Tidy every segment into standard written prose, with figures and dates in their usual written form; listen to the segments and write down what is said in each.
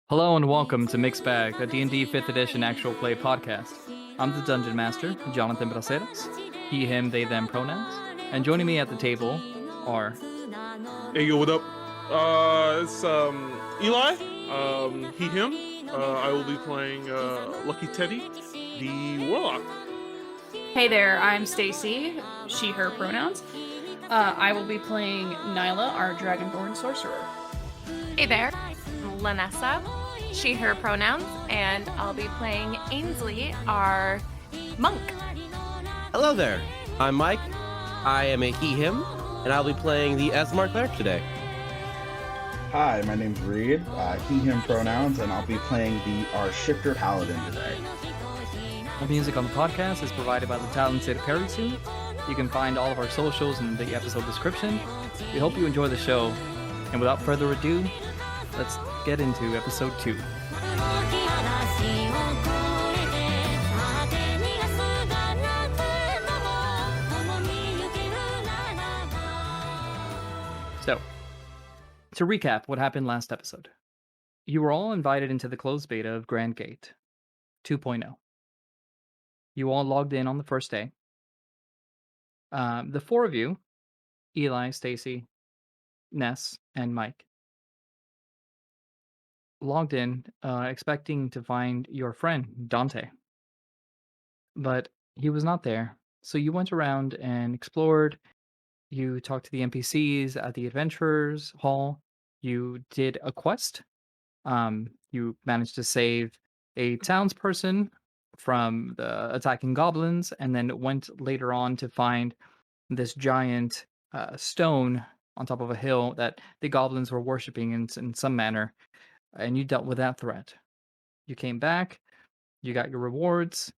Hello and welcome to Mixed Bag, a D&D 5th edition actual play podcast. I'm the Dungeon Master, Jonathan Braceras, he, him, they, them pronouns, and joining me at the table are... Hey, yo, what up? It's Eli, he, him. I will be playing Lucky Teddy, the Warlock. Hey there, I'm Stacey, she, her pronouns. I will be playing Nyla, our Dragonborn sorcerer. Hey there, Lanessa, she, her pronouns, and I'll be playing Ainsley, our monk. Hello there, I'm Mike. I am a he, him, and I'll be playing the Esmar cleric today. Hi, my name's Reid, he, him pronouns, and I'll be playing our shifter paladin today. The music on the podcast is provided by the talented Perisu. You can find all of our socials in the episode description. We hope you enjoy the show, and without further ado, let's get into episode 2. So, to recap what happened last episode. You were all invited into the closed beta of Grand Gate 2.0. You all logged in on the first day. The four of you, Eli, Stacey, Ness, and Mike, logged in expecting to find your friend, Dante. But he was not there. So you went around and explored. You talked to the NPCs at the Adventurers Hall. You did a quest. You managed to save a townsperson from the attacking goblins, and then went later on to find this giant stone on top of a hill that the goblins were worshipping in some manner, and you dealt with that threat. You came back, you got your rewards.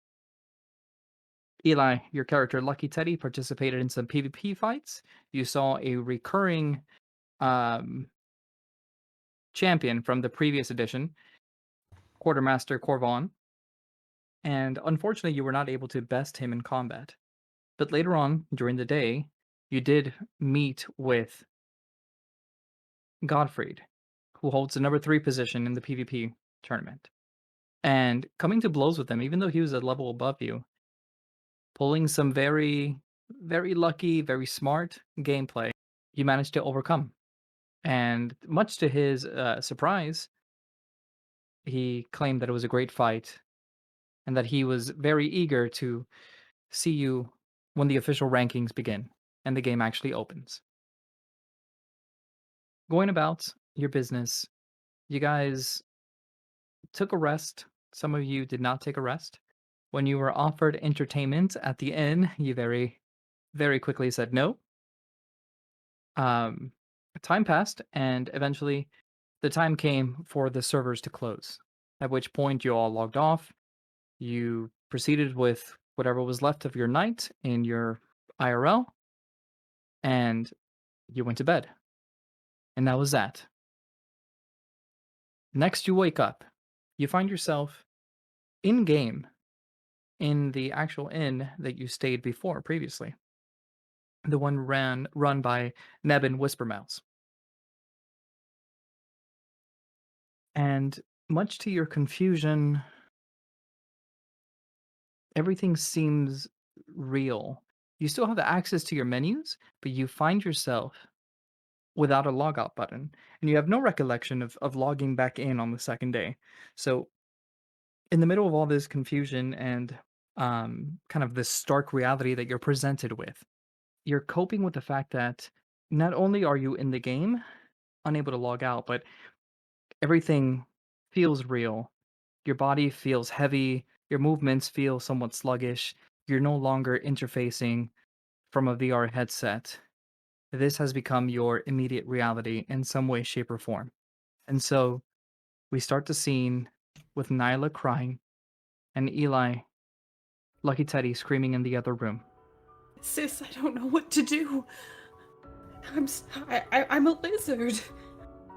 Eli, your character Lucky Teddy, participated in some PvP fights. You saw a recurring champion from the previous edition, Quartermaster Corvon, and unfortunately you were not able to best him in combat. But later on, during the day, you did meet with Godfried, who holds the number 3 position in the PvP tournament. And coming to blows with him, even though he was a level above you, pulling some very, very lucky, very smart gameplay, you managed to overcome. And much to his surprise, he claimed that it was a great fight and that he was very eager to see you when the official rankings begin and the game actually opens. Going about your business, you guys took a rest. Some of you did not take a rest. When you were offered entertainment at the inn, you very, very quickly said no. Time passed, and eventually the time came for the servers to close, at which point you all logged off. You proceeded with whatever was left of your night in your IRL, and you went to bed. And that was that. Next, you wake up. You find yourself in-game in the actual inn that you stayed before previously. The one run by Neb and Whispermouths. And much to your confusion, everything seems real. You still have the access to your menus, but you find yourself without a logout button, and you have no recollection of logging back in on the second day. So in the middle of all this confusion and kind of this stark reality that you're presented with, you're coping with the fact that not only are you in the game, unable to log out, but everything feels real. Your body feels heavy, your movements feel somewhat sluggish, you're no longer interfacing from a VR headset. This has become your immediate reality in some way, shape, or form. And so we start the scene with Nyla crying and Eli, Lucky Teddy, screaming in the other room. Sis, I don't know what to do. I'm a lizard.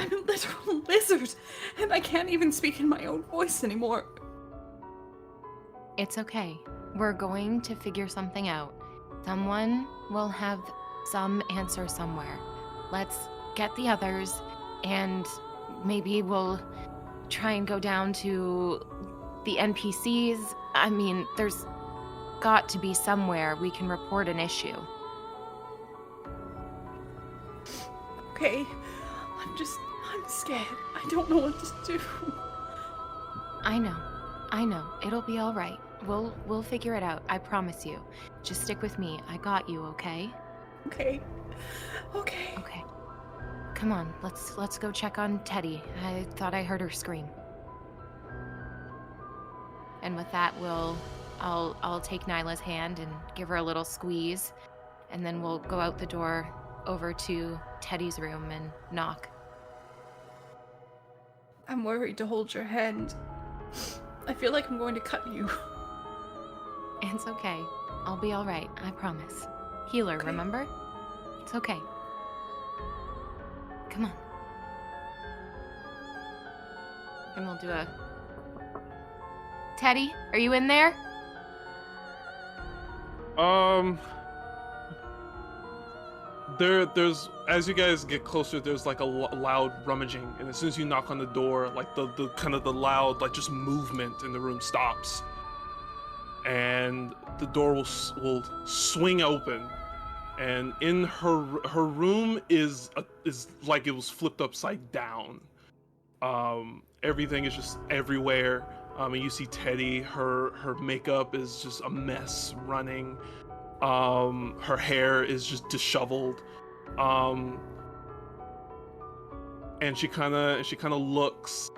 I'm a literal lizard, and I can't even speak in my own voice anymore. It's okay. We're going to figure something out. Someone will have some answer somewhere. Let's get the others, and maybe we'll try and go down to the NPCs? I mean, there's got to be somewhere we can report an issue. Okay. I'm scared. I don't know what to do. I know. It'll be all right. We'll figure it out. I promise you. Just stick with me. I got you, okay? Okay. Okay. Come on, let's go check on Teddy. I thought I heard her scream. And with that, I'll take Nyla's hand and give her a little squeeze, and then we'll go out the door over to Teddy's room and knock. I'm worried to hold your hand. I feel like I'm going to cut you. It's okay. I'll be all right. I promise. Healer, Okay. remember? It's okay. Come on. And we'll do a... Teddy, are you in there? There's as you guys get closer, there's like a loud rummaging, and as soon as you knock on the door, like the kind of the loud like just movement in the room stops, and the door will swing open, and in her room is like it was flipped upside down. Everything is just everywhere. And you see Teddy, her makeup is just a mess running. Her hair is just disheveled. And she kind of looks,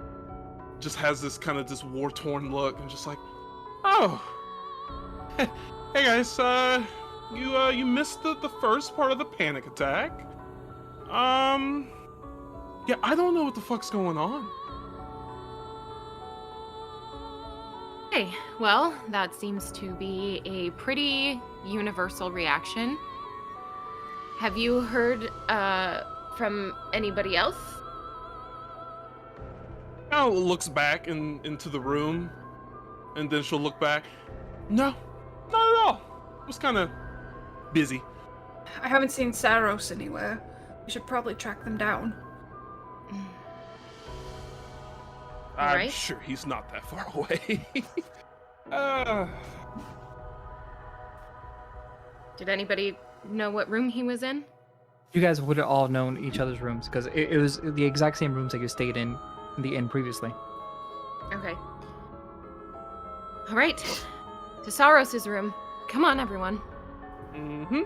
just has this kind of this war-torn look, and just like, oh, hey guys, you missed the first part of the panic attack. Yeah, I don't know what the fuck's going on. Okay, well, that seems to be a pretty universal reaction. Have you heard from anybody else? Now looks back into the room, and then she'll look back. No, not at all. It was kind of busy. I haven't seen Sarros anywhere. We should probably track them down. I'm Right. sure he's not that far away. Did anybody know what room he was in? You guys would have all known each other's rooms because it was the exact same rooms that you stayed in the inn previously. Okay. All right. To Sarros' room. Come on, everyone. Mm-hmm.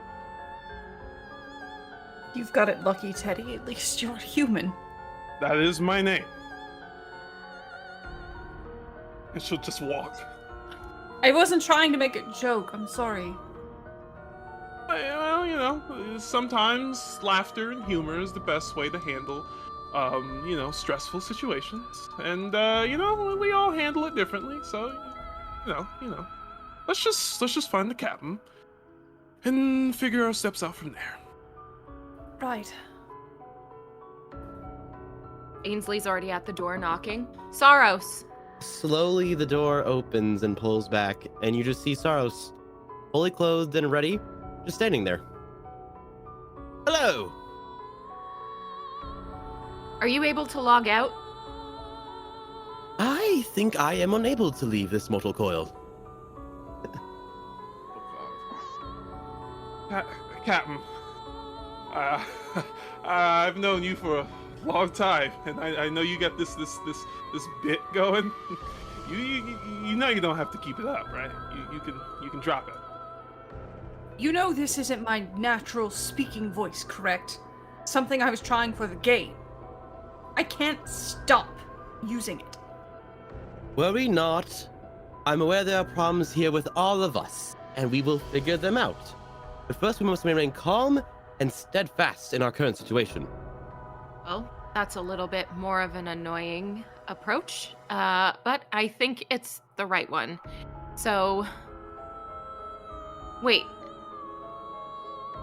You've got it lucky, Teddy. At least you're human. That is my name. And she'll just walk. I wasn't trying to make a joke. I'm sorry. Well, you know, sometimes laughter and humor is the best way to handle, you know, stressful situations. And, you know, we all handle it differently. So, you know, let's just find the captain and figure our steps out from there. Right. Ainsley's already at the door knocking. Sarros. Slowly, the door opens and pulls back, and you just see Sarros, fully clothed and ready, just standing there. Hello! Are you able to log out? I think I am unable to leave this mortal coil. Captain, I've known you for a long time, and I know you got this bit going. You know you don't have to keep it up, right? You can drop it. You know this isn't my natural speaking voice, correct? Something I was trying for the game. I can't stop using it. Worry not. I'm aware there are problems here with all of us, and we will figure them out. But first we must remain calm and steadfast in our current situation. Well, that's a little bit more of an annoying approach, but I think it's the right one. So, wait.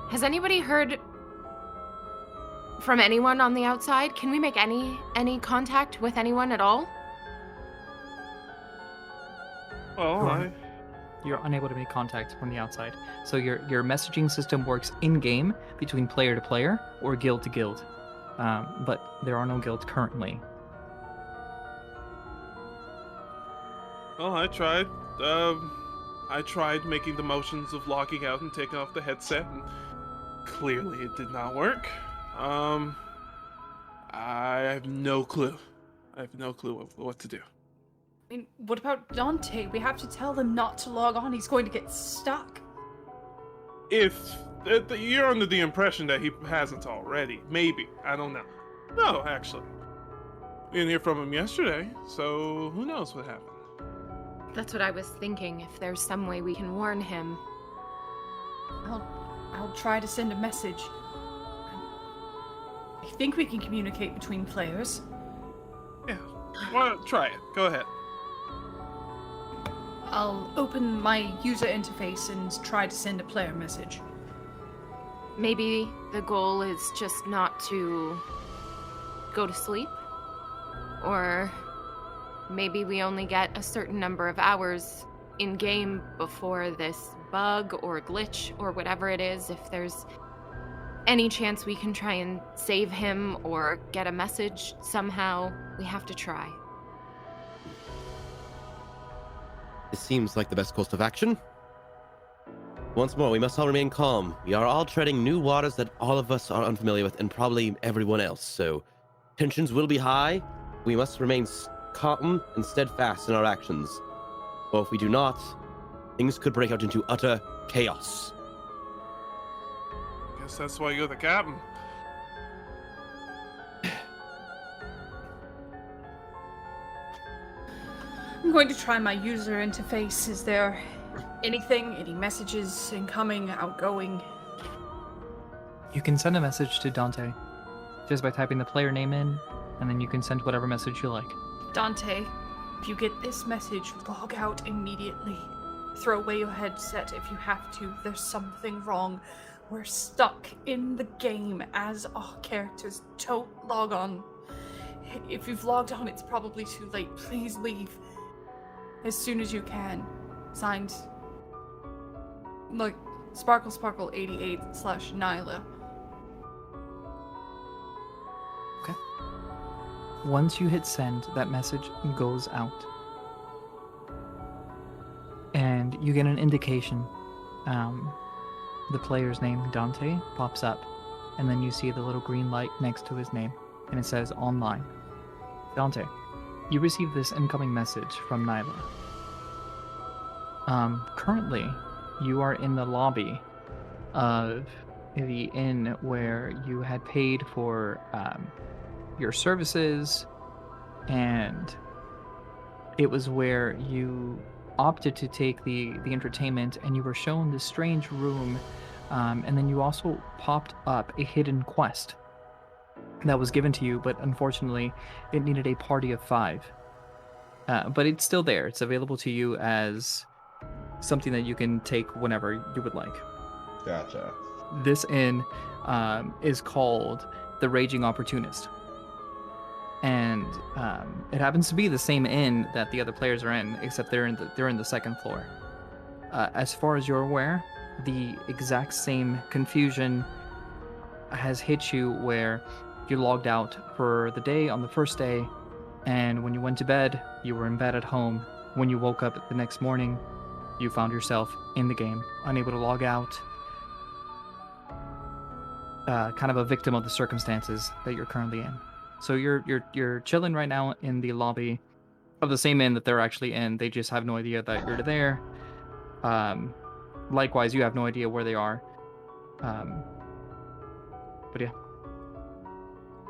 Has anybody heard from anyone on the outside? Can we make any contact with anyone at all? Well, You're unable to make contact from the outside. So your messaging system works in-game between player to player or guild to guild. But there are no guilds currently. Well, I tried. I tried making the motions of logging out and taking off the headset, and clearly it did not work. I have no clue. I have no clue what to do. I mean, what about Dante? We have to tell them not to log on. He's going to get stuck. If you're under the impression that he hasn't already, maybe. I don't know. No, actually. We didn't hear from him yesterday, so who knows what happened. That's what I was thinking, if there's some way we can warn him. I'll try to send a message. I think we can communicate between players. Yeah, well, try it. Go ahead. I'll open my user interface and try to send a player message. Maybe the goal is just not to go to sleep? Or maybe we only get a certain number of hours in-game before this bug or glitch or whatever it is. If there's any chance we can try and save him or get a message somehow, we have to try. This seems like the best course of action. Once more, we must all remain calm. We are all treading new waters that all of us are unfamiliar with, and probably everyone else, so tensions will be high. We must remain calm and steadfast in our actions. Or if we do not, things could break out into utter chaos. Guess that's why you're the captain. I'm going to try my user interface. Is there any messages incoming, outgoing? You can send a message to Dante just by typing the player name in, and then you can send whatever message you like. Dante, if you get this message, log out immediately. Throw away your headset if you have to. There's something wrong. We're stuck in the game as our characters. Don't log on. If you've logged on, it's probably too late. Please leave as soon as you can. Signed, like, Sparkle88/Nyla. Okay. Once you hit send, that message goes out. And you get an indication. The player's name, Dante, pops up. And then you see the little green light next to his name. And it says online. Dante, you received this incoming message from Nyla. Currently, you are in the lobby of the inn where you had paid for your services, and it was where you opted to take the entertainment, and you were shown this strange room, and then you also popped up a hidden quest that was given to you, but unfortunately it needed a party of 5. But it's still there. It's available to you as something that you can take whenever you would like. Gotcha. This inn is called the Raging Opportunist. And it happens to be the same inn that the other players are in, except they're in the second floor. As far as you're aware, the exact same confusion has hit you where you logged out for the day on the first day, and when you went to bed, you were in bed at home. When you woke up the next morning, you found yourself in the game, unable to log out. Kind of a victim of the circumstances that you're currently in. So you're chilling right now in the lobby of the same inn that they're actually in. They just have no idea that you're there. Likewise, you have no idea where they are. But yeah.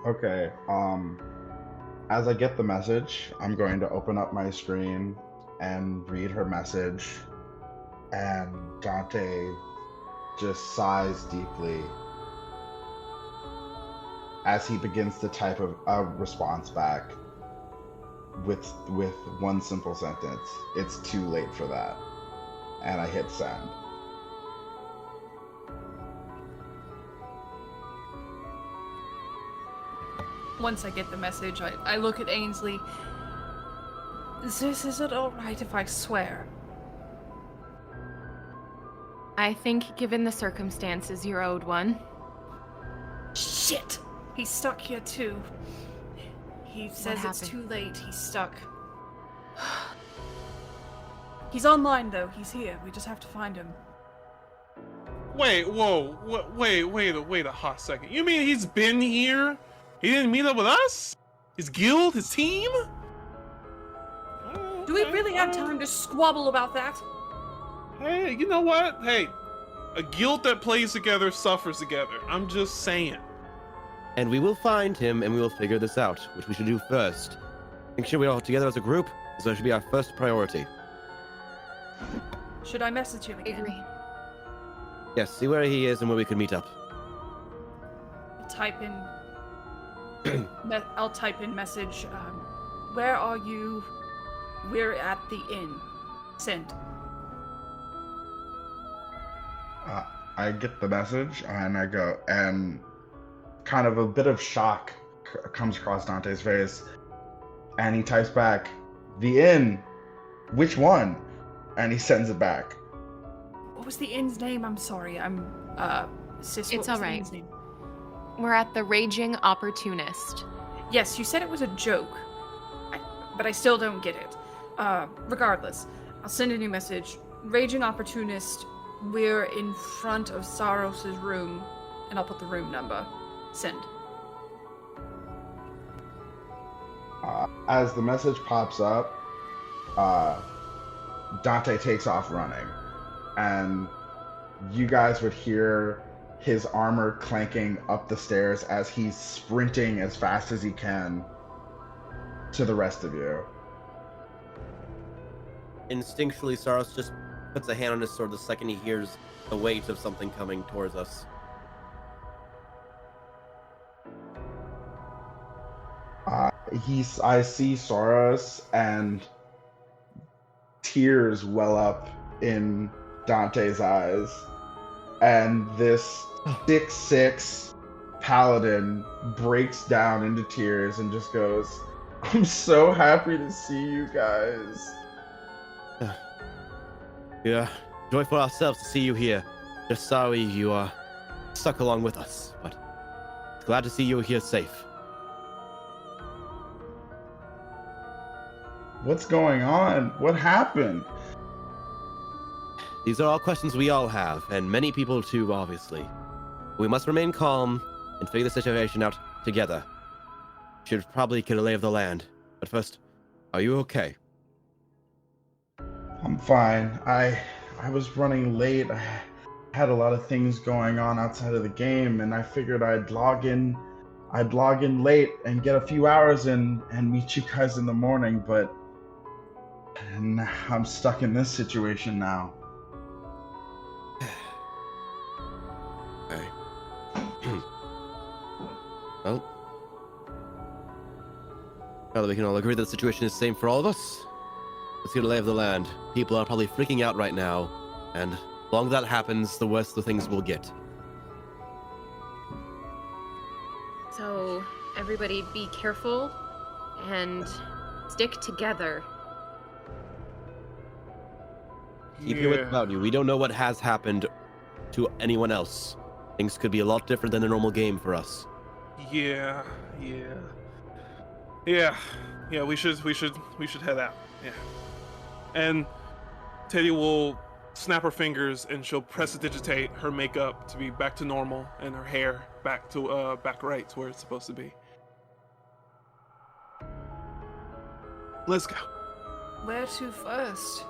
Okay. As I get the message, I'm going to open up my screen and read her message. And Dante just sighs deeply as he begins to type a response back with one simple sentence. It's too late for that. And I hit send. Once I get the message, I look at Ainsley. Is it alright if I swear? I think, given the circumstances, you're owed one. Shit! He's stuck here too. He says it's happened? too late. He's stuck. He's online though. He's here. We just have to find him. Wait, whoa, wait a hot second. You mean he's been here? He didn't meet up with us? His guild? His team? Do we really have time to squabble about that? Hey, you know what? Hey, a guild that plays together suffers together. I'm just saying. And we will find him and we will figure this out, which we should do first. Make sure we're all together as a group, so that should be our first priority. Should I message him I again? agree. Yes, see where he is and where we can meet up. I'll type in. I'll type in message. Where are you? We're at the inn. Send. I get the message and I go, and kind of a bit of shock comes across Dante's face, and he types back, "The inn. Which one?" And he sends it back. What was the inn's name? I'm sorry. Sis. It's what was all the right. inn's name? We're at the Raging Opportunist. Yes, you said it was a joke, but I still don't get it. Regardless, I'll send a new message. Raging Opportunist, we're in front of Sarros' room, and I'll put the room number. Send. As the message pops up, Dante takes off running, and you guys would hear his armor clanking up the stairs as he's sprinting as fast as he can to the rest of you. Instinctually, Sarros just puts a hand on his sword the second he hears the weight of something coming towards us. I see Sarros, and tears well up in Dante's eyes, and this 6'6" paladin breaks down into tears and just goes, "I'm so happy to see you guys." Yeah, joy for ourselves to see you here. Just sorry you are stuck along with us, but glad to see you here safe. What's going on? What happened? These are all questions we all have, and many people too, obviously. We must remain calm and figure the situation out together. Should probably get a lay of the land. But first, are you okay? I'm fine. I was running late. I had a lot of things going on outside of the game, and I figured I'd log in late and get a few hours in and meet you guys in the morning, but and I'm stuck in this situation now. Okay. Well, now that we can all agree that the situation is the same for all of us, let's get a lay of the land. People are probably freaking out right now, and the longer that happens, the worse the things will get. So, everybody be careful and stick together. Keep your wits about you. We don't know what has happened to anyone else. Things could be a lot different than a normal game for us. Yeah. We should head out. Yeah. And Teddy will snap her fingers and she'll prestidigitate her makeup to be back to normal and her hair back right to where it's supposed to be. Let's go. Where to first?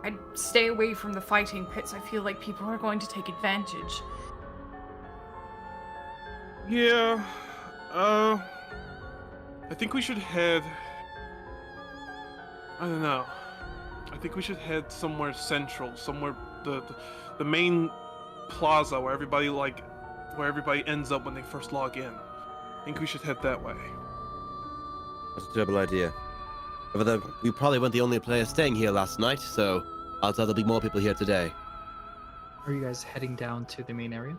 I'd stay away from the fighting pits. I feel like people are going to take advantage. Yeah. I think we should head. I don't know. I think we should head somewhere central, somewhere the main plaza where everybody ends up when they first log in. I think we should head that way. That's a terrible idea. However, we probably weren't the only player staying here last night, so odds are there'll be more people here today. Are you guys heading down to the main area?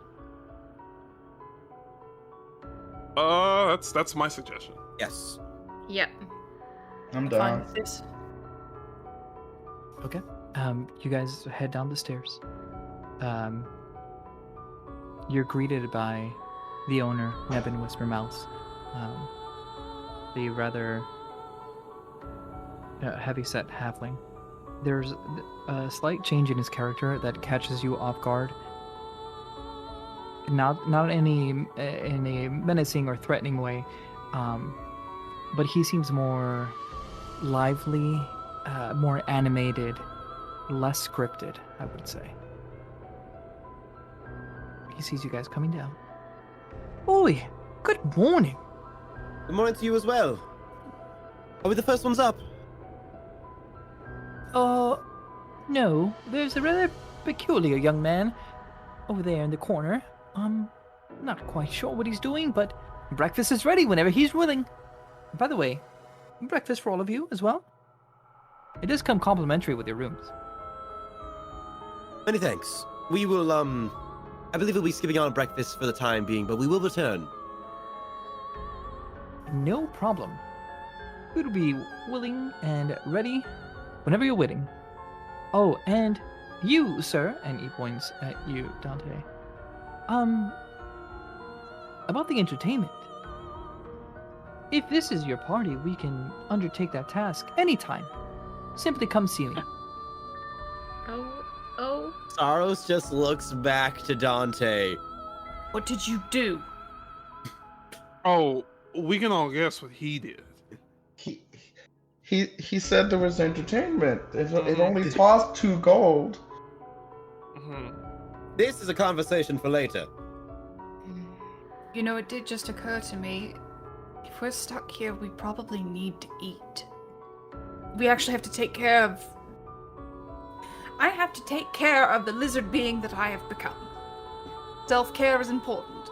That's my suggestion. Yes. Yep. I'm Fine down. with this. Okay. You guys head down the stairs. You're greeted by the owner, Nevin Whispermouth. The rather heavyset halfling. There's a slight change in his character that catches you off guard. Not in a menacing or threatening way, but he seems more lively, more animated, less scripted, I would say. He sees you guys coming down. Oi, good morning. Good morning to you as well. Are we the first ones up? No, there's a rather peculiar young man over there in the corner. Not quite sure what he's doing, but breakfast is ready whenever he's willing. By the way, breakfast for all of you as well. It does come complimentary with your rooms. Many thanks. We will, I believe we'll be skipping on breakfast for the time being, but we will return. No problem. We'll be willing and ready whenever you're willing. Oh, and you, sir, and he points at you, Dante. About the entertainment. If this is your party, we can undertake that task anytime. Simply come see me. Oh. Sarros just looks back to Dante. What did you do? Oh, we can all guess what he did. He said there was entertainment. It only cost 2 gold. This is a conversation for later. You know, it did just occur to me. If we're stuck here, we probably need to eat. We actually have to take care of... I have to take care of the lizard being that I have become. Self-care is important.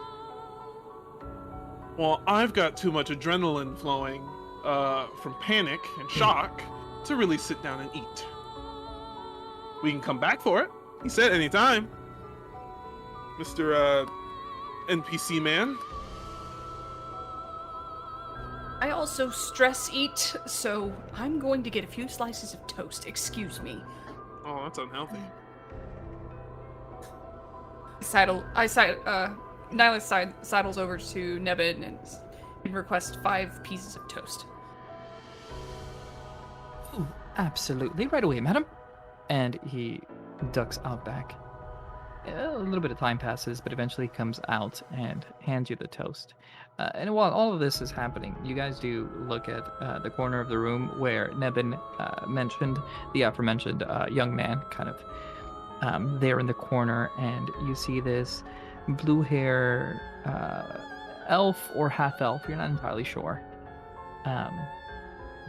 Well, I've got too much adrenaline flowing from panic and shock to really sit down and eat. We can come back for it. He said anytime. Mr. NPC man. I also stress eat, so I'm going to get a few slices of toast. Excuse me. Oh, that's unhealthy. Nyla sidles over to Nebin and requests 5 pieces of toast. Oh, absolutely. Right away, madam. And he ducks out back. A little bit of time passes, but eventually comes out and hands you the toast. And while all of this is happening, you guys do look at the corner of the room where Nebin mentioned the aforementioned young man kind of there in the corner, and you see this blue hair elf or half elf, you're not entirely sure.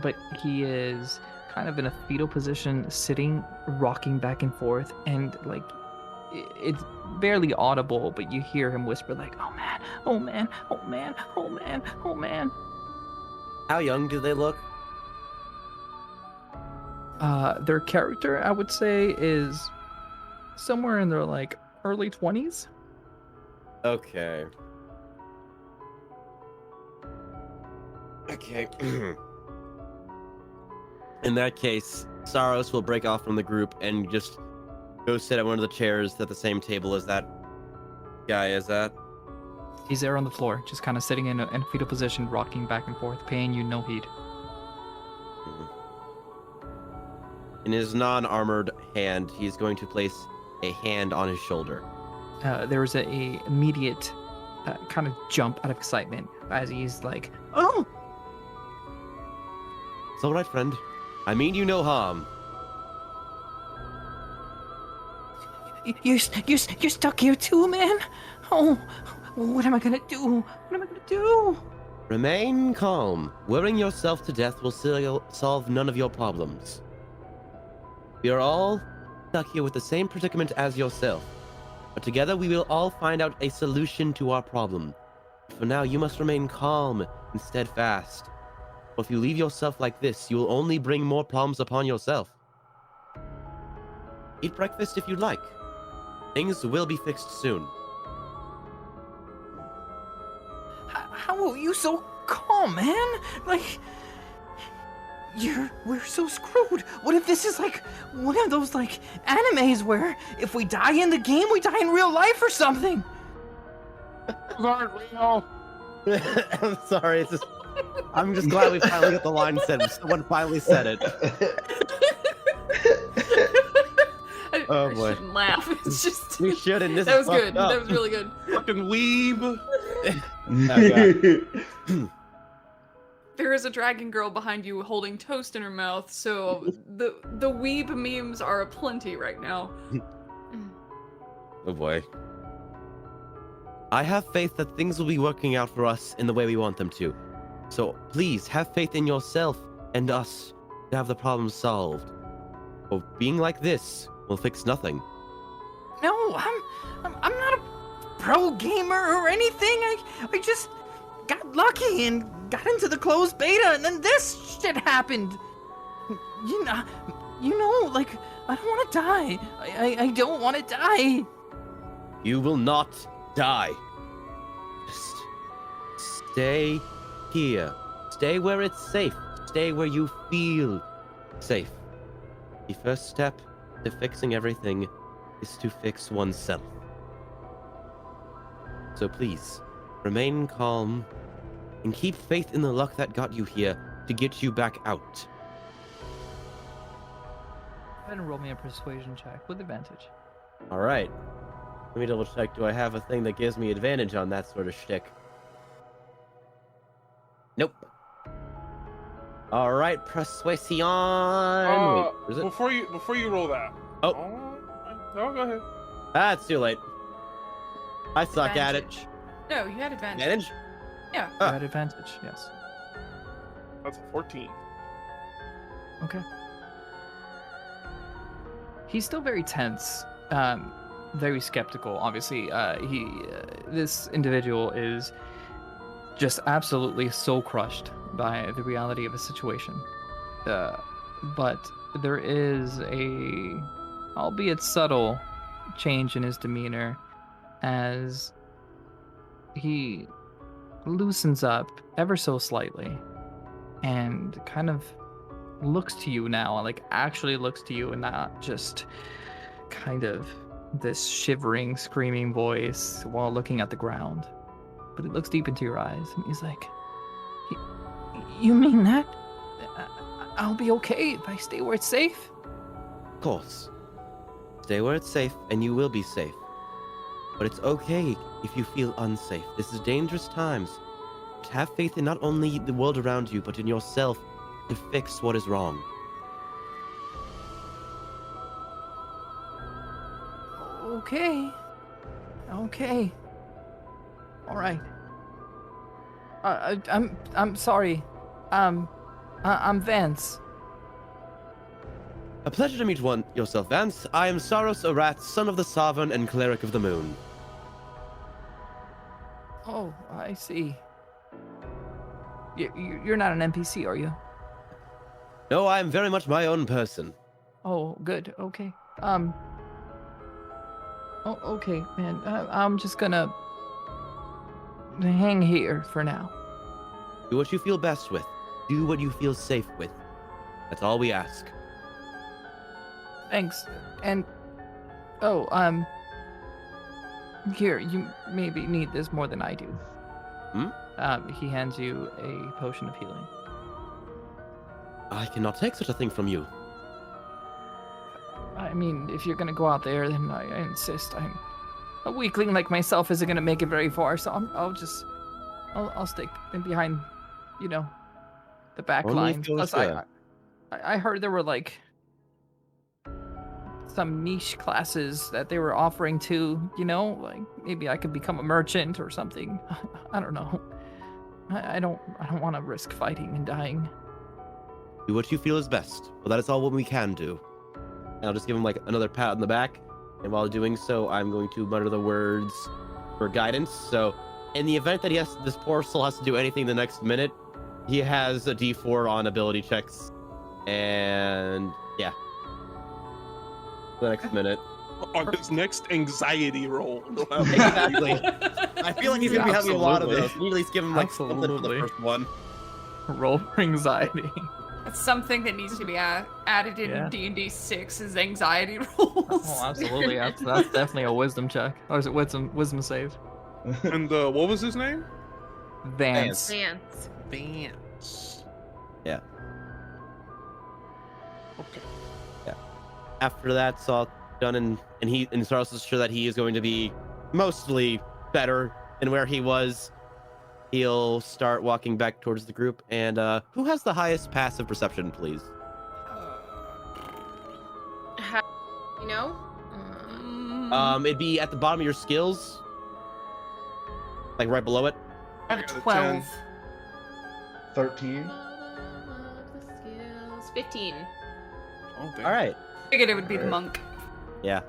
But he is kind of in a fetal position, sitting, rocking back and forth, and like it's barely audible, but you hear him whisper like, "Oh man, oh man, oh man, oh man, oh man." How young do they look? Their character, I would say, is somewhere in their like early 20s. Okay. In that case, Sarros will break off from the group and just go sit at one of the chairs at the same table as that guy is at. He's there on the floor, just kind of sitting in a fetal position, rocking back and forth, paying you no heed. In his non-armored hand, he's going to place a hand on his shoulder. There was a immediate kind of jump out of excitement as he's like, "Oh!" It's all right, friend. I mean you no harm. You're stuck here too, man? Oh, what am I gonna do? What am I gonna do? Remain calm. Worrying yourself to death will solve none of your problems. We are all stuck here with the same predicament as yourself. But together we will all find out a solution to our problem. For now, you must remain calm and steadfast. For if you leave yourself like this, you will only bring more problems upon yourself. Eat breakfast if you'd like. Things will be fixed soon. How are you so calm, man? Like, we're so screwed. What if this is like one of those like animes where if we die in the game, we die in real life or something? Aren't real. I'm sorry, it's just I'm just glad we finally got the line said. Someone finally said it. Oh, I boy. shouldn't laugh. It's just. We shouldn't. This That is was good. fucked up. That was really good. Fucking weeb. Oh, There is a dragon girl behind you holding toast in her mouth, so the weeb memes are aplenty right now. Oh boy. I have faith that things will be working out for us in the way we want them to. So please have faith in yourself and us to have the problem solved. Or being like this will fix nothing. No, I'm not a pro gamer or anything. I just got lucky and got into the closed beta, and then this shit happened. You know, like, I don't want to die. I don't want to die. You will not die. Just stay here. Stay where it's safe. Stay where you feel safe. The first step to fixing everything is to fix oneself. So please, remain calm and keep faith in the luck that got you here to get you back out. Go ahead and roll me a persuasion check with advantage. All right. Let me double check. Do I have a thing that gives me advantage on that sort of shtick? Nope. All right, persuasion. Wait, where is it? Before you roll that. Oh. No, go ahead. Ah, it's too late. I suck at it. Advantage. No, you had advantage. Advantage? Yeah. You had advantage, yes. That's a 14. Okay. He's still very tense, very skeptical. Obviously, this individual is just absolutely soul crushed by the reality of the situation. But there is a, albeit subtle, change in his demeanor as he loosens up ever so slightly and kind of looks to you now, like actually looks to you and not just kind of this shivering, screaming voice while looking at the ground. But it looks deep into your eyes and he's like, you mean that? I'll be okay if I stay where it's safe? Of course. Stay where it's safe and you will be safe. But it's okay if you feel unsafe. This is dangerous times. But have faith in not only the world around you, but in yourself to fix what is wrong. Okay. Okay. All right. I'm sorry. I'm Vance. A pleasure to meet yourself, Vance. I am Sarros Arrats, son of the Sovereign and Cleric of the Moon. Oh, I see. You're not an NPC, are you? No, I am very much my own person. Oh, good. Okay. Oh, okay, man. I'm just gonna hang here for now. Do what you feel best with. Do what you feel safe with. That's all we ask. Thanks. And here, you maybe need this more than I do. He hands you a potion of healing. I cannot take such a thing from you. I mean, if you're gonna go out there, then I insist. A weakling like myself isn't gonna make it very far, so I'll stick in behind, the back Only line. if you're Plus, sure. I heard there were like some niche classes that they were offering too. Like maybe I could become a merchant or something. I don't know. I don't want to risk fighting and dying. Do what you feel is best. Well, that is all what we can do. And I'll just give him like another pat on the back. And while doing so, I'm going to mutter the words for guidance. So in the event that this poor soul has to do anything the next minute, he has a D4 on ability checks. And yeah. The next minute. On his next anxiety roll. Exactly. I feel like he's going to be having a lot of Absolutely. those. You at least give him like something for the Absolutely. first one. Roll for anxiety. That's something that needs to be added in Yeah. D&D 6 is anxiety rolls. Oh, absolutely. That's definitely a wisdom check. Or is it wisdom save? And what was his name? Vance. Vance. advance. Yeah. Okay. After that's all done, and Sarros is sure that he is going to be mostly better than where he was, he'll start walking back towards the group. And who has the highest passive perception, please? How, you know? It'd be at the bottom of your skills, like right below it. I have I got a 12. 13. The skills. 15. Oh, damn. All right. Figured it would be the monk. Yeah.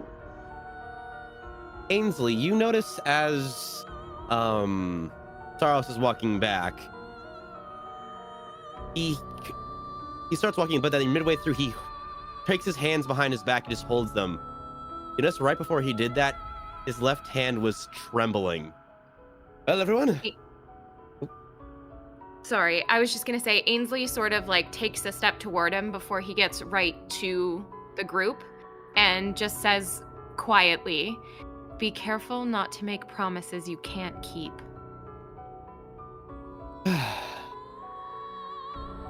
Ainsley, you notice as Sarros is walking back, he starts walking, but then midway through he takes his hands behind his back and just holds them. You notice right before he did that, his left hand was trembling. Well, everyone. Sorry, I was just gonna say Ainsley sort of like takes a step toward him before he gets right to the group and just says quietly, "Be careful not to make promises you can't keep."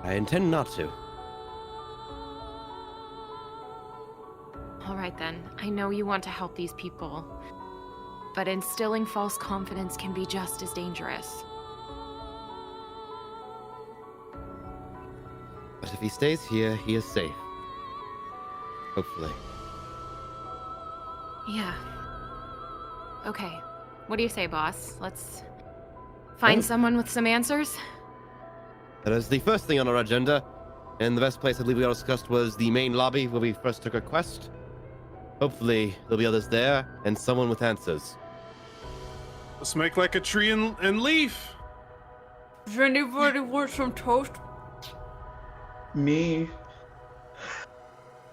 I intend not to. All right then, I know you want to help these people, but instilling false confidence can be just as dangerous. But if he stays here, he is safe. Hopefully. Yeah. Okay. What do you say, boss? Let's find Well- someone with some answers? That is the first thing on our agenda. And the best place I believe we all discussed was the main lobby where we first took our quest. Hopefully, there'll be others there and someone with answers. Let's make like a tree and leaf. Does anybody want some toast? Me.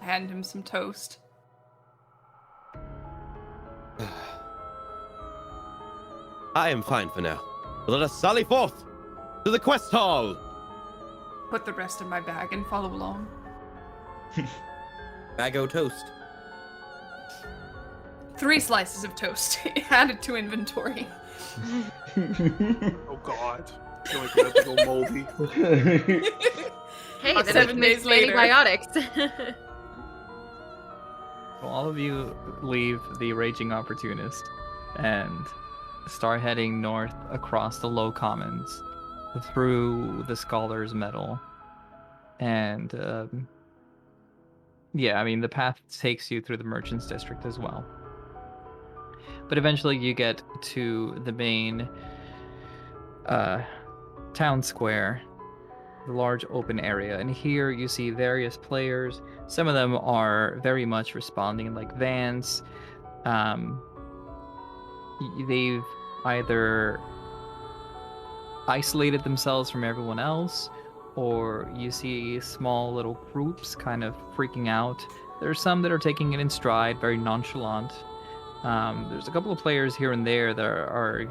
Hand him some toast. I am fine for now. But let us sally forth to the quest hall. Put the rest in my bag and follow along. Bago toast. 3 slices of toast added to inventory. Oh God. I feel like we have to go moldy. Hey, About that 7 days later. antibiotics. So all of you leave the Raging Opportunist and start heading north across the Low Commons through the Scholar's Meadow. And yeah, I mean, the path takes you through the Merchants District as well. But eventually you get to the main town square, the large open area, and here you see various players. Some of them are very much responding like Vance. They've either isolated themselves from everyone else, or you see small little groups kind of freaking out. There's some that are taking it in stride, very nonchalant. There's a couple of players here and there that are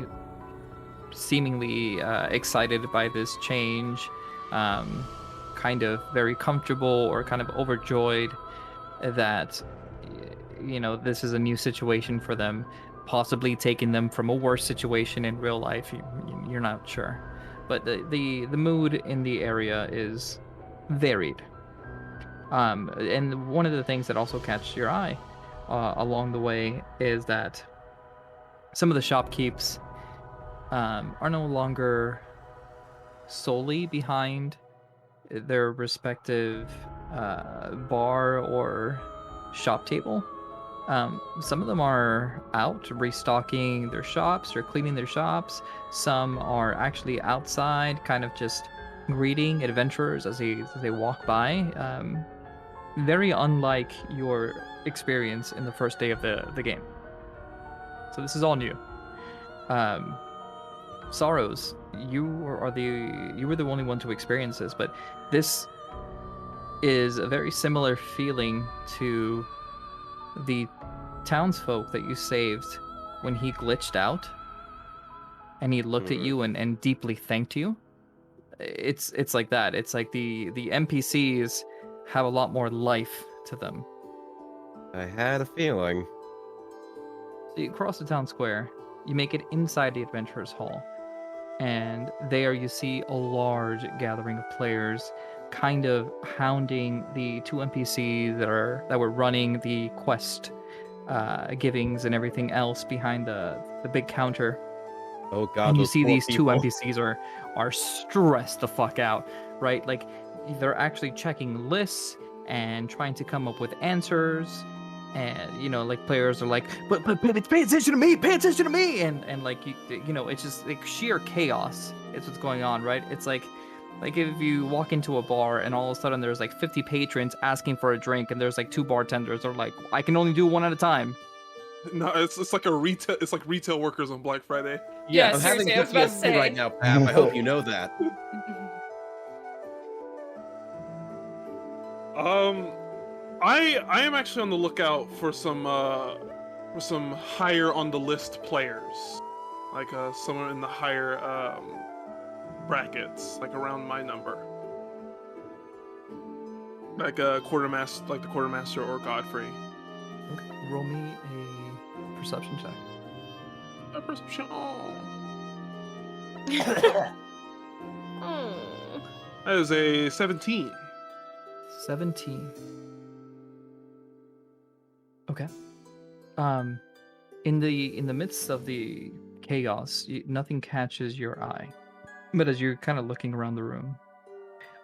seemingly excited by this change, kind of very comfortable or kind of overjoyed that, you know, this is a new situation for them, possibly taking them from a worse situation in real life. You're not sure, but the mood in the area is varied. And one of the things that also catches your eye along the way is that some of the shopkeepers are no longer solely behind their respective bar or shop table. Some of them are out restocking their shops or cleaning their shops. Some are actually outside, kind of just greeting adventurers as they walk by. Very unlike your experience in the first day of the game. So this is all new. Sarros, you were the only one to experience this, but this is a very similar feeling to the townsfolk that you saved when he glitched out and he looked at you and deeply thanked you. It's like that. It's like the NPCs have a lot more life to them. I had a feeling. So you cross the town square, you make it inside the Adventurers Hall. and there you see a large gathering of players kind of hounding the two NPCs that were running the quest givings and everything else behind the big counter. Oh god, And you those see poor these two people. NPCs are stressed the fuck out, right? Like they're actually checking lists and trying to come up with answers. And like players are like, but pay attention to me, pay attention to me, and like it's just like sheer chaos. It's what's going on, right? It's like if you walk into a bar and all of a sudden there's like 50 patrons asking for a drink, and there's like two bartenders are like, I can only do one at a time. No, it's like retail workers on Black Friday. Yeah, I'm having seriously, I was about to PTSD say. right now, Pap. I hope you know that. I am actually on the lookout for some higher on the list players, like someone in the higher brackets, like around my number, like the quartermaster or Godfrey. Okay, roll me a perception check. A perception. Oh. That is a 17. 17. Okay. In the midst of the chaos, nothing catches your eye. But as you're kind of looking around the room,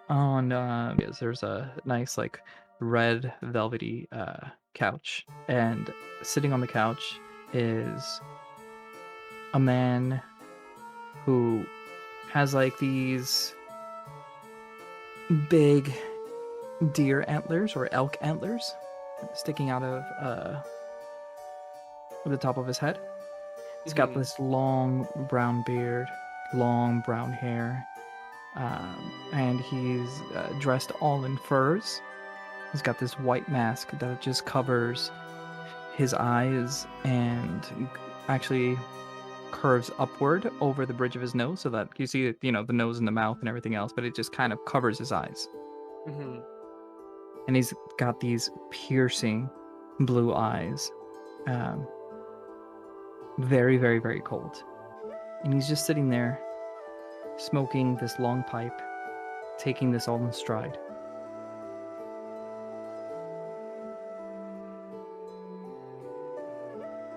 yes, there's a nice like red velvety couch, and sitting on the couch is a man who has like these big deer antlers or elk antlers sticking out of the top of his head. He's got this long brown beard, long brown hair, and he's dressed all in furs. He's got this white mask that just covers his eyes and actually curves upward over the bridge of his nose, so that you see the nose and the mouth and everything else, but it just kind of covers his eyes. Mm-hmm. And he's got these piercing blue eyes, very, very, very cold. And he's just sitting there, smoking this long pipe, taking this all in stride.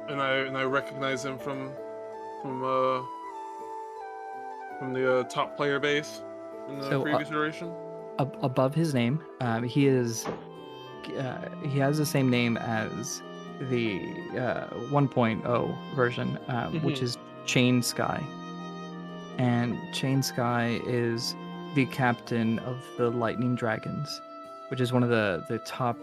And I recognize him from the top player base in the previous iteration. Above his name, he has the same name as the 1.0 version, which is Chain Sky. And Chain Sky is the captain of the Lightning Dragons, which is one of the top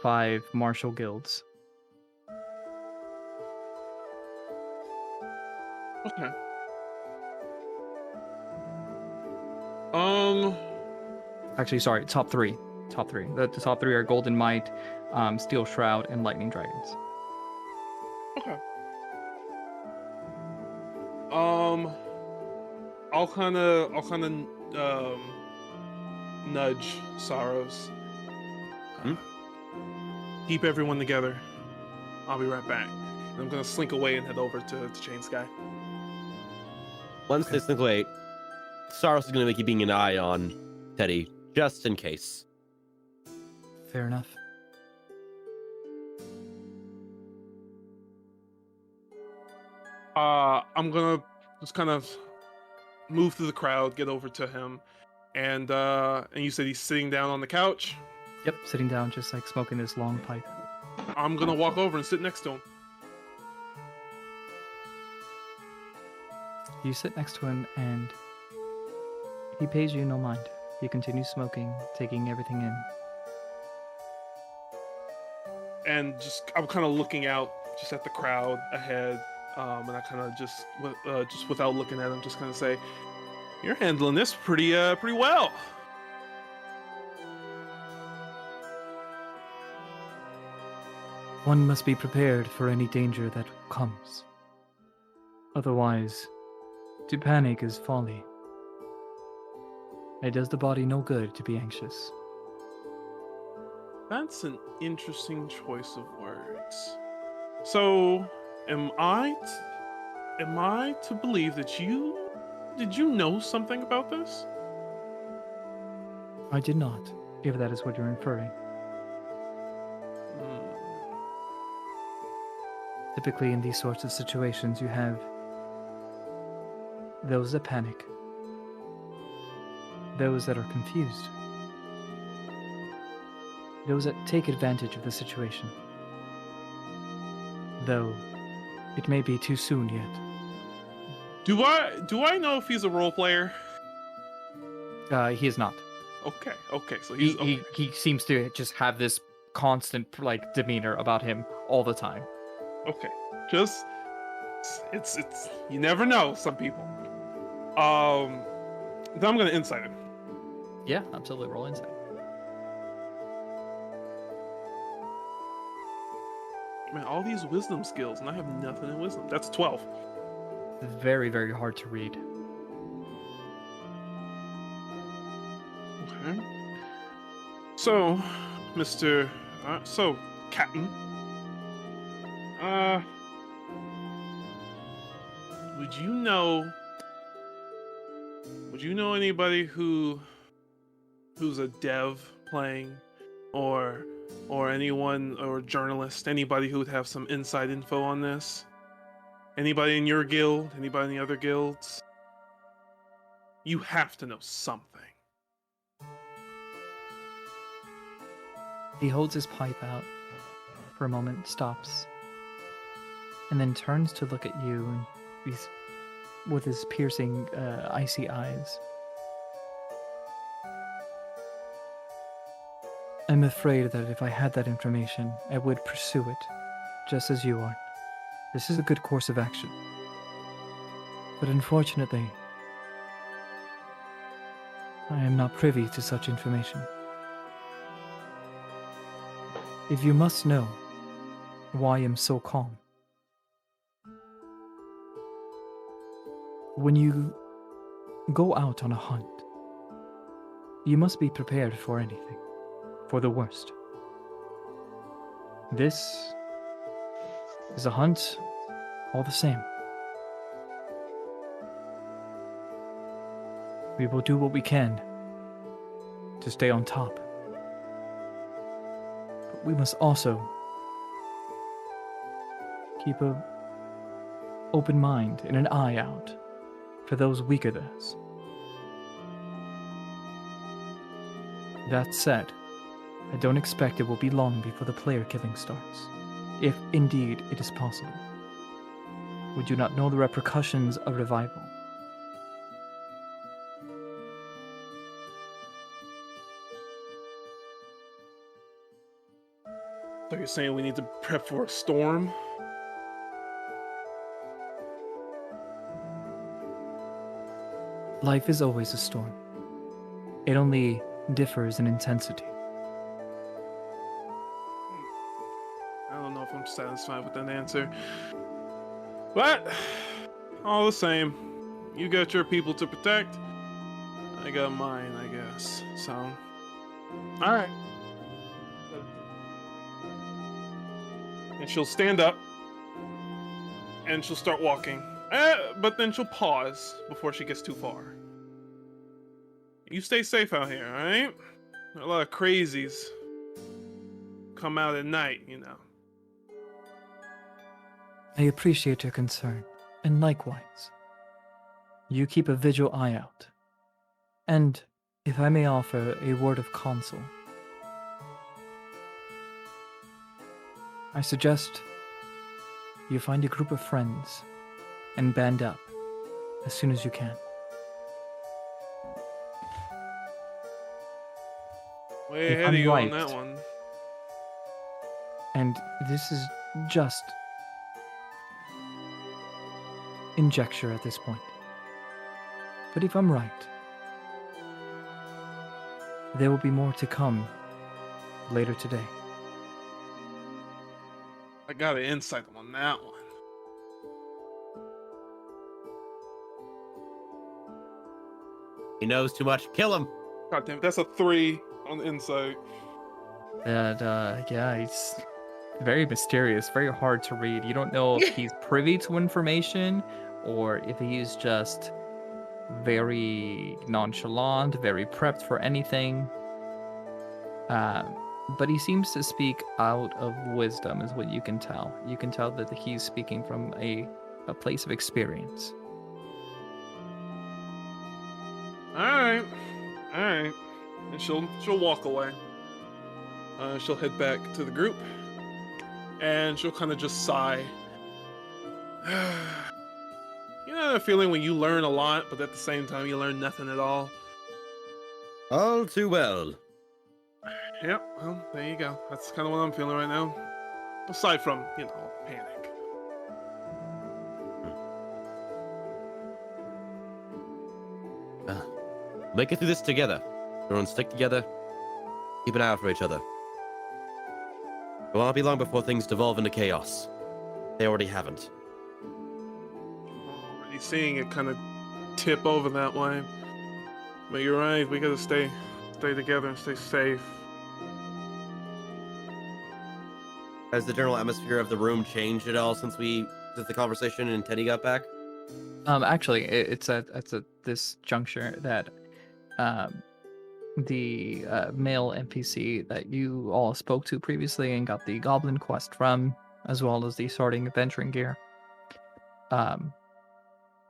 5 martial guilds. Okay. Actually, sorry, top 3. Top 3. The top 3 are Golden Might, Steel Shroud, and Lightning Dragons. Okay. I'll kind of nudge Sarros. Keep everyone together. I'll be right back. And I'm gonna slink away and head over to Chain Sky. Once they slink away, Sarros is going to be keeping an eye on Teddy, just in case. Fair enough. I'm gonna just kind of move through the crowd, get over to him, and you said he's sitting down on the couch? Yep, sitting down, just like smoking this long pipe. I'm gonna walk over and sit next to him. You sit next to him, and he pays you no mind. He continues smoking, taking everything in. And I'm kind of looking out just at the crowd ahead, and I kind of just without looking at him, just kind of say, "You're handling this pretty well." One must be prepared for any danger that comes. Otherwise, to panic is folly. It does the body no good to be anxious. That's an interesting choice of words. So, am I am I to believe that did you know something about this? I did not, if that is what you're inferring. Hmm. Typically, in these sorts of situations, you have those that panic, those that are confused, those that take advantage of the situation. Though, it may be too soon yet. Do I know if he's a role player? He is not. Okay, so he's okay. He seems to just have this constant, like, demeanor about him all the time. Okay. Just it's you never know some people. Then I'm gonna insight him. Yeah, absolutely. Roll insight. Man, all these wisdom skills, and I have nothing in wisdom. That's 12. Very, very hard to read. Okay. So, Captain. Would you know anybody who's a dev playing, or anyone, or journalist, anybody who would have some inside info on this? Anybody in your guild? Anybody in the other guilds? You have to know something. He holds his pipe out for a moment, stops, and then turns to look at you, and he's with his piercing, icy eyes. I'm afraid that if I had that information, I would pursue it, just as you are. This is a good course of action. But unfortunately, I am not privy to such information. If you must know why I am so calm, when you go out on a hunt, you must be prepared for anything, for the worst. This is a hunt all the same. We will do what we can to stay on top. But we must also keep an open mind and an eye out for those weaker than us. That said, I don't expect it will be long before the player killing starts, if indeed it is possible. We do not know the repercussions of revival. So you're saying we need to prep for a storm? Life is always a storm. It only differs in intensity. I don't know if I'm satisfied with that answer. But, all the same, you got your people to protect. I got mine, I guess. So, alright. And she'll stand up. And she'll start walking. But then she'll pause before she gets too far. You stay safe out here, alright? A lot of crazies come out at night, you know. I appreciate your concern, and likewise. You keep a vigil eye out. And, if I may offer a word of counsel, I suggest you find a group of friends and band up as soon as you can. Way If ahead I'm of you right, on that one. And this is just conjecture at this point. But if I'm right, there will be more to come later today. I got an insight on that one. He knows too much. Kill him. God damn it, that's a 3 on the insight. And, yeah, he's very mysterious, very hard to read. You don't know if he's privy to information or if he's just very nonchalant, very prepped for anything. But he seems to speak out of wisdom, is what you can tell. You can tell that he's speaking from a place of experience. All right. And she'll walk away. She'll head back to the group, and she'll kind of just sigh. You know that feeling when you learn a lot, but at the same time you learn nothing at all? All too well. Yep, well, there you go. That's kind of what I'm feeling right now. Aside from, panic. Make it through this together. Everyone stick together. Keep an eye out for each other. It won't be long before things devolve into chaos. They already haven't. Already seeing it kind of tip over that way. But you're right, we gotta stay together and stay safe. Has the general atmosphere of the room changed at all since the conversation and Teddy got back? Actually, it's at this juncture that the male NPC that you all spoke to previously and got the goblin quest from, as well as the sorting adventuring gear,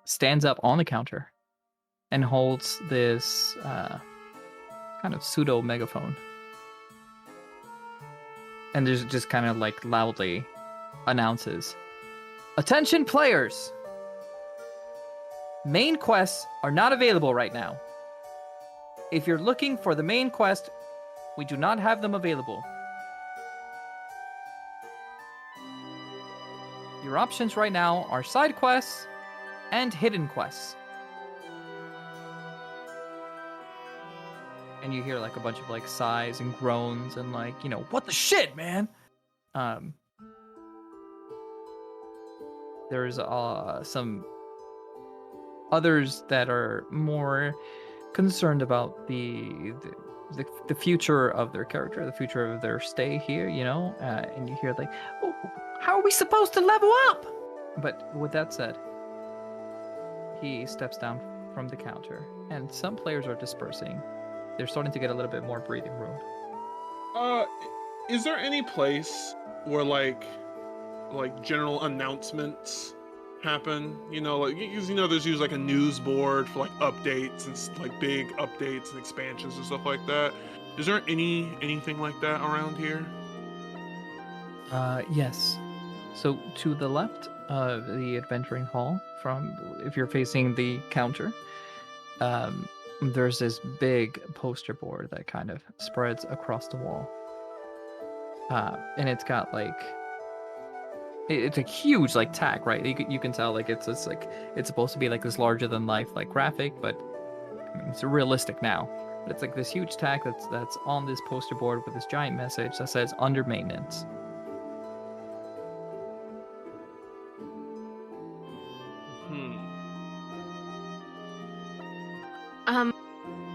stands up on the counter and holds this kind of pseudo megaphone, and there's just kind of like loudly announces, "Attention players! Main quests are not available right now. If you're looking for the main quest, we do not have them available. Your options right now are side quests and hidden quests." And you hear like a bunch of like sighs and groans and like, what the shit, man? There's some others that are more concerned about the future of their character, the future of their stay here, and you hear like, "Oh, how are we supposed to level up?" But with that said, he steps down from the counter, and some players are dispersing. They're starting to get a little bit more breathing room. Is there any place where like general announcements happen? Because there's usually like a news board for like updates and like big updates and expansions and stuff like that. Is there anything like that around here? Yes. So to the left of the adventuring hall, if you're facing the counter, there's this big poster board that kind of spreads across the wall. And it's got like, it's a huge like tag, right? You can tell like it's supposed to be like this larger than life like graphic, but it's realistic now. But it's like this huge tag that's on this poster board with this giant message that says "under maintenance."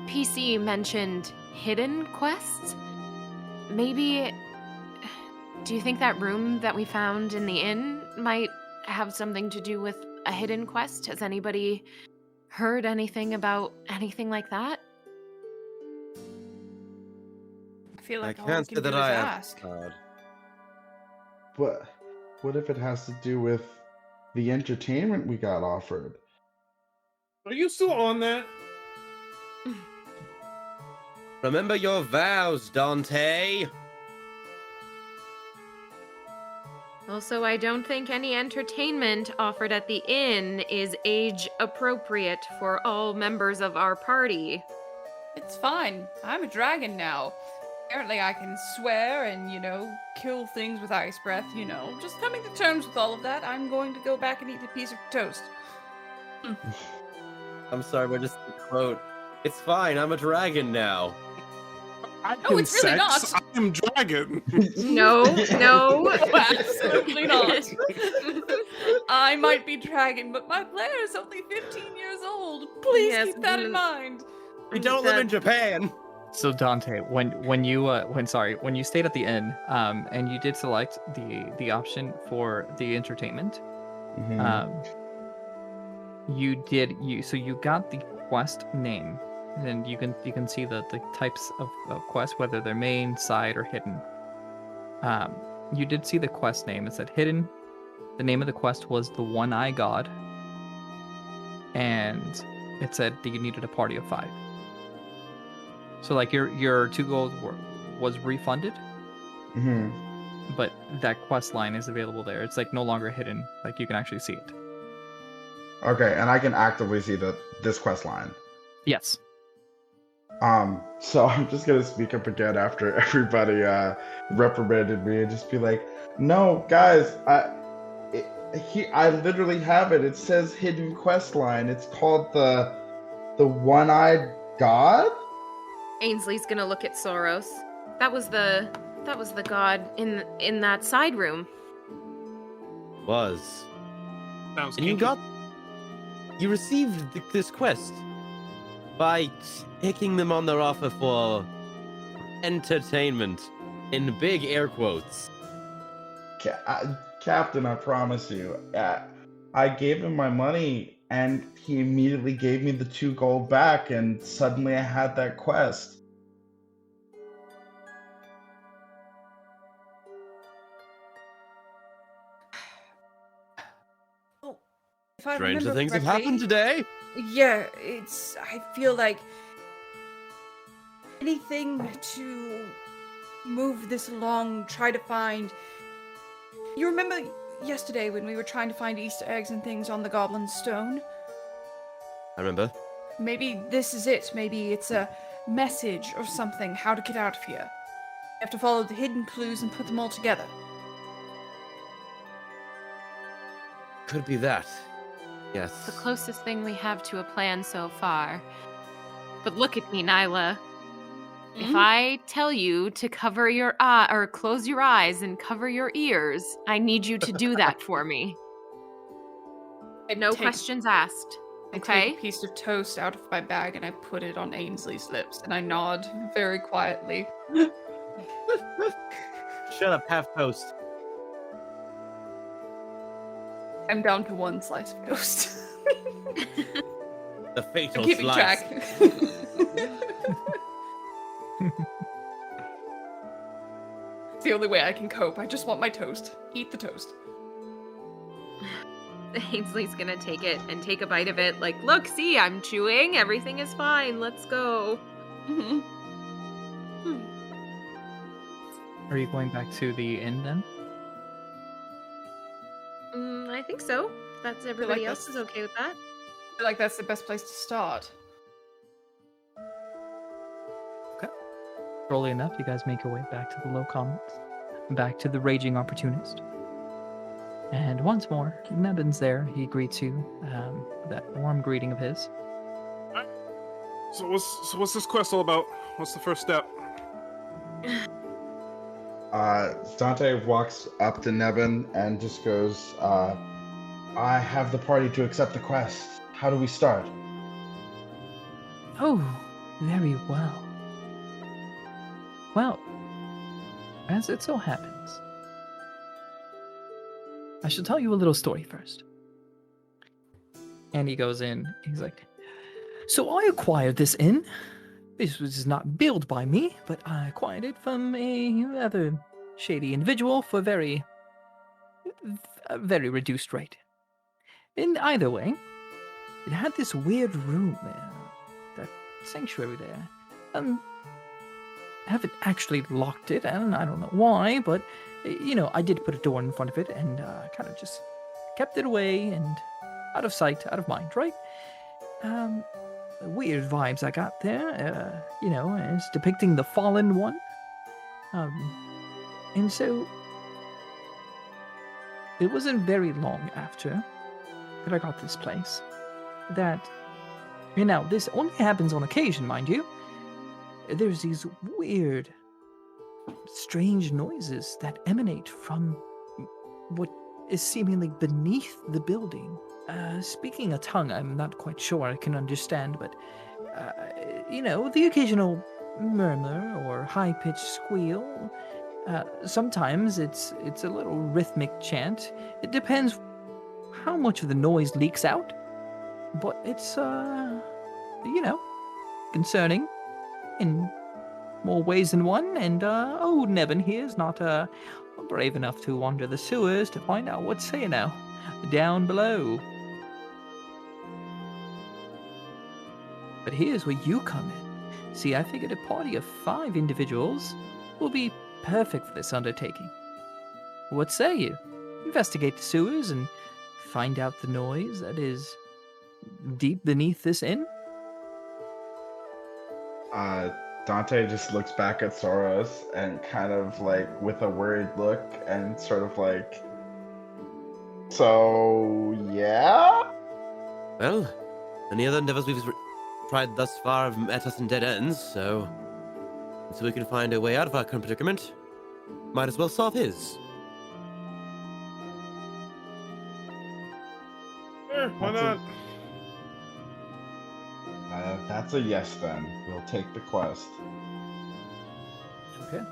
PC mentioned hidden quests. Maybe, do you think that room that we found in the inn might have something to do with a hidden quest? Has anybody heard anything about anything like that? I feel like I all we can't can say do that is I have ask. heard. But what if it has to do with the entertainment we got offered? Are you still on that? Remember your vows, Dante. Also, I don't think any entertainment offered at the inn is age appropriate for all members of our party. It's fine. I'm a dragon now. Apparently I can swear and, kill things with ice breath, Just coming to terms with all of that, I'm going to go back and eat a piece of toast. I'm sorry, but just to quote, "It's fine, I'm a dragon now." No, it's really not. I am dragon. No. Absolutely not. I might be dragon, but my player is only 15 years old. Please Yes, keep that in mind. We don't live in Japan. So Dante, when you stayed at the inn, and you did select the option for the entertainment, So you got the quest name, and you can see the types of quests, whether they're main, side, or hidden. You did see the quest name. It said hidden. The name of the quest was the One-Eye God, and it said that you needed a party of 5. So like your 2 gold was refunded, Hmm. but that quest line is available there. It's like no longer hidden. Like you can actually see it. Okay, and I can actively see this quest line. Yes. So I'm just gonna speak up again after everybody reprimanded me and just be like, no, guys, I literally have it. It says hidden quest line. It's called the One-Eyed God. Ainsley's gonna look at Sarros. That was the god in that side room. Was. Sounds And you received this quest by taking them on their offer for entertainment, in big air quotes. Captain, I promise you, I gave him my money and he immediately gave me the 2 gold back, and suddenly I had that quest. Oh, if I Stranger remember things have correctly, happened today. Yeah, I feel like anything to move this along, try to find. You remember yesterday when we were trying to find Easter eggs and things on the Goblin Stone? I remember. Maybe this is it. Maybe it's a message or something, how to get out of here. You have to follow the hidden clues and put them all together. Could be that. Yes. The closest thing we have to a plan so far. But look at me, Nyla. If I tell you to cover your eye or close your eyes and cover your ears, I need you to do that for me. No questions asked. I Okay? take a piece of toast out of my bag and I put it on Ainsley's lips and I nod very quietly. Shut up, half toast. I'm down to 1 slice of toast. The fatal I'm keeping slice. track. It's the only way I can cope. I just want my toast. Eat the toast. Ainsley's gonna take it and take a bite of it. Like, look, see, I'm chewing. Everything is fine. Let's go. Are you going back to the inn then? I think so. That's everybody like else this. is okay with that. I feel like that's the best place to start. Surely enough, you guys make your way back to the Low Commons, back to the Raging Opportunist. And once more, Nebin's there. He greets you, that warm greeting of his. So what's this quest all about? What's the first step? Dante walks up to Nevin and just goes, I have the party to accept the quest. How do we start? Oh, very well. Well, as it so happens, I shall tell you a little story first. And he goes in, he's like, so I acquired this inn. This was not built by me, but I acquired it from a rather shady individual for a very reduced rate. In either way, it had this weird room there, that sanctuary there. Haven't actually locked it, and I don't know why, but, I did put a door in front of it and kind of just kept it away and out of sight, out of mind, right? Weird vibes I got there, it's depicting the fallen one. And so, it wasn't very long after that I got this place that, this only happens on occasion, mind you. There's these weird, strange noises that emanate from what is seemingly beneath the building. Speaking a tongue I'm not quite sure I can understand, but, the occasional murmur or high-pitched squeal. Sometimes it's a little rhythmic chant. It depends how much of the noise leaks out. but it's you know, concerning in more ways than one. And old Nevin here is not brave enough to wander the sewers to find out what's down below. But here's where you come in. See, I figured a party of 5 individuals will be perfect for this undertaking. What say you? Investigate the sewers and find out the noise that is deep beneath this inn? Dante just looks back at Soros and kind of like with a worried look and sort of like, so yeah? Well, any other endeavors we've tried thus far have met us in dead ends, so we can find a way out of our current predicament, might as well solve his. Why not? That's a yes then. We'll take the quest. Okay.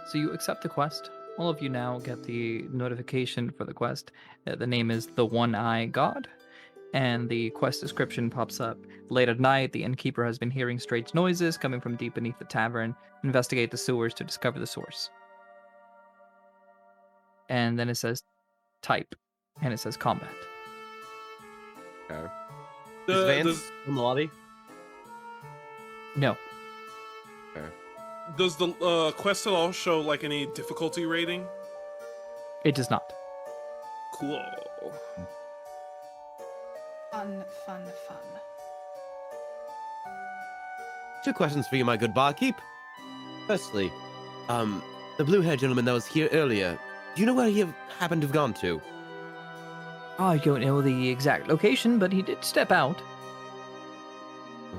So you accept the quest. All of you now get the notification for the quest. The name is the One-Eye God, and the quest description pops up. Late at night, the innkeeper has been hearing strange noises coming from deep beneath the tavern. Investigate the sewers to discover the source. And then it says type, and it says combat. Okay. The- Is Vance does- in the lobby? No. Does the quest at all show like any difficulty rating? It does not. Cool. Fun, fun, fun. 2 questions for you, my good barkeep. Firstly, the blue-haired gentleman that was here earlier, do you know where he happened to have gone to? I don't know the exact location, but he did step out.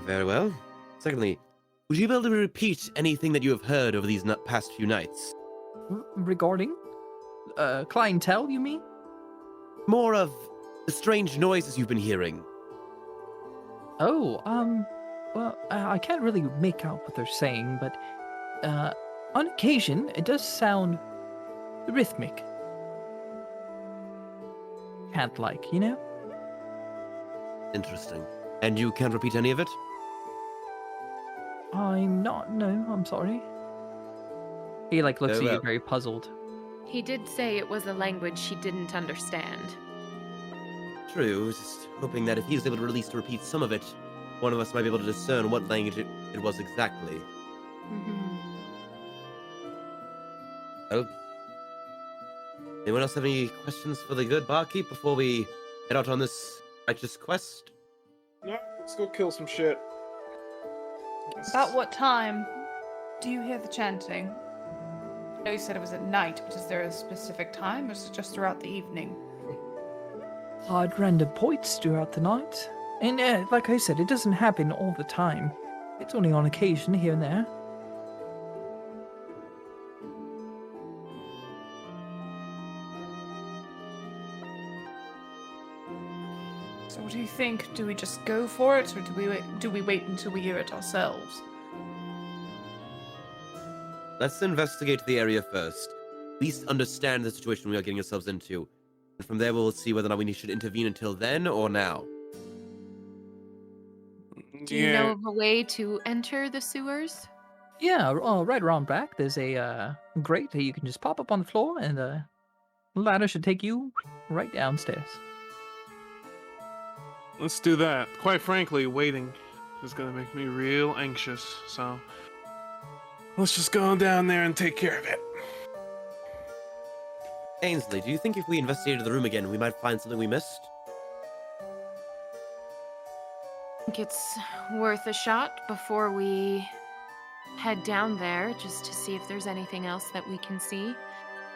Very well. Secondly, would you be able to repeat anything that you have heard over these past few nights? Regarding? Clientele, you mean? More of the strange noises you've been hearing. Oh, well, I can't really make out what they're saying, but, on occasion, it does sound rhythmic. Cat-like, you know? Interesting. And you can't repeat any of it? I'm sorry. He, looks Very at you well. very puzzled. He did say it was a language she didn't understand. True, I was just hoping that if he was able to at least repeat some of it, one of us might be able to discern what language it was exactly. Mm-hmm. Well, anyone else have any questions for the good barkeep before we head out on this righteous quest? No, let's go kill some shit. About what time do you hear the chanting? I know you said it was at night, but is there a specific time, or is it just throughout the evening? Odd random points throughout the night. And, like I said, it doesn't happen all the time. It's only on occasion, here and there. So what do you think? Do we just go for it, or do we wait until we hear it ourselves? Let's investigate the area first. At least understand the situation we are getting ourselves into. And from there, we'll see whether or not we should intervene until then or now. Do you know of a way to enter the sewers? Yeah, right around back, there's a grate that you can just pop up on the floor, and the ladder should take you right downstairs. Let's do that. Quite frankly, waiting is gonna make me real anxious, so let's just go down there and take care of it. Ainsley, do you think if we investigated the room again, we might find something we missed? I think it's worth a shot before we head down there, just to see if there's anything else that we can see.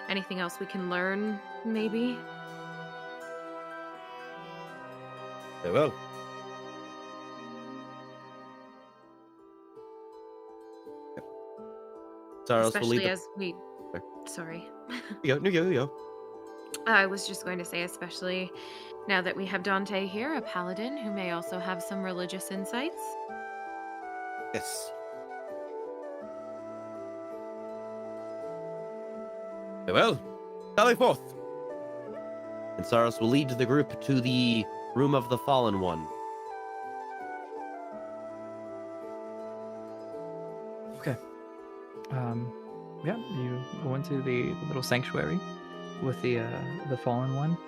Anything else we can learn, maybe? Very well. Sarros will lead Especially the... as we... Sorry. You go. I was just going to say, especially now that we have Dante here, a paladin who may also have some religious insights. Yes. Very well. Sally forth. And Sarros will lead the group to the room of the Fallen One. Okay. Yeah, you go into the little sanctuary with the fallen one.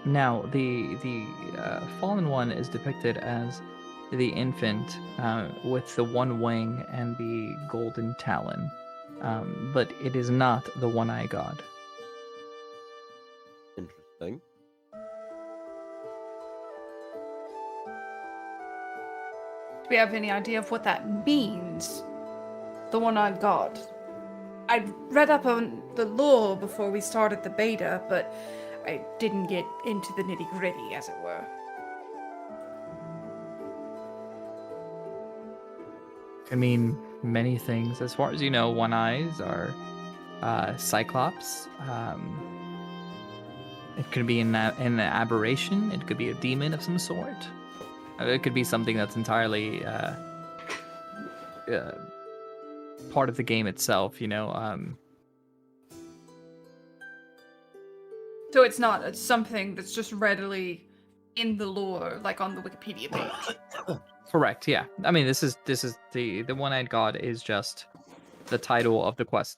Now the fallen one is depicted as the infant with the one wing and the golden talon, but it is not the one-eye god. Interesting. Do we have any idea of what that means? The one-eyed god. I read up on the lore before we started the beta, but I didn't get into the nitty-gritty, as it were. I mean, many things. As far as you know, one-eyes are Cyclops. It could be an aberration. It could be a demon of some sort. It could be something that's entirely part of the game itself, you know. So it's not something that's just readily in the lore, like on the Wikipedia page. Correct. Yeah. I mean, this is the one-eyed god is just the title of the quest.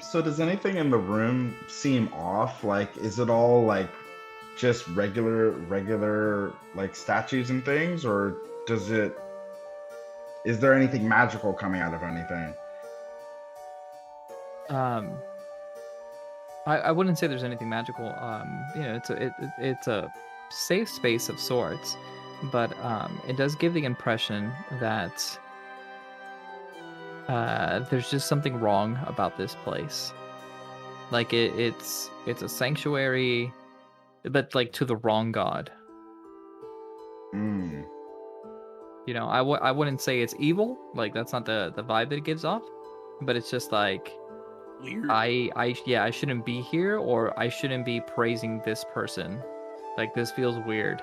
So does anything in the room seem off? Like, is it all like just regular like statues and things, or is there anything magical coming out of anything? I wouldn't say there's anything magical. You know, it's a safe space of sorts, but it does give the impression that there's just something wrong about this place. Like it's a sanctuary, but like to the wrong god. Mm. You know, I wouldn't say it's evil. Like that's not the vibe that it gives off, but it's just like Weird. I shouldn't be here, or I shouldn't be praising this person. Like this feels weird.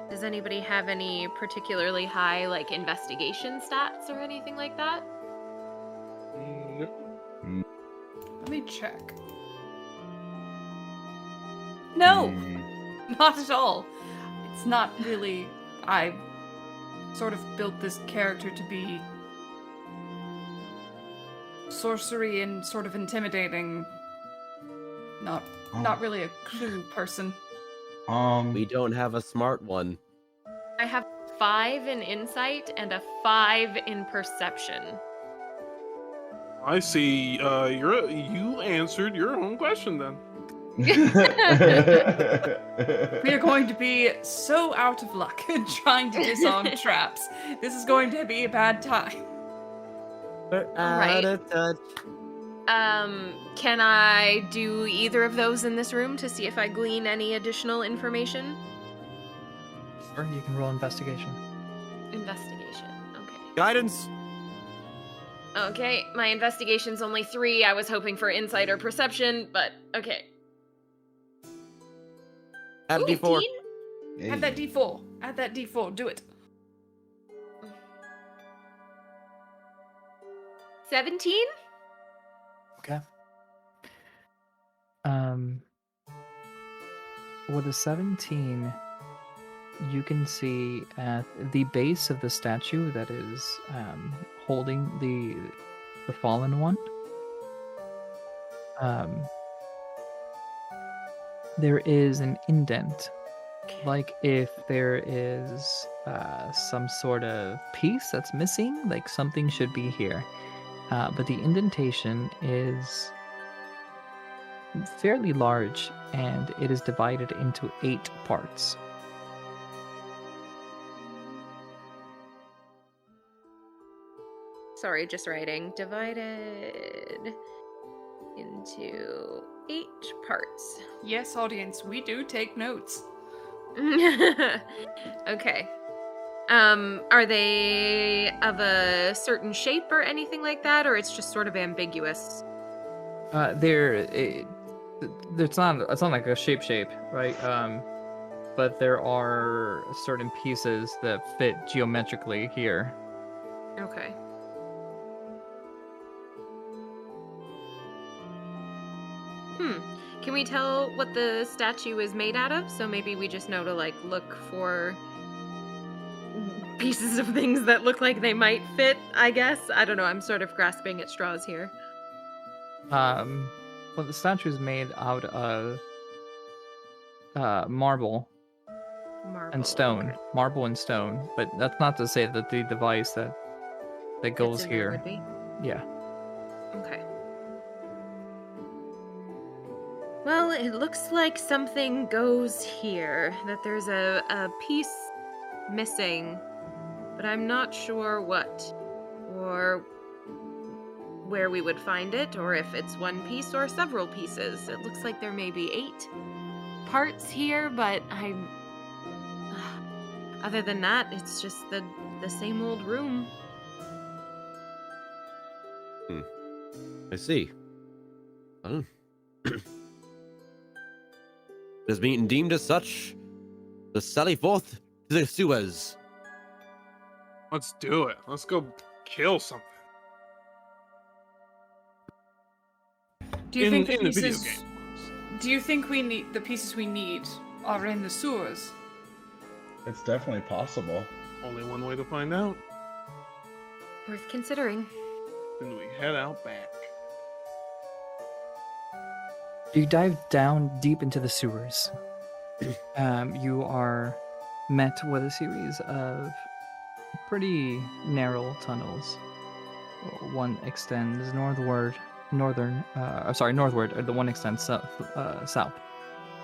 Does anybody have any particularly high, like, investigation stats or anything like that? Let me check. No! Not at all. It's not really... I sort of built this character to be sorcery and sort of intimidating. Not really a clue person. We don't have a smart one. I have 5 in insight and a 5 in perception. I see. You answered your own question then. We are going to be so out of luck trying to disarm traps. This is going to be a bad time. Right. Out of touch. Can I do either of those in this room to see if I glean any additional information? Or you can roll investigation. Investigation. Okay. Guidance. Okay, my investigation's only 3. I was hoping for insight or perception, but okay. Add Ooh, D4. 18? Add that D4. Add that D4. Do it. 17? Okay. With a 17, you can see at the base of the statue that is holding the fallen one. There is an indent, like if there is some sort of piece that's missing, like something should be here. But the indentation is fairly large, and it is divided into 8 parts. Sorry, just writing. Divided into 8 parts. Yes, audience, we do take notes. Okay. Are they of a certain shape or anything like that, or it's just sort of ambiguous? It's not like a shape, right? But there are certain pieces that fit geometrically here. Okay. Can we tell what the statue is made out of? So maybe we just know to, like, look for pieces of things that look like they might fit, I guess. I don't know, I'm sort of grasping at straws here. Well, the statue is made out of marble and stone. Okay. Marble and stone. But that's not to say that the device that goes Fits in there here. would be. Yeah. Okay. Well, it looks like something goes here. That there's a piece missing, but I'm not sure what, or where we would find it, or if it's one piece or several pieces. It looks like there may be 8 parts here, but I'm... Other than that, it's just the same old room. I see. Well, it has been deemed as such. Let's sally forth to the sewers. Let's do it. Let's go kill something. Do you think in the video pieces? game. Do you think the pieces we need are in the sewers? It's definitely possible. Only one way to find out. Worth considering. Then we head out back. You dive down deep into the sewers. You are met with a series of pretty narrow tunnels. One extends northward. The one extends south.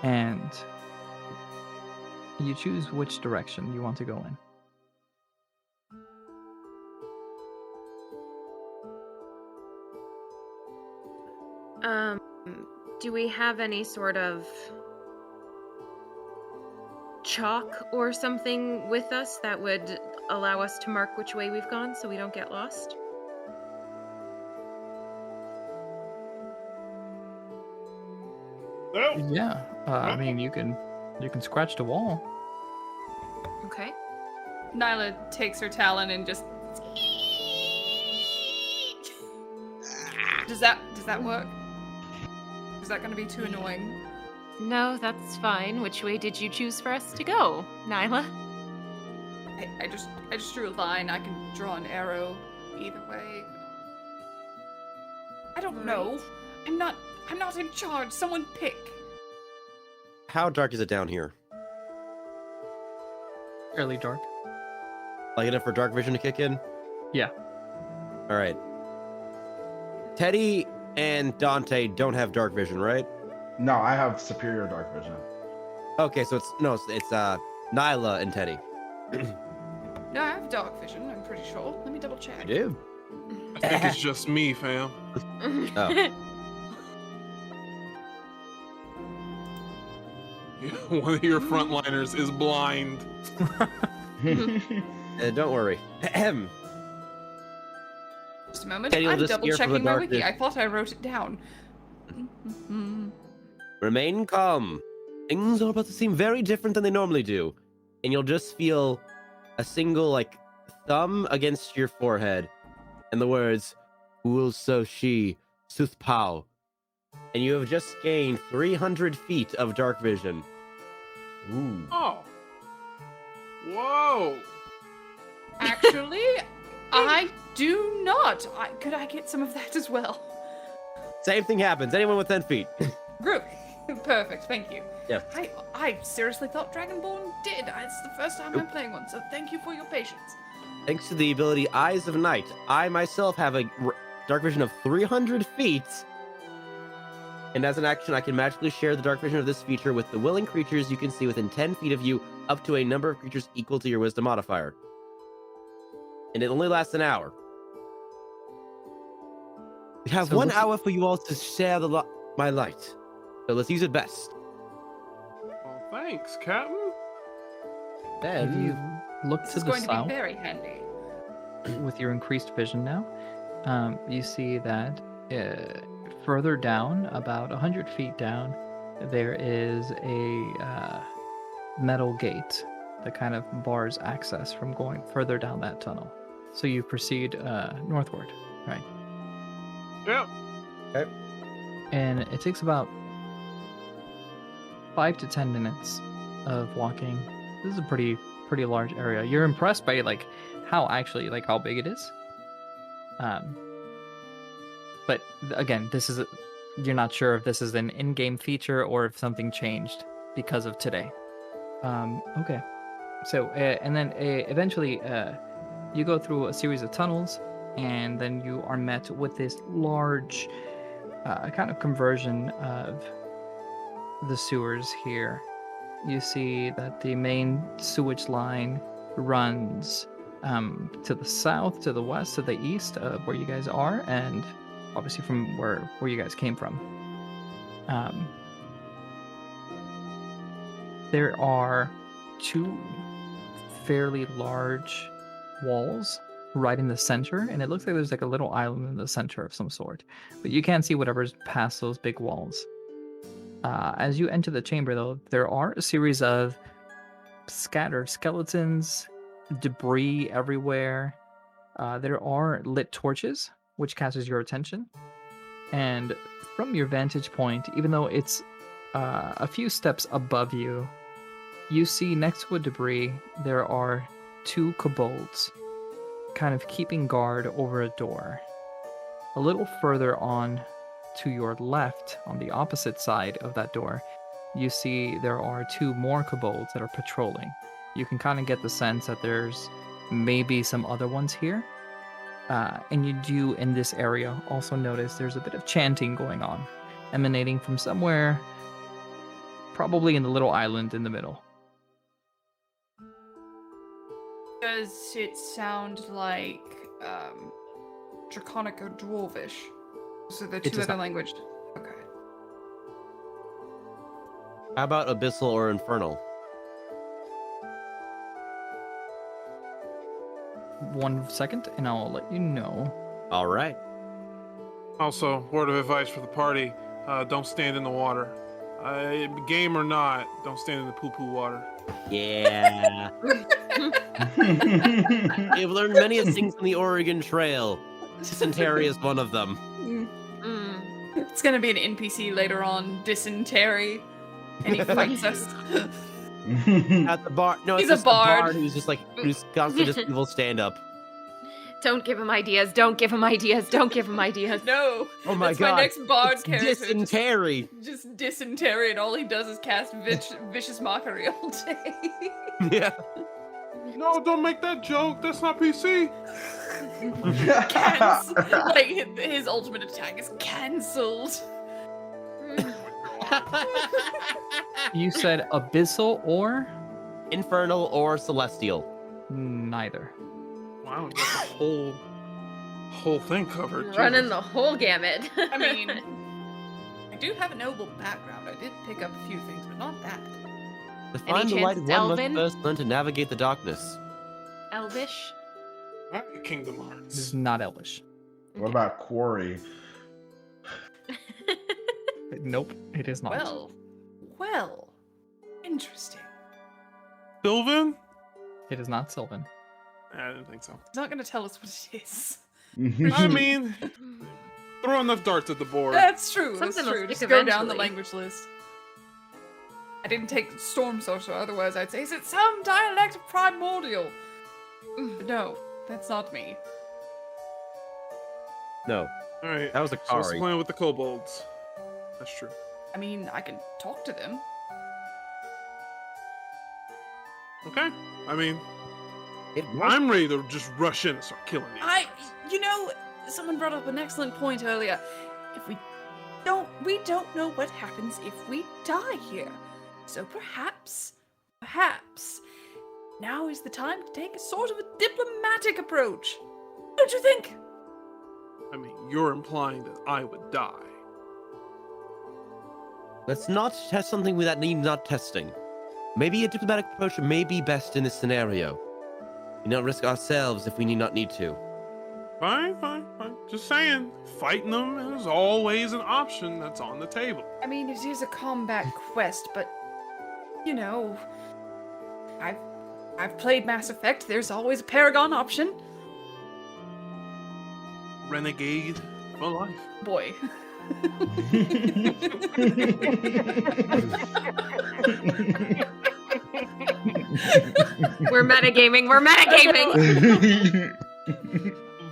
And you choose which direction you want to go in. Do we have any sort of chalk or something with us that would allow us to mark which way we've gone so we don't get lost? Oh, Yeah. I mean, you can scratch the wall. Okay. Nyla takes her talon and just. Does that work? Is that going to be too annoying? No, that's fine. Which way did you choose for us to go, Nyla? I just drew a line. I can draw an arrow either way. I don't know. I'm not in charge. Someone pick. How dark is it down here? Fairly dark. Like enough for dark vision to kick in? Yeah. All right. Teddy and Dante don't have dark vision, right? No, I have superior dark vision. Okay, so it's Nyla and Teddy. No, I have dark vision. I'm pretty sure. Let me double check. I do. I think it's just me, fam. Oh. One of your frontliners is blind. Don't worry. Ahem. Just a moment. Teddy will I'm just double hear from the checking my wiki. darkness. I thought I wrote it down. Remain calm. Things are about to seem very different than they normally do. And you'll just feel a single, thumb against your forehead. And the words, Ul So Shi, Suth Pao. And you have just gained 300 feet of dark vision. Ooh. Oh. Whoa. Actually, I do not. Could I get some of that as well? Same thing happens. Anyone with 10 feet. Really? Perfect, thank you. Yeah. I seriously thought Dragonborn did. It's the first time I'm playing one, so thank you for your patience. Thanks to the ability Eyes of Night, I myself have a dark vision of 300 feet. And as an action, I can magically share the dark vision of this feature with the willing creatures you can see within 10 feet of you, up to a number of creatures equal to your wisdom modifier. And it only lasts an hour. We have So 1 let's- hour for you all to share my light. So let's use it best. Well, thanks, Captain. If Then you look This to is the going to be south very handy. with your increased vision now, you see that further down, about 100 feet down, there is a metal gate that kind of bars access from going further down that tunnel. So you proceed northward, right? Yeah. And it takes about 5 to 10 minutes of walking. This is a pretty large area. You're impressed by like how big it is. But again, you're not sure if this is an in-game feature or if something changed because of today. Okay. So and then eventually you go through a series of tunnels, and then you are met with this large kind of conversion of the sewers here. You see that the main sewage line runs to the south, to the west, to the east of where you guys are, and obviously from where you guys came from. There are 2 fairly large walls right in the center, and it looks like there's like a little island in the center of some sort, but you can't see whatever's past those big walls. As you enter the chamber, though, there are a series of scattered skeletons, debris everywhere. There are lit torches, which catches your attention. And from your vantage point, even though it's a few steps above you, you see next to a debris, there are 2 kobolds kind of keeping guard over a door. A little further on to your left, on the opposite side of that door, you see there are 2 more kobolds that are patrolling. You can kind of get the sense that there's maybe some other ones here. And you do, in this area, also notice there's a bit of chanting going on, emanating from somewhere, probably in the little island in the middle. Does it sound like Draconic or Dwarvish? So the 2 other language. Okay. How about abyssal or infernal? 1 second, and I'll let you know. All right. Also, word of advice for the party: don't stand in the water. Game or not, don't stand in the poo-poo water. Yeah. We've learned many things on the Oregon Trail. Dysentery is one of them. It's gonna be an NPC later on, Dysentery, and he fights us. At the bar. No, He's it's a just the bard. bard who's constantly just evil stand-up. Don't give him ideas. Don't give him ideas. Don't give him ideas. No. Oh my that's god. my next bard character. Dysentery. Just Dysentery, and all he does is cast vicious mockery all day. Yeah. No, don't make that joke. That's not PC. Like his ultimate attack is cancelled. You said abyssal or? Infernal or celestial? Neither. Wow, you got the whole thing covered. Running Jesus. the whole gamut. I mean, I do have a noble background. I did pick up a few things, but not that. To find the chance light, it's one must Elven? first learn to navigate the darkness. Elvish? Alright, Kingdom This Hearts. is not Elvish. What about Quarry? Nope, it is not. Well, interesting. Sylvan? It is not Sylvan. I didn't think so. He's not gonna tell us what it is. I mean, throw enough darts at the board. That's true. That's Something will true. stick Just go down the eventually. language list. I didn't take Storm Sorcerer, otherwise I'd say, is it some dialect of Primordial? But no, that's not me. No, Alright, that was a so what's the Kari. plan with the kobolds? That's true. I mean, I can talk to them. Okay. I mean, It I'm ready to just rush in and start killing these. You know, someone brought up an excellent point earlier. If we don't know what happens if we die here. So perhaps, now is the time to take a sort of a diplomatic approach. Don't you think? I mean, you're implying that I would die. Let's not test something that needs not testing. Maybe a diplomatic approach may be best in this scenario. We not risk ourselves if we need to. Fine. Just saying, fighting them is always an option that's on the table. I mean, it is a combat quest, but you know, I've played Mass Effect. There's always a Paragon option. Renegade for life. Boy, We're metagaming. We're metagaming.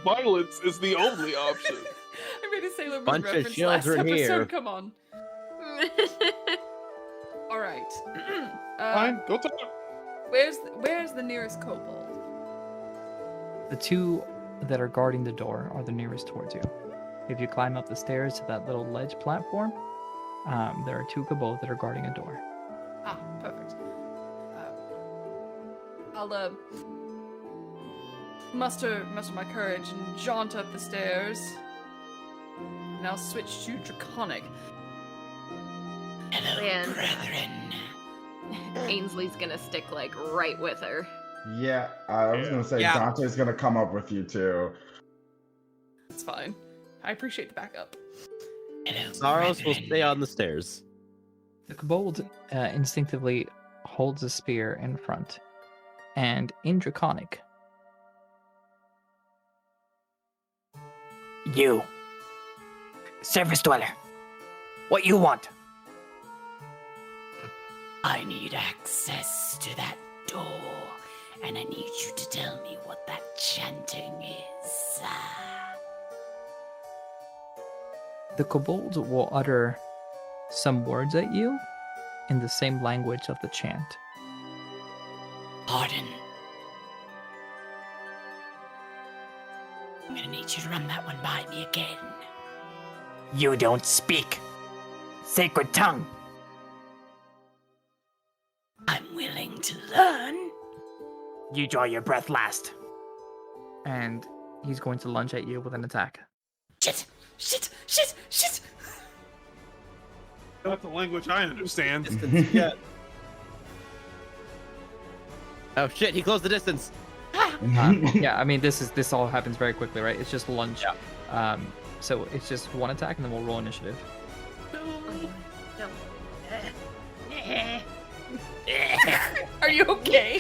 Violence is the only option. I made a Sailor Moon Bunch of reference shields last are episode. here. Come on. All right. Fine, go talk. Where's the nearest kobold? The two that are guarding the door are the nearest towards you. If you climb up the stairs to that little ledge platform, there are two kobolds that are guarding a door. Ah, perfect. I'll muster my courage and jaunt up the stairs. And I'll switch to Draconic. And Ainsley's gonna stick like right with her. Yeah, I was gonna say Yeah. Dante's gonna come up with you too. It's fine. I appreciate the backup. Sarros will stay on the stairs. The kobold instinctively holds a spear in front, and in Draconic, You. Surface dweller. What you want? I need access to that door, and I need you to tell me what that chanting is. the kobold will utter some words at you in the same language of the chant. Pardon. I'm gonna need you to run that one by me again. You don't speak. Sacred tongue. I'm willing to learn. You draw your breath last. And he's going to lunge at you with an attack. Shit! Shit! Shit! Shit! That's the language I understand. Distance, yeah. Oh shit, he closed the distance. Yeah, I mean this all happens very quickly, right? It's just lunge. So it's just one attack, and then we'll roll initiative. Are you okay?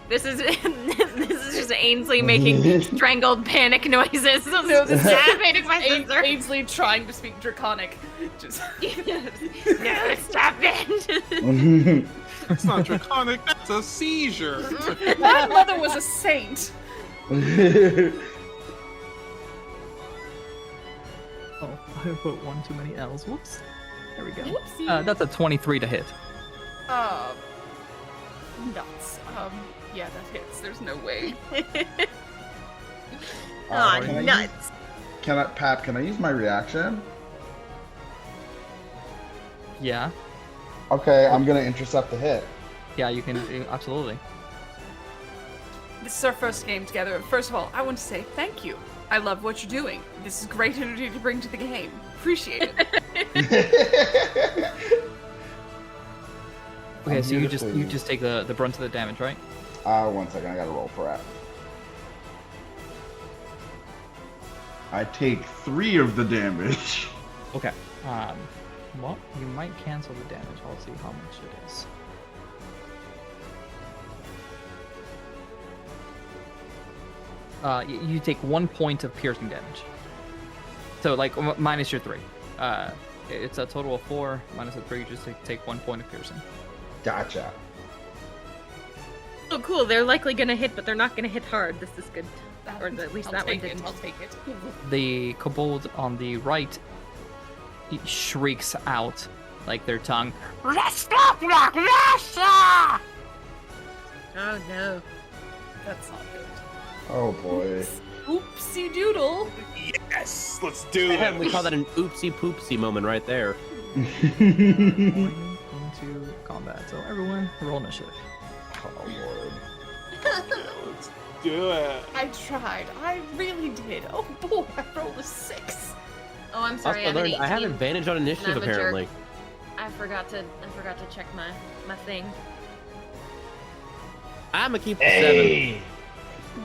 This is just Ainsley making strangled panic noises. No, this is Panic my sister. Ainsley trying to speak Draconic. Just No, stop it. It's not draconic, that's a seizure. that mother was a saint. Oh, I put one too many L's. Whoops. There we go. Whoopsie. That's a 23 to hit. Nuts. Yeah, that hits. There's no way. Aw, can I nuts. Pap, can I use my reaction? Yeah. Okay, I'm gonna intercept the hit. Yeah, you can absolutely. This is our first game together. First of all, I want to say thank you. I love what you're doing. This is great energy to bring to the game. Appreciate it. Okay, so you beautifully- just take the brunt of the damage, right? 1 second, I gotta roll for it. I take 3 of the damage. Okay. Well, you might cancel the damage. I'll see how much it is. You take 1 point of piercing damage. So, like, minus your 3. It's a total of 4, minus a 3, you just take 1 point of piercing. Gotcha. Oh, cool. They're likely gonna hit, but they're not gonna hit hard. This is good. Or at least I'll that one take it. didn't. I'll take it. The kobold on the right shrieks out, like their tongue. Oh no. That's not good. Oh boy. Oopsie doodle. Yes, let's do And we it. call that an oopsie poopsie moment right there. Going into combat. So everyone, roll initiative. Oh lord. Let's do it. I tried. I really did. Oh boy, I rolled a 6. Oh, I'm sorry. Also, I'm an I have 18. advantage on initiative I'm a jerk. apparently. I forgot to check my thing. I'm gonna keep the 7.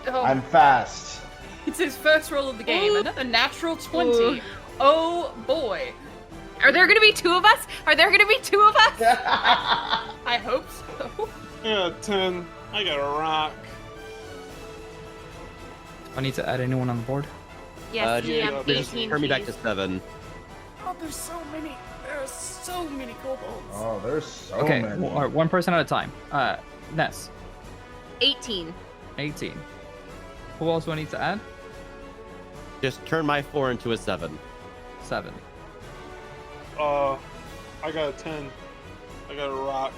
Oh, I'm fast. it's his first roll of the game. Ooh. Another natural 20. Ooh. Oh boy. Are there gonna be 2 of us? Are there gonna be 2 of us? I hope so. Yeah, 10. I got a rock. I need to add anyone on the board. Yes, yeah, DM just 18 Turn me back to keys. 7. Oh, there's so many. There are so many kobolds. Oh, there's so Okay, many. all right, one person at a time. Ness, 18. 18. Who else do I need to add? Just turn my 4 into a 7. 7. I got a 10. I got a rock.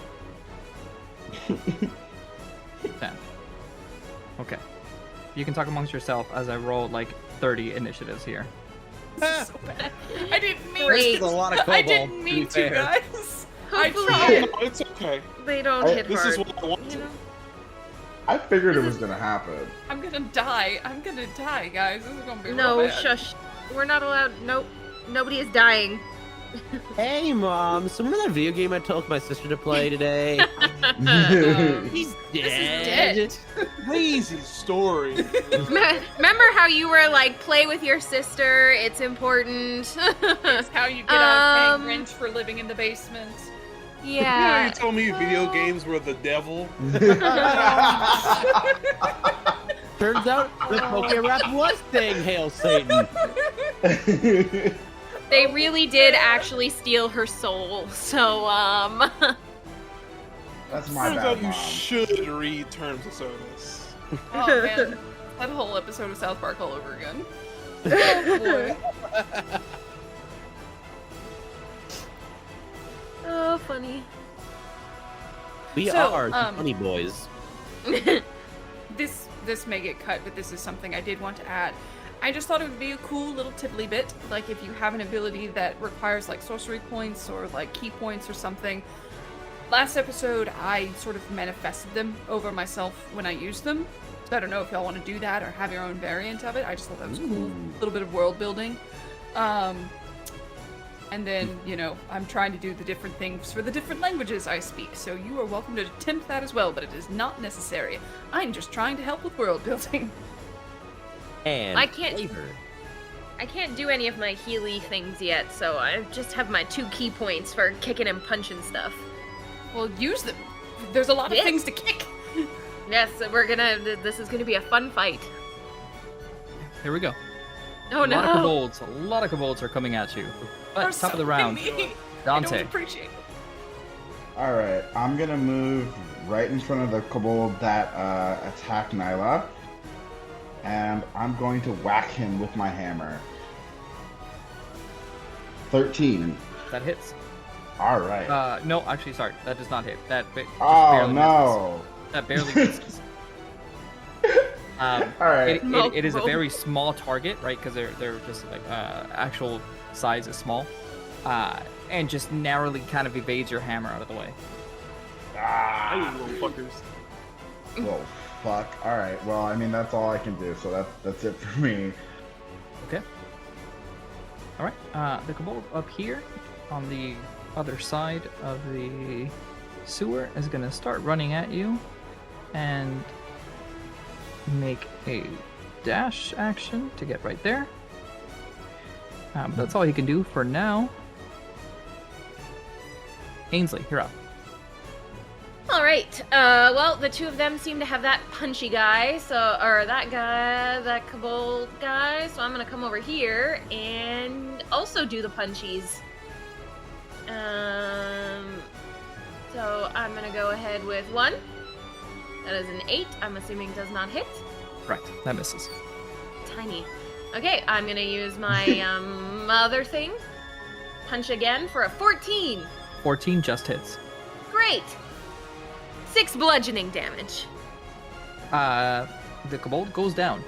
10. Okay. You can talk amongst yourself as I roll like 30 initiatives here. So bad. I didn't mean Great. to. a lot of I kobolds, didn't mean be to, fair. guys. I Hopefully tried. No, it's okay. they don't I- hit This hard. is what I want. you know? I figured it was gonna happen. I'm gonna die. I'm gonna die, guys. This is gonna be No, real bad. shush. We're not allowed. Nope. Nobody is dying. Hey, Mom. So remember that video game I told my sister to play today? He's dead. Crazy story. Remember how you were like, play with your sister? It's important. It's how you get out of paying Um, rent for living in the basement. You know, yeah. you told me video games were the devil. Turns out the Poké Rap was saying Hail Satan. They really did actually steal her soul. So, That's my Turns bad, out you Mom. should read Terms of Service. Oh man, that whole episode of South Park all over again. Oh boy. oh, funny. We So, are the funny boys. This may get cut, but this is something I did want to add. I just thought it would be a cool little tiddly bit, like if you have an ability that requires like sorcery points or like key points or something. Last episode, I sort of manifested them over myself when I used them. So I don't know if y'all want to do that or have your own variant of it. I just thought that was cool. A little bit of world building. And then, you know, I'm trying to do the different things for the different languages I speak, so you are welcome to attempt that as well, but it is not necessary. I'm just trying to help with world building. And I can't- flavor. I can't do any of my Healy things yet, so I just have my 2 key points for kicking and punching stuff. Well, use them. There's a lot of Yeah. things to kick. Yes, this is gonna be a fun fight. Here we go. Oh a lot of no! kobolds. A lot of kobolds are coming at you. But There's top of the so round, many. I Dante. don't appreciate it. Alright, I'm gonna move right in front of the kobold that attacked Nyla. And I'm going to whack him with my hammer. 13. That hits. Alright. No, actually, sorry. That does not hit. That just Oh barely no. misses. That barely misses. Alright. It is a very small target, right? Because they're just like actual size is small, and just narrowly kind of evades your hammer out of the way. Ah. Hey, little fuckers. Well, fuck. Alright, well, I mean, that's all I can do, so that's it for me. Okay. All right. The kobold up here on the other side of the sewer is gonna start running at you, and make a dash action to get right there. But that's all he can do for now. Ainsley, you're up. All right. Well, the 2 of them seem to have that punchy guy, that kobold guy. So I'm gonna come over here and also do the punchies. So I'm gonna go ahead with 1. That is an 8. I'm assuming does not hit. Correct. That misses. Tiny. Okay, I'm gonna use my other thing. Punch again for a 14. 14 just hits. Great. 6 bludgeoning damage. The kobold goes down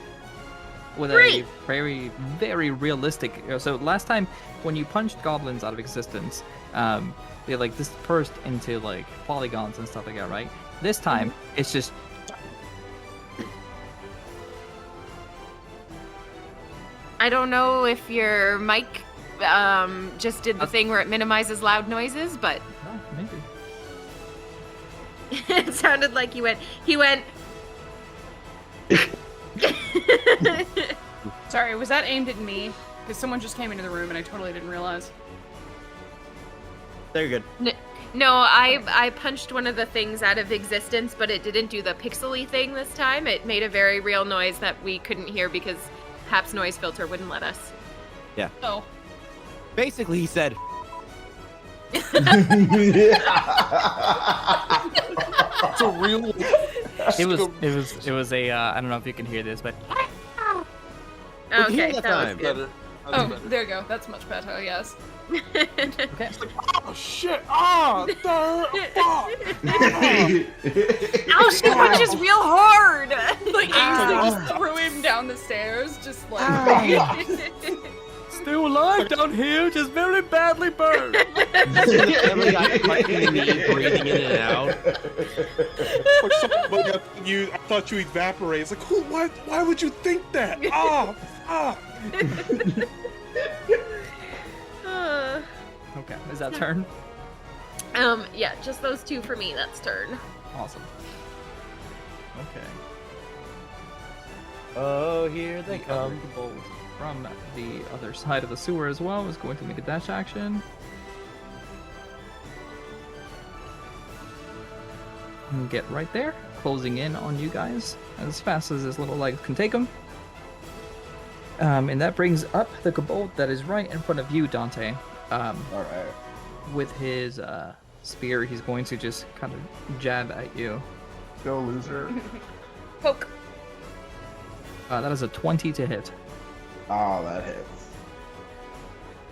with Great. a very, very realistic. So last time when you punched goblins out of existence, they like dispersed into like polygons and stuff like that, right? This time it's just. I don't know if your mic just did the thing where it minimizes loud noises, but Oh, maybe. it sounded like he went. Sorry, was that aimed at me? Because someone just came into the room and I totally didn't realize. They're good. No, I punched one of the things out of existence, but it didn't do the pixely thing this time. It made a very real noise that we couldn't hear because Hap's noise filter wouldn't let us. Oh. Basically, he said, It's a real. It was a I don't know if you can hear this, but Okay, that that was time. good. better. Oh, there you go. That's much better, yes. okay. Oh shit! Ah, fuck! Ow, she punches real hard! Like, Ainsley just threw him down the stairs, just like... Still alive down here, just very badly burned. the family guy punching me, breathing in and out. Like somebody I thought you evaporate. It's like, who? Why would you think that? Ah, ah. Okay, is that turn? Yeah, just those two for me, that's turn. Awesome. Okay. Oh, here they The come. bolt from the other side of the sewer as well is going to make a dash action. And get right there, closing in on you guys as fast as his little legs can take him. And that brings up the kobold that is right in front of you, Dante. All right. With his spear, he's going to just kind of jab at you. Go, loser. Poke. That is a 20 to hit. Oh, that hits.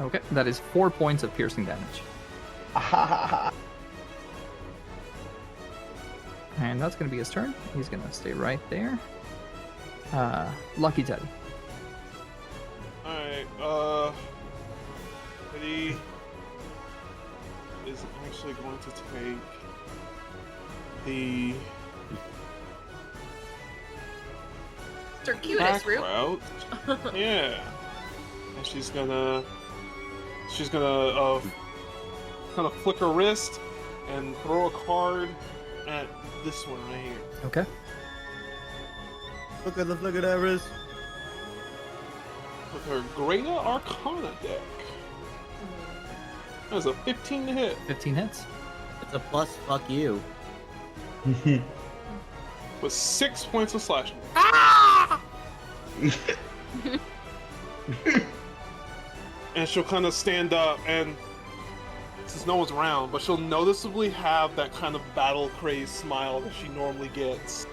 Okay, that is 4 points of piercing damage. And that's going to be his turn. He's going to stay right there. Lucky Teddy. Alright, Eddie is actually going to take the Circuitous back route. route. Yeah. And she's gonna kind of flick her wrist and throw a card at this one right here. Okay. Look at that wrist. With her Greater Arcana deck. That was a 15 to hit. 15 hits. It's a plus, fuck you. With 6 points of slashing. And she'll kind of stand up and, since no one's around, but she'll noticeably have that kind of battle crazed smile that she normally gets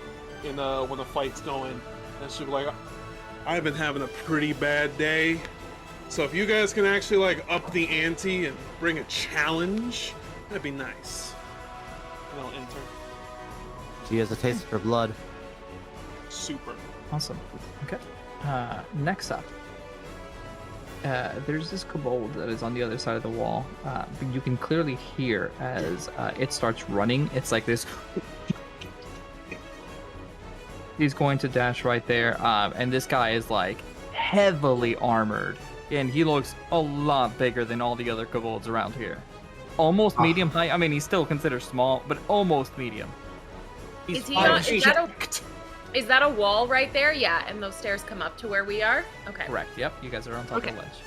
in when a fight's going. And she'll be like, I've been having a pretty bad day. So if you guys can actually like up the ante and bring a challenge, that'd be nice. And I'll enter. She has a taste for blood. Super. Awesome. Okay. Next up, there's this kobold that is on the other side of the wall. But you can clearly hear as it starts running. It's like this. He's going to dash right there, and this guy is like heavily armored, and he looks a lot bigger than all the other kobolds around here. Almost medium height. I mean, he's still considered small, but almost medium. Is that a wall right there? Yeah, and those stairs come up to where we are? Okay. Correct. Yep. You guys are on top of the ledge.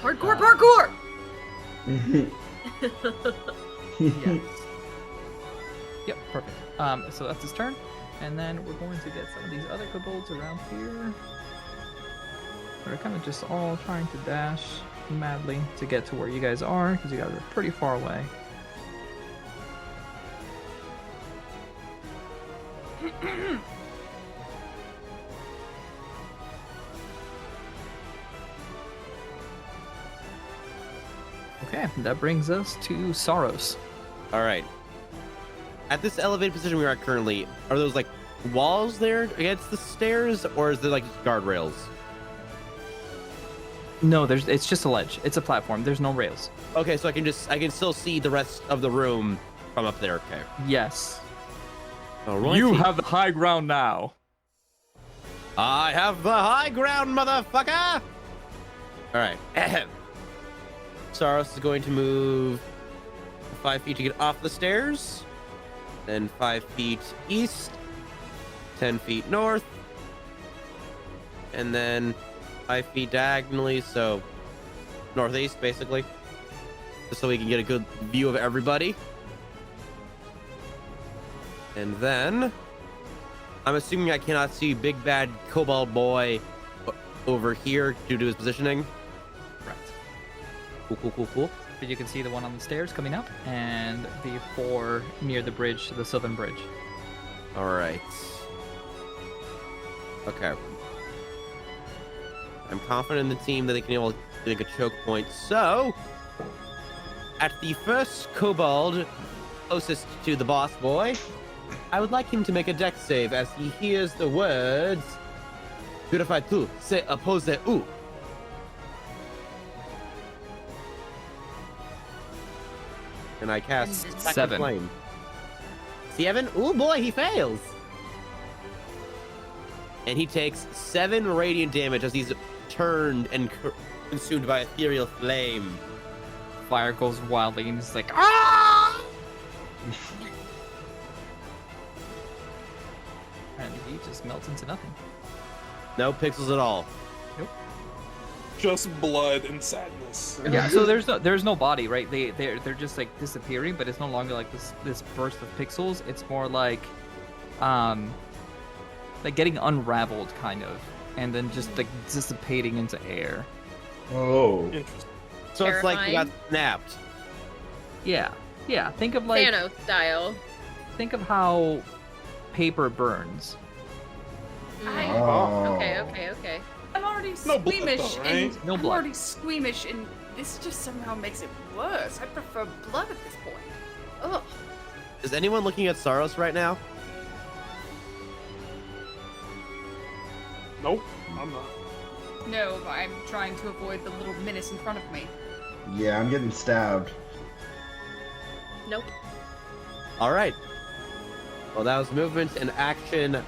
Hardcore parkour! Yes. Yep, perfect. So that's his turn. And then we're going to get some of these other kobolds around here. They're kind of just all trying to dash madly to get to where you guys are, because you guys are pretty far away. Okay, that brings us to Sarros. All right. At this elevated position we are at currently, are those like walls there against the stairs, or is there like guardrails? No, it's just a ledge. It's a platform. There's no rails. Okay, so I can still see the rest of the room from up there. Okay. Yes. All right. You have the high ground now. I have the high ground, motherfucker. All right. Sarros is going to move 5 feet to get off the stairs, then 5 feet east, 10 feet north, and then 5 feet diagonally, so northeast basically, just so we can get a good view of everybody. And then I'm assuming I cannot see Big Bad Kobold Boy over here due to his positioning. Right. Cool. But you can see the one on the stairs coming up, and the 4 near the bridge, the southern bridge. All right. Okay. I'm confident in the team that they can all make a choke point. So, at the first kobold closest to the boss boy, I would like him to make a dex save as he hears the words Purify tu, se oppose u. And I cast And Second 7. Flame. 7? Oh boy, he fails. And he takes 7 radiant damage as he's turned and consumed by ethereal flame. Fire goes wildly, and he's like, ah! And he just melts into nothing. No pixels at all. Just blood and sadness. Yeah, so there's no body, right? They're just like disappearing, but it's no longer like this burst of pixels. It's more like getting unraveled kind of, and then just like dissipating into air. Oh. Interesting. So it's like he got Terrifying. snapped. Yeah. Think of like Thanos style. think of how paper burns. I- Oh. Okay. I'm already No blood squeamish, though, and right? No I'm blood. already squeamish, and this just somehow makes it worse. I prefer blood at this point. Ugh. Is anyone looking at Sarros right now? Nope, I'm not. No, I'm trying to avoid the little menace in front of me. Yeah, I'm getting stabbed. Nope. All right. Well, that was movement and action.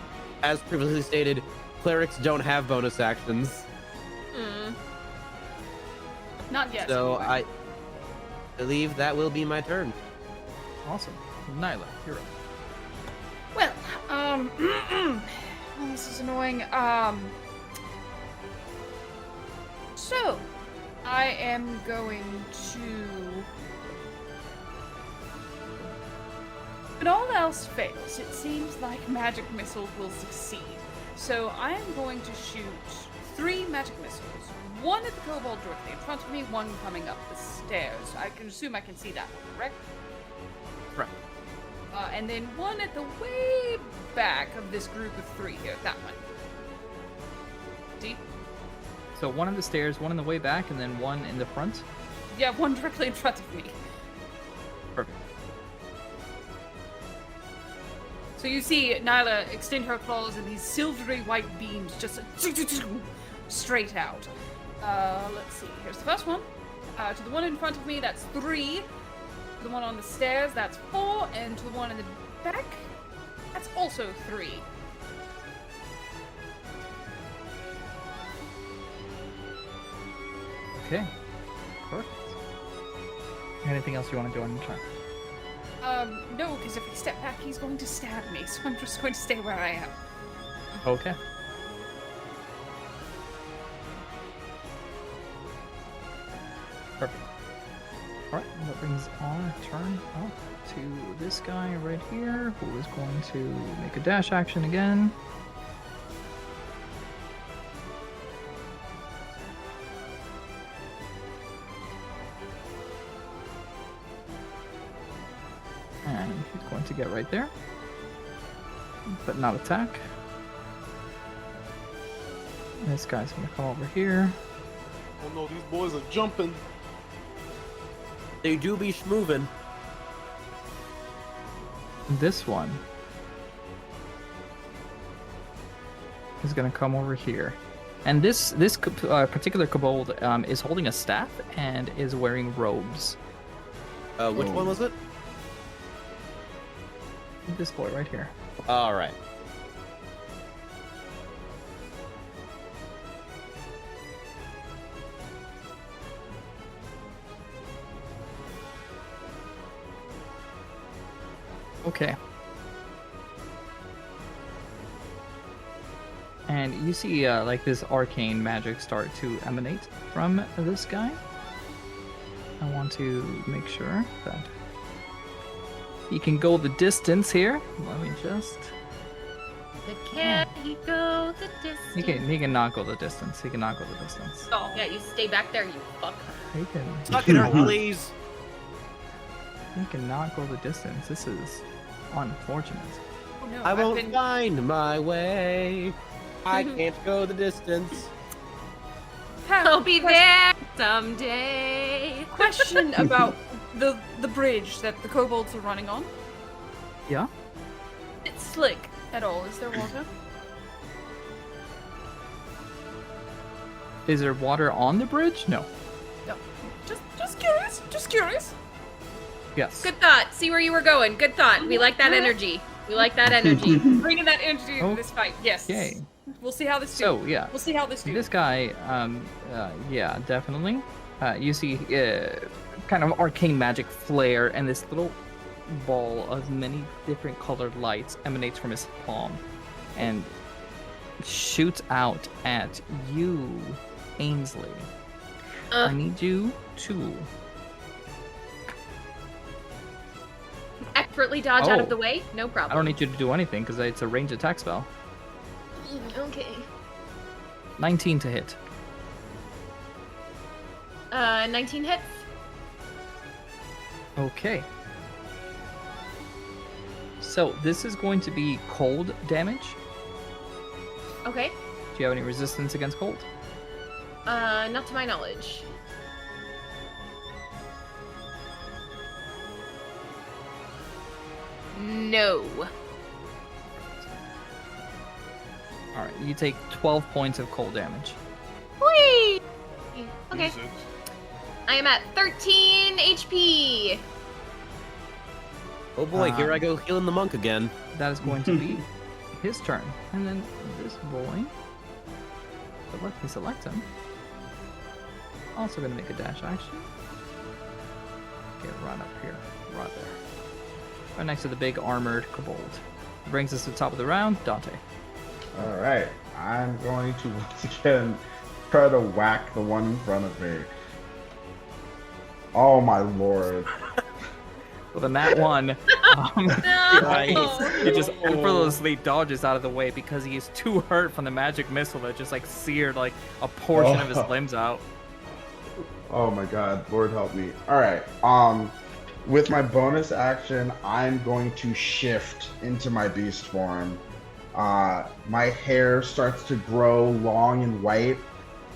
As previously stated, clerics don't have bonus actions. Not yet. So anyway. I believe that will be my turn. Awesome. Nyla, you're up. Well, oh, this is annoying. So, I am going to. When all else fails, it seems like magic missiles will succeed. So I am going to shoot 3 magic missiles. One at the kobold directly in front of me, one coming up the stairs. I can assume I can see that one, correct? Right. And then one at the way back of this group of 3 here, that one. See? So one on the stairs, one on the way back, and then one in the front. Yeah, one directly in front of me. Perfect. So you see Nyla extend her claws and these silvery white beams just straight out. Let's see. Here's the first one. To the one in front of me, that's 3. To the one on the stairs, that's 4. And to the one in the back, that's also 3. Okay. Perfect. Anything else you want to do on your turn? No, because if I step back, he's going to stab me. So I'm just going to stay where I am. Okay. Perfect. Alright, that brings our turn up to this guy right here, who is going to make a dash action again. And he's going to get right there, but not attack. This guy's going to come over here. Oh no, these boys are jumping. They do be schmovin'. This one is going to come over here. And this particular kobold is holding a staff and is wearing robes. Which Oh. one was it? This boy right here. All right. Okay. And you see like this arcane magic start to emanate from this guy. I want to make sure that he can go the distance here. Let me just But can he go the distance? He can not go the distance. He cannot go the distance. Oh, yeah, you stay back there, you fuck. He can. Suck it, Hercules. He cannot go the distance. This is unfortunate. Oh, no, I I've won't been- find my way. I can't go the distance. I'll be there someday. Question about the bridge that the kobolds are running on. Yeah. It's slick at all. Is there water? Is there water on the bridge? No. No. Just curious. Just curious. Yes. Good thought. See where you were going. Good thought. We like that energy. We like that energy. Bringing that energy into this fight. Yes. Okay. We'll see how this So goes. yeah. We'll see how this This goes. guy, yeah, definitely. You see, kind of arcane magic flare, and this little ball of many different colored lights emanates from his palm, and shoots out at you, Ainsley. I need you to. Expertly dodge out of Oh. the way. No problem. I don't need you to do anything because it's a ranged attack spell. Okay. 19 to hit. 19 hits. Okay. So this is going to be cold damage. Okay. Do you have any resistance against cold? Not to my knowledge. No. All right, you take 12 points of cold damage. Whee! Okay. Jesus. I am at 13 HP. Oh boy, here I go healing the monk again. That is going to be his turn. And then this boy, but let me select him. Also going to make a dash action. Get right up here, right there. Right next to the big armored kobold. Brings us to the top of the round, Dante. All right, I'm going to once again try to whack the one in front of me. Oh my lord! With a nat 1, he just effortlessly dodges out of the way because he is too hurt from the magic missile that just like seared like a portion of his limbs out. Oh my god, Lord help me. All right, with my bonus action, I'm going to shift into my beast form. My hair starts to grow long and white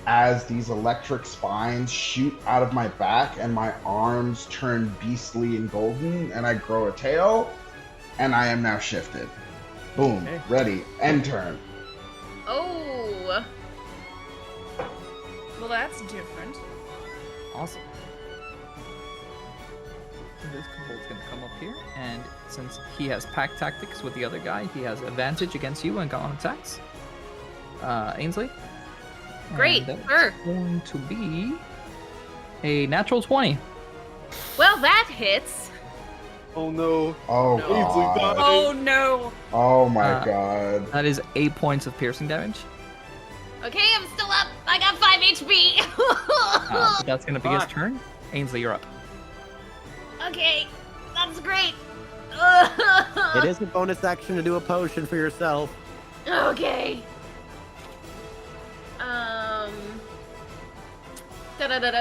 as these electric spines shoot out of my back, and my arms turn beastly and golden, and I grow a tail, and I am now shifted. Boom, Okay. ready, end turn. Oh. Well, that's different. Awesome. This kobold's gonna come up here, and since he has pack tactics with the other guy, he has advantage against you and on attacks. Ainsley. Great, And that's sure. going to be a natural 20. Well, that hits. Oh no. Oh No. god. Oh no! Oh my Uh, god. That is 8 points of piercing damage. Okay, I'm still up. I got 5 HP. But that's gonna be his turn. Ainsley, you're up. Okay, that's great. It is a bonus action to do a potion for yourself. Okay.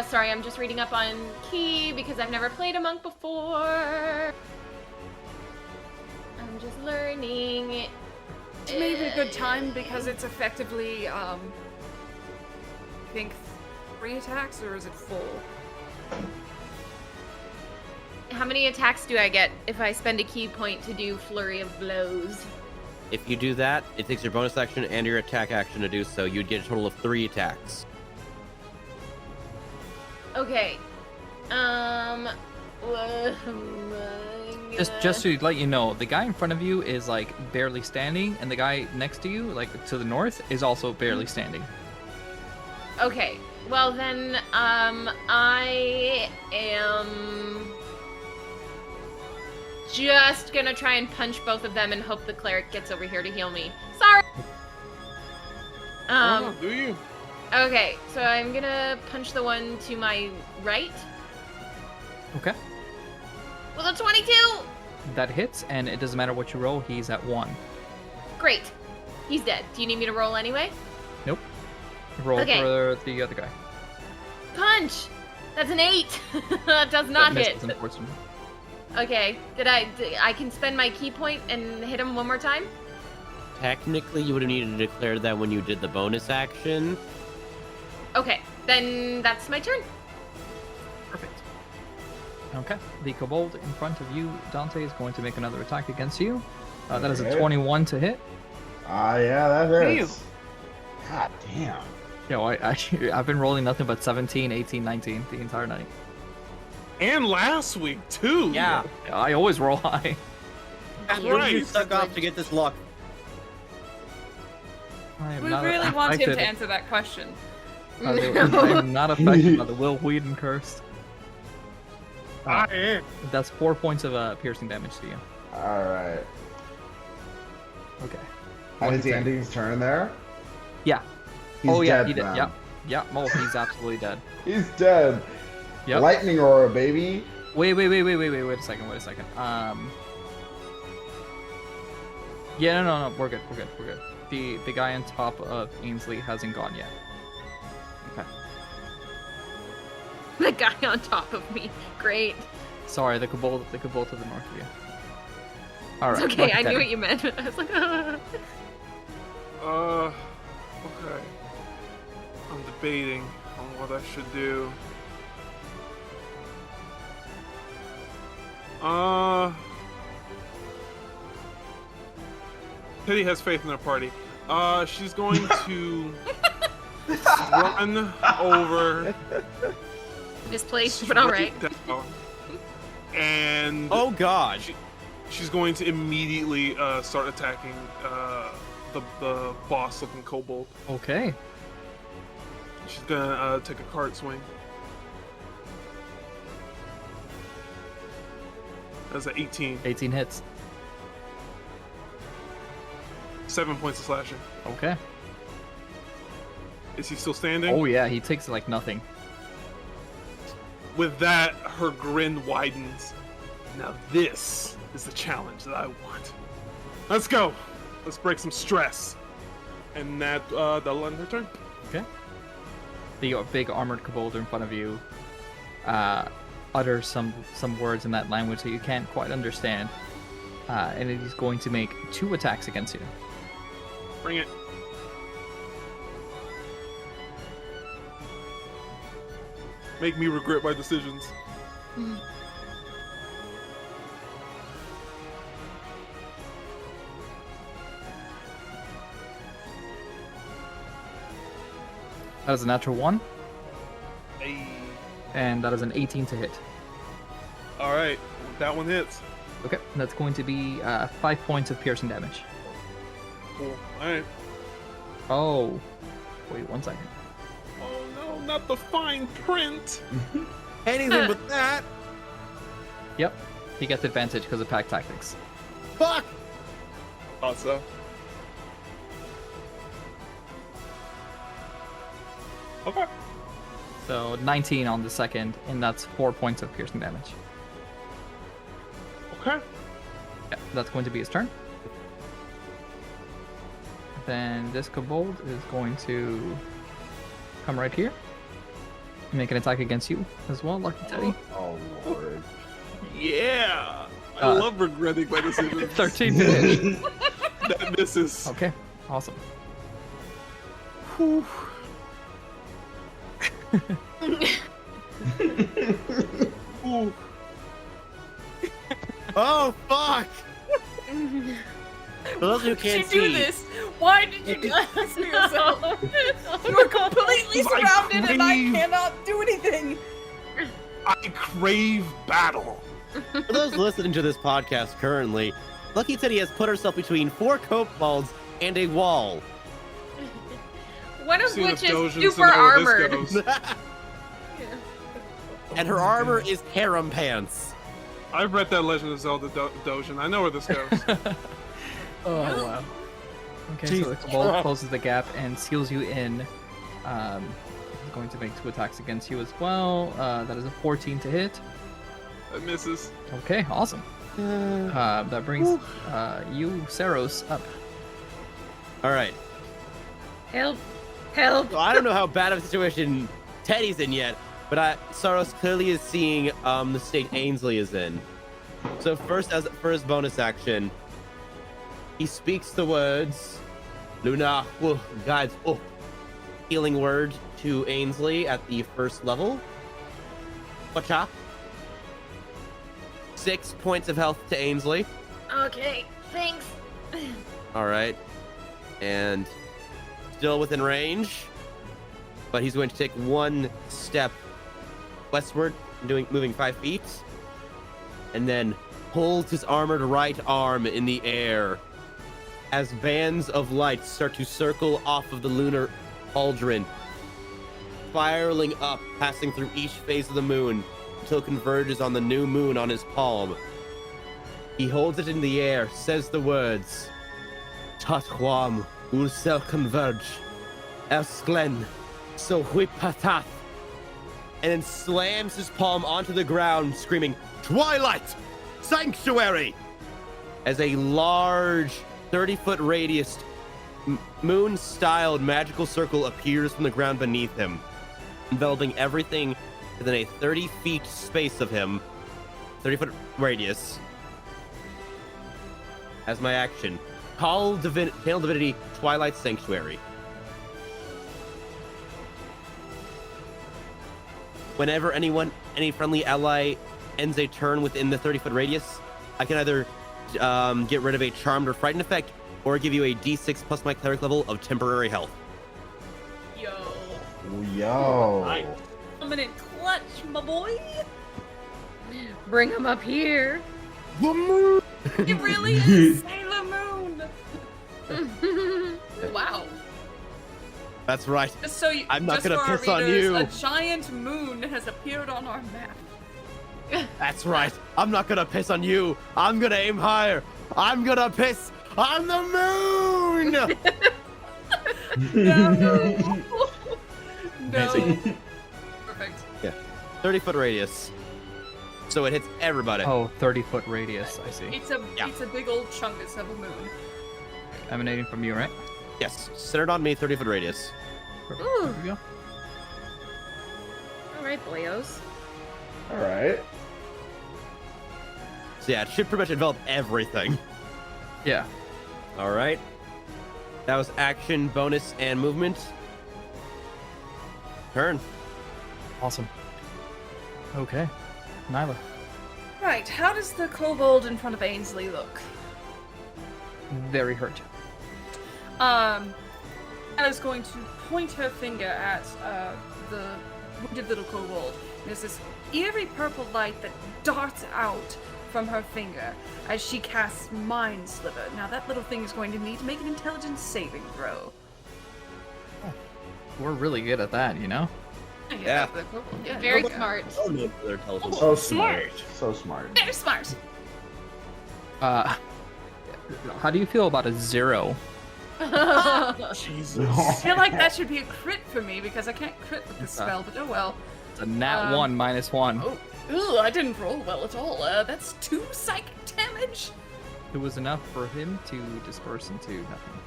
Sorry, I'm just reading up on Key because I've never played a monk before. I'm just learning. It's maybe a good time because it's effectively, I think 3 attacks, or is it full? How many attacks do I get if I spend a key point to do Flurry of Blows? If you do that, it takes your bonus action and your attack action to do so. You'd get a total of 3 attacks. Okay. Just to let you know, the guy in front of you is like barely standing, and the guy next to you, like to the north, is also barely standing. Okay. Well then, I am just gonna try and punch both of them and hope the cleric gets over here to heal me. Sorry. Oh, do you? Okay, so I'm gonna punch the one to my right. Okay. With a 22. That hits, and it doesn't matter what you roll, he's at 1. Great. He's dead. Do you need me to roll anyway? Nope. Roll Okay. for the other guy. Punch! That's an 8! That does not That hit. misses, unfortunately. Okay. I can spend my key point and hit him one more time? Technically, you would have needed to declare that when you did the bonus action. Okay. Then that's my turn. Perfect. Okay. The kobold in front of you, Dante, is going to make another attack against you. That is a Okay. 21 to hit. Yeah, that hurts. God damn. You know, I've been rolling nothing but 17, 18, 19 the entire night. And last week too. Yeah, I always roll high. That's You right. stuck off to get this luck. I am We not really want him affected to answer that question. by the- I am not affected by the Will Whedon curse. I am. That's 4 points of piercing damage to you. Alright. Okay. And What it's do you think? Andy's turn there? Yeah. He's Oh yeah, dead he did. then. Yeah. Yeah. Oh, he's absolutely dead. He's dead. Yep. Lightning aura, baby. Wait a second. Yeah, no, we're good. The guy on top of Ainsley hasn't gone yet. Okay. The guy on top of me. Great. Sorry, the kobold to the north of you. All right. It's okay. I Lucky knew Teddy. what you meant. I was like, Okay. I'm debating on what I should do. Teddy has faith in her party. She's going to run over. misplaced, but alright. straight down, and Oh God! she's going to immediately start attacking the boss-looking kobold. Okay. She's gonna take a card swing. That's an 18. 18 hits. 7 points of slashing. Okay. Is he still standing? Oh yeah, he takes like nothing. With that, her grin widens. Now this is the challenge that I want. Let's go. Let's break some stress. And that'll end her turn. Okay. The big armored kobold in front of you utters some words in that language that you can't quite understand, and it is going to make 2 attacks against you. Bring it. Make me regret my decisions. That is a natural 1, Hey. and that is an 18 to hit. All right, that one hits. Okay, that's going to be 5 points of piercing damage. Cool. All right. Oh, wait 1 second. Oh no, not the fine print. Anything but that. Yep, he gets advantage because of pack tactics. Fuck! Thought so. Okay. So 19 on the second, and that's 4 points of piercing damage. Okay. Yeah, that's going to be his turn. Then this kobold is going to come right here and make an attack against you as well, Lucky Teddy. Oh, Lord. Yeah. I Uh, love regretting my decisions. 13 to hit. That misses. Okay, awesome. Whew. Ooh. Oh fuck! For those who Did can't you do see, this? Why did you do this to yourself? You are completely I surrounded and I crave- cannot do anything. I crave battle. for those listening to this podcast currently, Lucky Teddy has put herself between 4 kobolds and a wall. One of Seen which enough is Dojins to super know where this armored. goes. And her armor is harem pants. I've read that Legend of Zelda Dojin. I know where this goes. Oh, wow. Okay, so Jesus the kobold Christ. closes the gap and seals you in. He's going to make 2 attacks against you as well. That is a 14 to hit. That misses. Okay, awesome. That brings you, Sarros, up. All right. Help! Help! So I don't know how bad of a situation Teddy's in yet, but Sarros clearly is seeing the state Ainsley is in. So first, for his bonus action, he speaks the words, Luna guides up, healing word to Ainsley at the first level. Whatcha? 6 points of health to Ainsley. Okay, thanks. All right. And still within range, but he's going to take 1 step westward, moving 5 feet, and then holds his armored right arm in the air as bands of light start to circle off of the lunar cauldron, spiraling up, passing through each phase of the moon until it converges on the new moon on his palm. He holds it in the air, says the words, Tathuam Ulsel converge, Elsklen, so whipatath, and then slams his palm onto the ground, screaming, Twilight! Sanctuary! As a large 30-foot radius, moon-styled magical circle appears from the ground beneath him, enveloping everything within a 30-feet space of him, 30-foot radius. As my action, call Hail Divinity Twilight Sanctuary. Whenever any friendly ally ends a turn within the 30-foot radius, I can either get rid of a charmed or frightened effect, or give you a d6 plus my cleric level of temporary health. Yo. Coming in clutch, my boy. Bring him up here. The moon! It really is Sailor Moon. Wow. That's right. Just so I'm not just gonna for our piss on readers, you. A giant moon has appeared on our map. That's right. I'm not gonna piss on you. I'm gonna aim higher. I'm gonna piss on the moon! No. No. Perfect. Yeah. 30-foot radius. So it hits everybody. Oh, 30-foot radius, I see. It's a big old chungus of a moon. Emanating from you, right? Yes. Centered on me, 30-foot radius. Perfect. Ooh. There we go. All right, boyos. All right. So yeah, it should pretty much envelop everything. Yeah. All right. That was action, bonus, and movement. Turn. Awesome. Okay. Nyla. Right, how does the kobold in front of Ainsley look? Very hurt. Nyla's going to point her finger at the wounded little kobold. There's this eerie purple light that darts out from her finger as she casts Mind Sliver. Now that little thing is going to need to make an intelligence saving throw. We're really good at that, you know? Yeah. Yeah, Very no, smart. Oh, no, their intelligence. So smart. So smart. Very smart. How do you feel about a 0? Jesus. I feel like that should be a crit for me because I can't crit with this spell, but oh well. It's a nat 1 minus 1. Oh, ooh, I didn't roll well at all. That's 2 psychic damage. It was enough for him to disperse into nothing.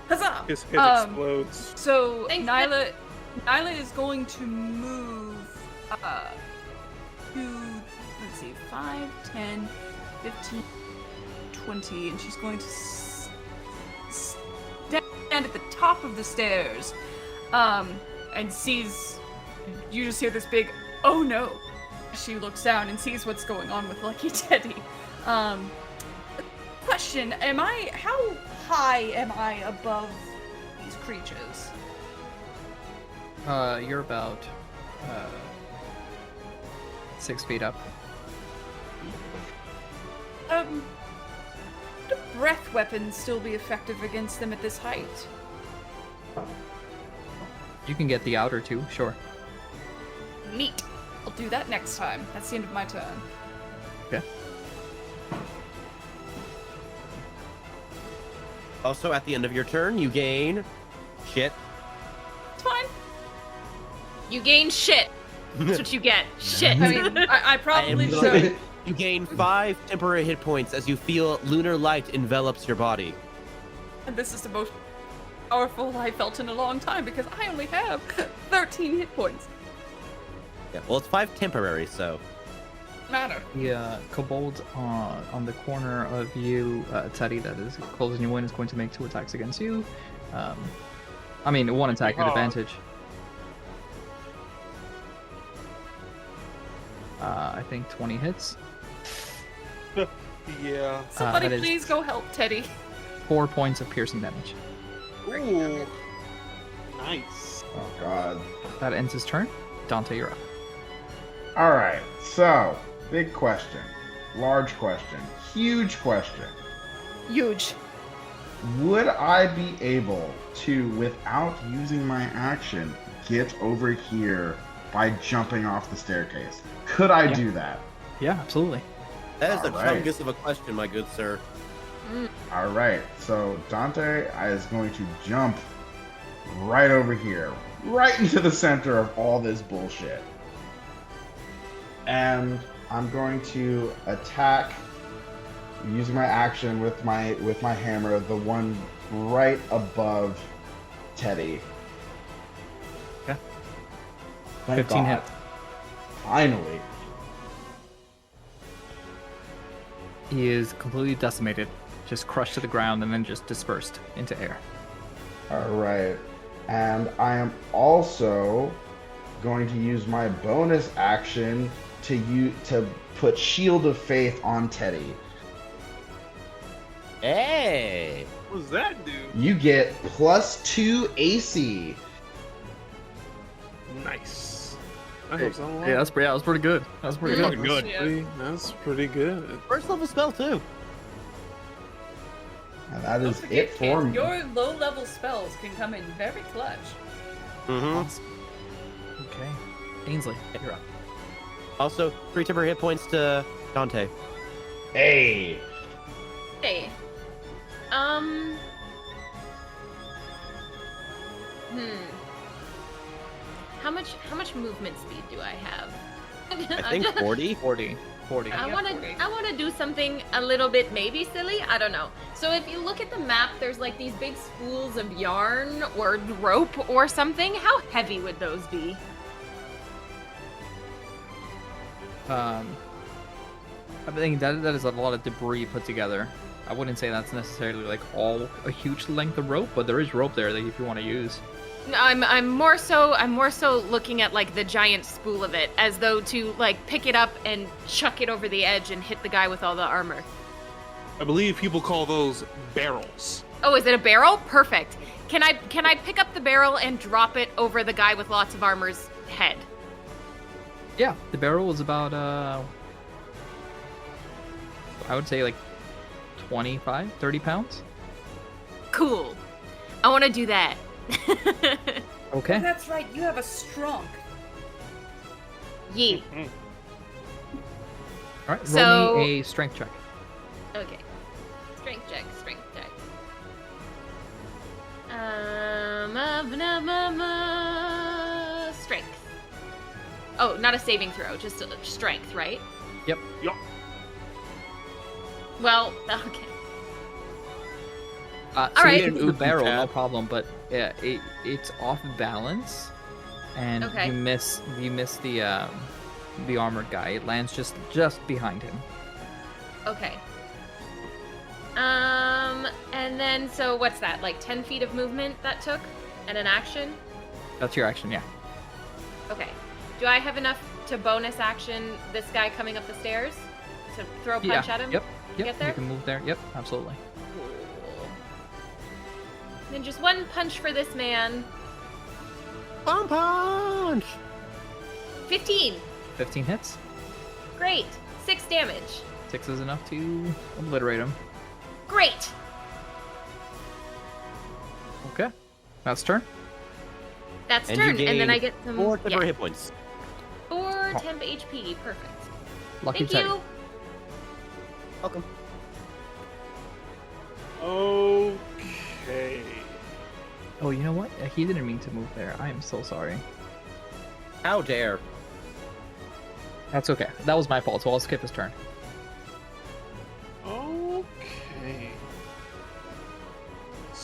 Huzzah! His head explodes. So Thanks, Nyla is going to move to, let's see, 5, 10, 15, 20, and she's going to stand at the top of the stairs and sees, you just hear this big, oh no. She looks down and sees what's going on with Lucky Teddy. Question, how high am I above these creatures? You're about 6 feet up. Would a breath weapon still be effective against them at this height? You can get the outer 2, sure. Neat. I'll do that next time. That's the end of my turn. Okay. Also, at the end of your turn, you gain shit. It's fine. You gain shit. That's what you get. Shit. I mean, I probably am should. You gain 5 temporary hit points as you feel lunar light envelops your body. And this is the most powerful I felt in a long time because I only have 13 hit points. Yeah, well, it's 5 temporary, so. Matter. The kobold on the corner of you, Teddy, that is closing you in, is going to make 2 attacks against you. I mean, 1 attack at advantage. I think 20 hits. Yeah. Somebody that is- please go help Teddy. 4 points of piercing damage. Ooh. Nice. Oh god. That ends his turn. Dante, you're up. All right. So, big question, large question, huge question. Huge. Would I be able to, without using my action, get over here by jumping off the staircase? Could I do that? Yeah, absolutely. That is the Alright. chungus of a question, my good sir. All right. So Dante is going to jump right over here, right into the center of all this bullshit. And I'm going to attack using my action with my hammer, the one right above Teddy. Okay. Thank 15 God. hits. Finally. He is completely decimated, just crushed to the ground, and then just dispersed into air. All right. And I am also going to use my bonus action to put Shield of Faith on Teddy. Hey! What does that do? You get +2 AC. Nice. That helps out a lot. Yeah, that was pretty good. That was pretty good. Fucking good. That's pretty good. First level spell, too. And that Don't is forget, it for kids, me. your low-level spells can come in very clutch. Mm-hmm. Awesome. Okay. Ainsley, you're up. Also, 3 temporary hit points to Dante. Hey. Hey. How much movement speed do I have? I think 40? 40. I want to do something a little bit maybe silly. I don't know. So if you look at the map, there's like these big spools of yarn or rope or something. How heavy would those be? I think that is a lot of debris put together. I wouldn't say that's necessarily like all a huge length of rope, but there is rope there that if you want to use. No, I'm more so looking at like the giant spool of it as though to like pick it up and chuck it over the edge and hit the guy with all the armor. I believe people call those barrels. Oh, is it a barrel? Perfect. Can I pick up the barrel and drop it over the guy with lots of armor's head? Yeah, the barrel is about I would say like 25, 30 pounds. Cool. I want to do that. Okay. That's right, you have a strong. Yee. All right. So- Roll me a strength check. Okay. Strength check. Strength. Oh, not a saving throw, just strength, right? Yep. Yup. Well, okay. So All right. you hit the barrel, no Tab. problem. But yeah, it's off balance, and Okay. you miss the armored guy. It lands just behind him. Okay. And then, so what's that? Like 10 feet of movement that took? And an action? That's your action, yeah. Okay. Do I have enough to bonus action this guy coming up the stairs? To throw a punch Yeah. at him? Yep. Yep. Get there? You can move there. Yep. Absolutely. Cool. Then just one punch for this man. Bomb punch! 15. 15 hits. Great. 6 damage. 6 is enough to obliterate him. Great. Okay. That's turn. That's And you turn. And then gain I get some 4 temporary hit points. 4 temp HP. Perfect. Lucky Thank Teddy. you. Welcome. Okay. Oh, you know what? He didn't mean to move there. I am so sorry. How dare. That's okay. That was my fault, so I'll skip his turn. Okay.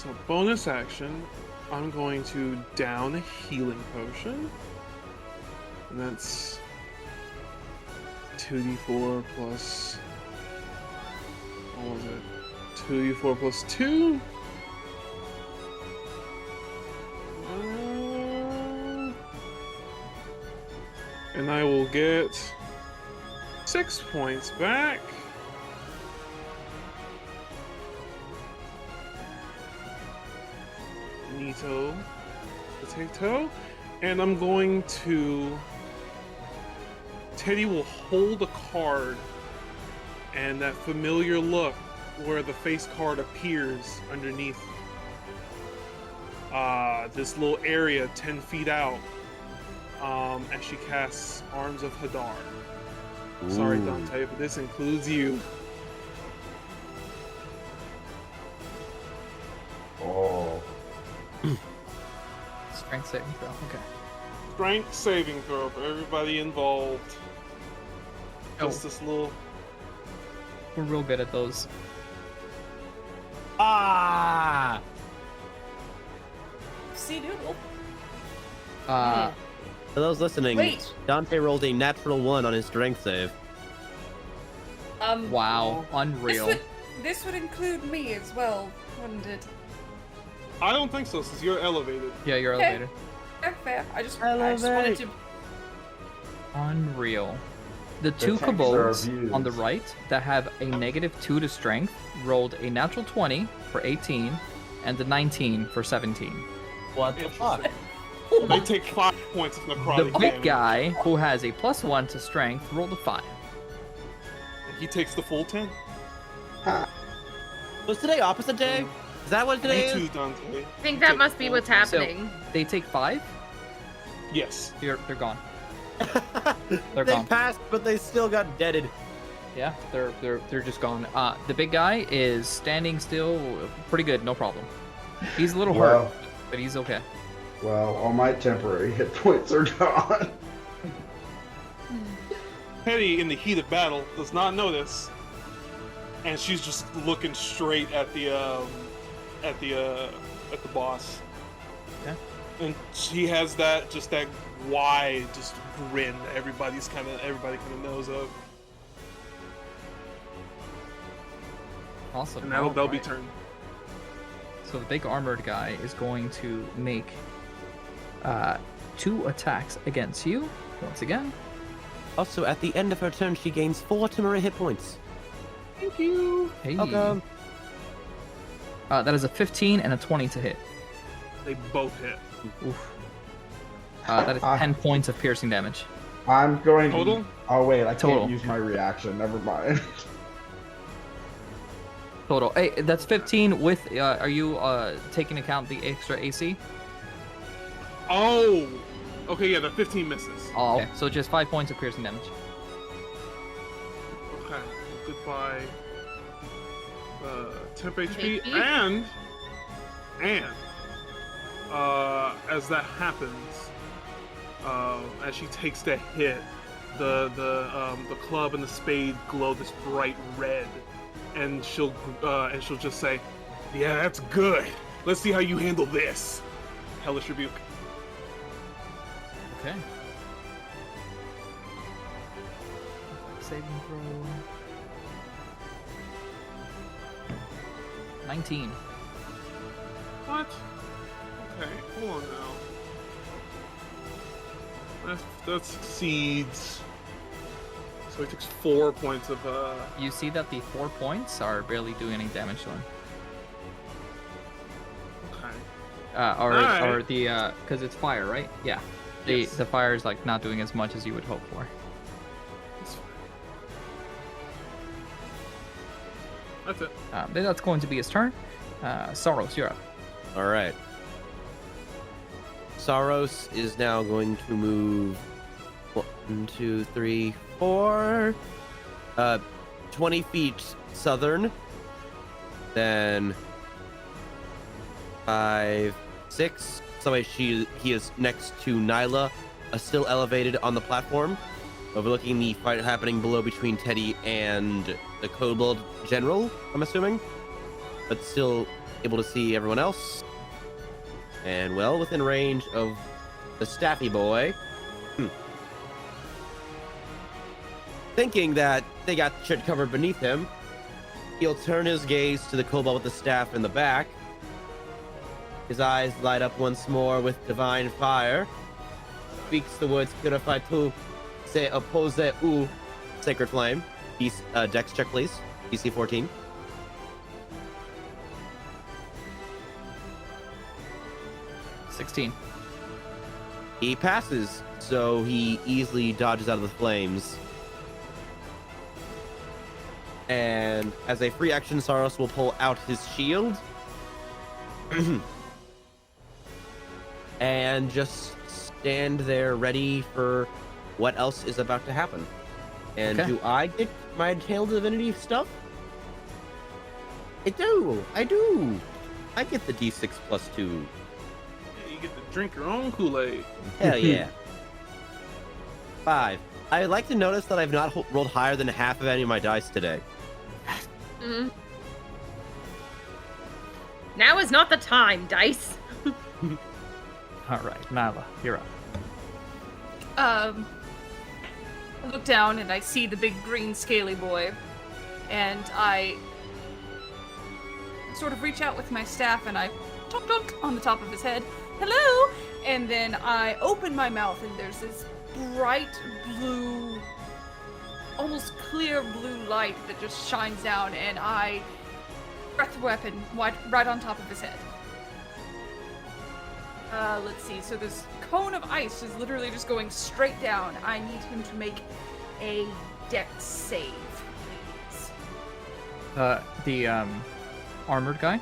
So bonus action, I'm going to down a healing potion. And that's 2d4 plus... What was it? 2d4 plus 2? And I will get 6 points back. Neato, potato, and I'm going to. Teddy will hold a card, and that familiar look where the face card appears underneath this little area 10 feet out as she casts Arms of Hadar. Sorry, Ooh. Dante, but this includes you. Oh. Strength saving throw. Okay. Strength saving throw for everybody involved. Just this little. We're real good at those. Ah! See Noodle. For those listening, Wait. Dante rolled a natural 1 on his strength save. Wow, This unreal. this would include me as well, wouldn't it? I don't think so, since you're elevated. Yeah, you're Okay. elevated. Fair. I just wanted to. Unreal. The two tanks are kobolds abused. on the right that have a -2 to strength rolled a natural 20 for 18 and a 19 for 17. What the fuck? They take 5 points of The necrotic big damage. guy, who has a +1 to strength, rolled a 5. He takes the full 10. Was today opposite day? Is that what today Me is? too, Dante. I think that must be what's happening. They take 5. Yes. They're gone. They gone. passed, but they still got deaded. Yeah, they're just gone. The big guy is standing still, pretty good, no problem. He's a little Wow. hurt, but he's okay. Well, all my temporary hit points are gone. Hetty, in the heat of battle, does not know this, and she's just looking straight at the boss. Yeah. And she has that wide grin that everybody kind of knows of. Awesome. And that'll be Alright. turn. So the big armored guy is going to make 2 attacks against you once again. Also, at the end of her turn, she gains 4 temporary hit points. Thank you. Hey. Welcome. That is a 15 and a 20 to hit. They both hit. Oof. That is 10 points of piercing damage. I'm going Total? to... Oh, wait, I Total. can't use my reaction. Never mind. Total. Hey, that's 15 with. Are you taking account the extra AC? Oh. Okay, yeah, the 15 misses. Oh, okay. So just 5 points of piercing damage. Okay. Goodbye. Temp HP HP? and as that happens, as she takes the hit, the club and the spade glow this bright red, and she'll just say, "Yeah, that's good. Let's see how you handle this." Hellish Rebuke. Okay. Saving throw. 19. What? Okay, hold on now. That succeeds. So he takes 4 points of You see that the 4 points are barely doing any damage to him. Okay. Or Alright. the because it's fire, right? Yeah. The fire is like not doing as much as you would hope for. That's fine. That's it. But that's going to be his turn. Sarros, you're up. All right. Sarros is now going to move 1, 2, 3, 4, 20 feet southern, then 5, 6. So he is next to Nyla, still elevated on the platform, overlooking the fight happening below between Teddy and the Kobold General, I'm assuming, but still able to see everyone else, and well within range of the staffy boy. Thinking that they got shit covered beneath him, he'll turn his gaze to the kobold with the staff in the back. His eyes light up once more with divine fire. Speaks the words purify tu, se oppose u, sacred flame. Dex check, please. DC 14. $16. He passes, so he easily dodges out of the flames. And as a free action, Sarros will pull out his shield. And just stand there ready for what else is about to happen. And Okay. do I get my Hail Divinity stuff? I do. I get the D6 plus 2. Yeah, you get to drink your own Kool-Aid. Hell yeah. 5. I'd like to notice that I've not rolled higher than half of any of my dice today. Now is not the time, dice. All right, Nyla, you're up. I look down and I see the big green scaly boy, and I sort of reach out with my staff and I tonk tonk on the top of his head. Hello! And then I open my mouth and there's this bright blue, almost clear blue light that just shines down, and I breath weapon right on top of his head. Let's see. So this cone of ice is literally just going straight down. I need him to make a dex save, please. The armored guy.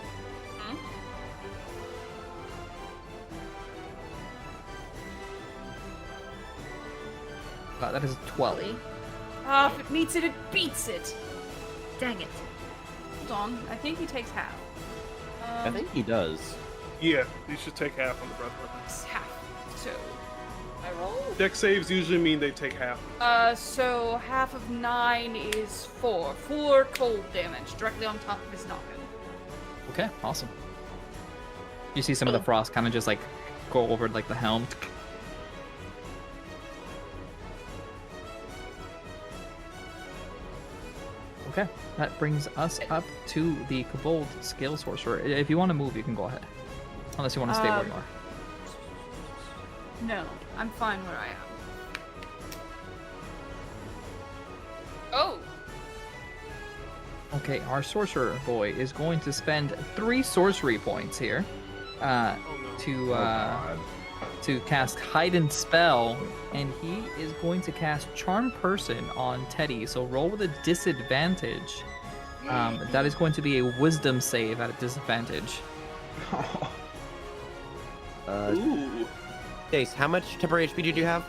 That is 12. If it meets it, it beats it. Dang it. Hold on. I think he takes half. I think he does. Yeah, you should take half on the breath weapon. It's half. So I roll. Dex saves usually mean they take half. So half of 9 is 4. 4 cold damage directly on top of his noggin. Okay, awesome. You see some of the frost kind of just like go over like the helm. Okay, that brings us up to the Kobold Scale Sorcerer. If you want to move, you can go ahead. Unless you want to stay where you are. No, I'm fine where I am. Oh! Okay, our Sorcerer boy is going to spend 3 sorcery points here Oh no. to cast Hidden Spell, and he is going to cast Charm Person on Teddy. So roll with a disadvantage. That is going to be a Wisdom save at a disadvantage. Ooh. Stace, how much temporary HP did you have?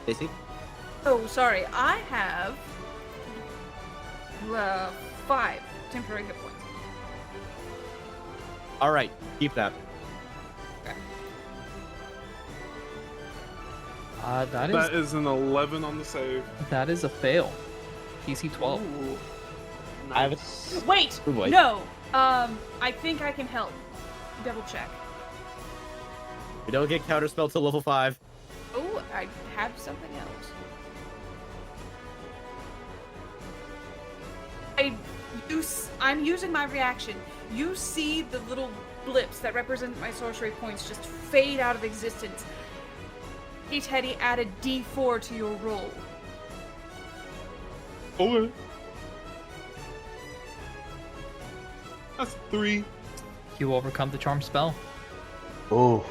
Stacey? Oh, sorry. I have 5 temporary hit points. All right, keep that. That is an 11 on the save. That is a fail. DC 12. Ooh. I have Nice. Wait! Oh, boy. No! I think I can help. Double check. We don't get counterspell till level 5. Oh, I have something else. I'm using my reaction. You see the little blips that represent my sorcery points just fade out of existence. Hey Teddy, add a D4 to your roll. Okay. That's 3. You overcome the charm spell. Oh,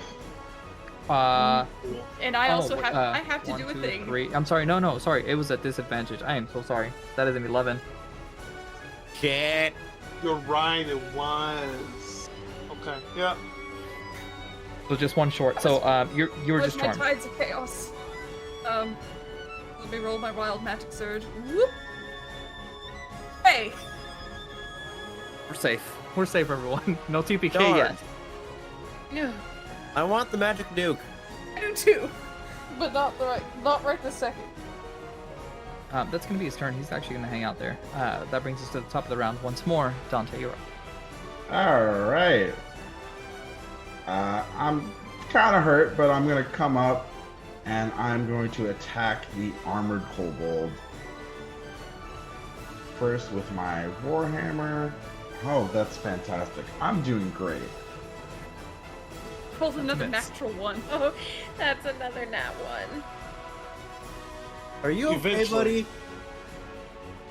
And I also have I have to 1, do a 2, thing. 3. I'm sorry. No, sorry. It was at disadvantage. I am so sorry. That is an 11. Shit. You're right, it was. Okay, yeah. So just one short. So you were With just my charmed. tides of chaos. Let me roll my wild magic surge. Whoop. Hey. We're safe. We're safe, everyone. No TPK Darn. yet. Yeah. I want the magic nuke. I do too, but not right this second. That's going to be his turn. He's actually going to hang out there. That brings us to the top of the round once more. Dante, you're up. All right. I'm kind of hurt, but I'm going to come up and I'm going to attack the armored kobold. First with my warhammer. Oh, that's fantastic. I'm doing great. Rolled another miss. natural one. Oh, that's another nat one. Are you okay, Eventually. buddy?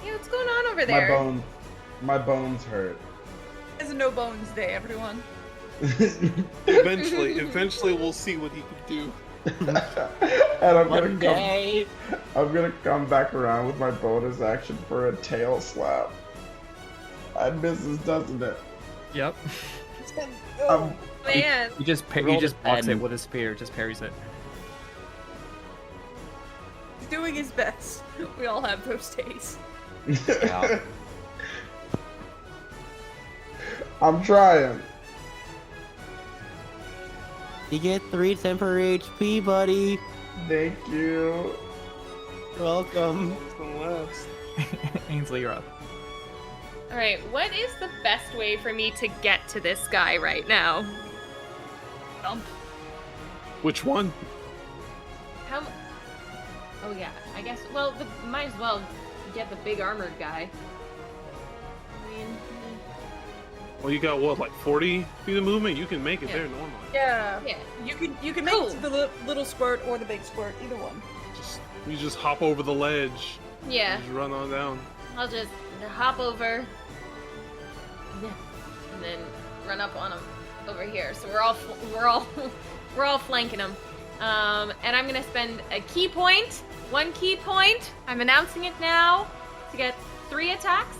Yeah, what's going on over there? My bones hurt. It's a no bones day, everyone. Eventually we'll see what he can do. And I'm One day. gonna come back around with my bonus action for a tail slap. And misses, doesn't it? Yep. Um, Man. He just Roll blocks the it 10. with his spear. Just parries it. He's doing his best. We all have those days. Yeah. I'm trying. You get 3 temporary HP, buddy. Thank you. You're welcome. It's gonna last. Ainsley, you're up. All right, what is the best way for me to get to this guy right now? Jump. Which one? How? Oh yeah, I guess. Well, might as well get the big armored guy. I mean, Well, you got what, like 40 feet of movement? You can make it Yeah. there normally. Yeah. yeah. You can make Cool. it to the little squirt or the big squirt, either one. You just hop over the ledge. Yeah. Just run on down. I'll just hop over. Yeah. And then run up on him over here. So we're all flanking him. And I'm gonna spend a key point. 1 key point. I'm announcing it now to get 3 attacks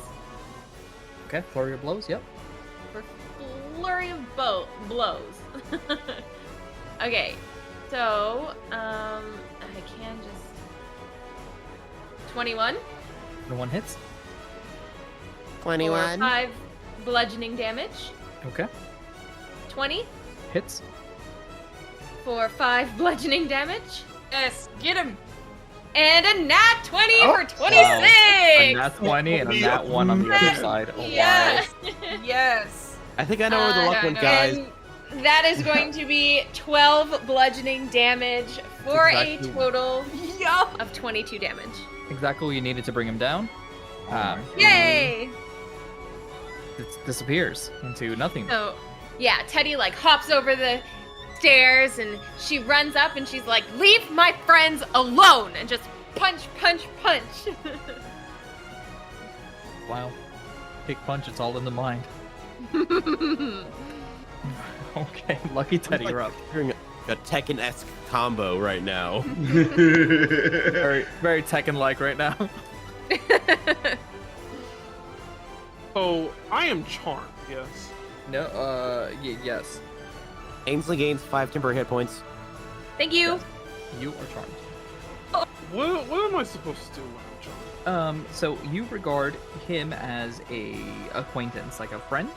Okay, flurry of blows. Yep. for flurry of blows. Okay. So I can just 21. The one hits. For 5 bludgeoning damage. Okay. 20 Hits. for 5 bludgeoning damage. Yes, get him. And a nat 20 Oh, for 26! A nat 20 and a nat 1 on the other side. Oh, Yeah. Yes. I think I know where the luck went, guys. And that is going to be 12 bludgeoning damage for exactly- a total Yup. of 22 damage. Exactly what you needed to bring him down. Yay! It disappears into nothing. So, yeah, Teddy like hops over the stairs and she runs up and she's like, "Leave my friends alone!" and just punch, punch, punch. Wow. Big punch, it's all in the mind. Okay, lucky Teddy, you're up. Hearing a Tekken-esque combo right now. Very, very Tekken-like right now. Oh, I am charmed, yes. No, yes. Ainsley gains 5 temporary hit points. Thank you. You are charmed. What am I supposed to do when I'm charmed? So you regard him as a acquaintance, like a friend.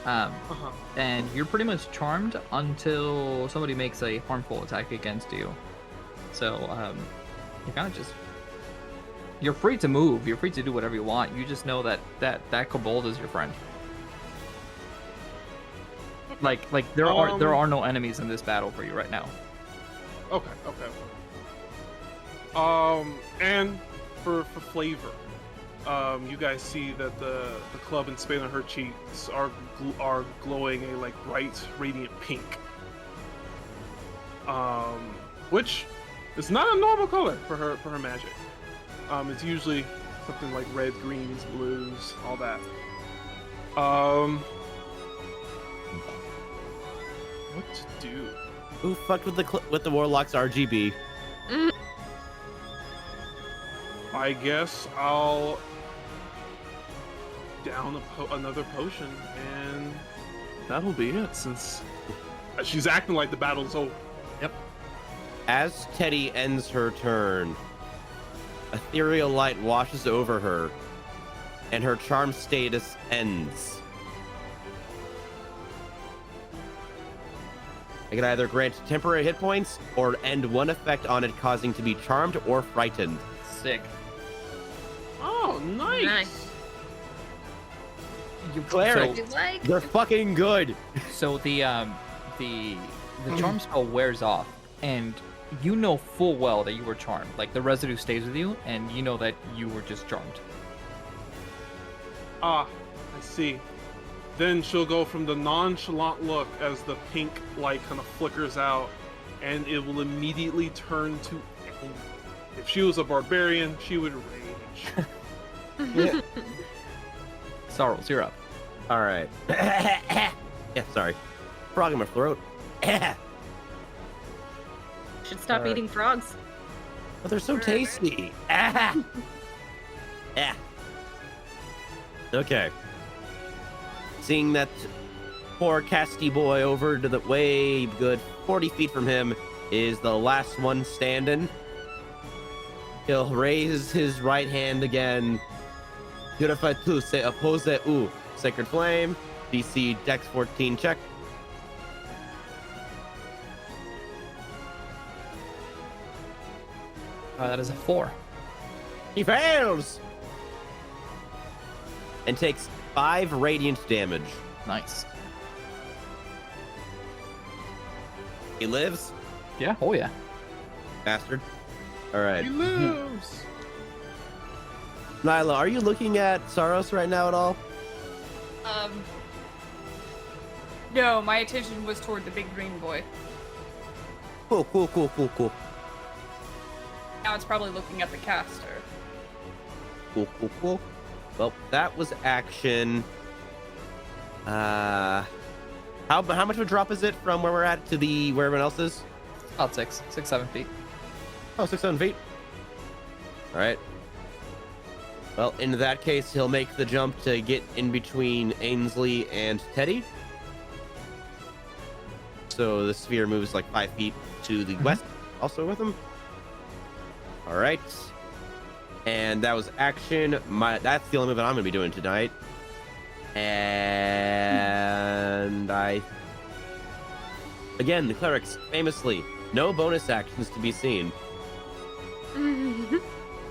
Uh-huh. And you're pretty much charmed until somebody makes a harmful attack against you. So, you're kind of just... You're free to move, you're free to do whatever you want. You just know that kobold is your friend. Like there are no enemies in this battle for you right now. Okay. And for flavor, you guys see that the club and span on her cheeks are glowing a like bright, radiant pink. Which is not a normal color for her magic. It's usually something like red, greens, blues, all that. What to do? Who fucked with the warlock's RGB? I guess I'll down another potion, and that'll be it. Since she's acting like the battle's over. As Teddy ends her turn, ethereal light washes over her, and her charm status ends. I can either grant temporary hit points or end one effect on it, causing to be charmed or frightened. Sick. Oh, nice. Nice. Clerics, You like? they're fucking good. So the charm spell wears off, and you know full well that you were charmed. Like the residue stays with you, and you know that you were just charmed. Ah, I see. Then she'll go from the nonchalant look as the pink light kind of flickers out, and it will immediately turn to anger. If she was a barbarian, she would rage. Sarros, you're up. All right. Yeah, sorry. Frog in my throat. Should stop Alright. eating frogs. But they're so tasty. Yeah. Okay. Seeing that poor casty boy over to the way good 40 feet from him is the last one standing. He'll raise his right hand again. Purify tu se oppose u. Sacred Flame. DC Dex 14 check. That is a 4. He fails! And takes 5 radiant damage. Nice. He lives? Yeah. Oh yeah. Bastard. Alright. He lives. Nyla, are you looking at Sarros right now at all? No, my attention was toward the big green boy. Cool. Now it's probably looking at the caster. Cool. Well, that was action. How much of a drop is it from where we're at to the where everyone else is? About 7 feet. Oh, 6, 7 feet. All right. Well, in that case, he'll make the jump to get in between Ainsley and Teddy. So the sphere moves like 5 feet to the west, also with him. All right. And that was action. That's the only move that I'm going to be doing tonight. And again, the clerics, famously, no bonus actions to be seen.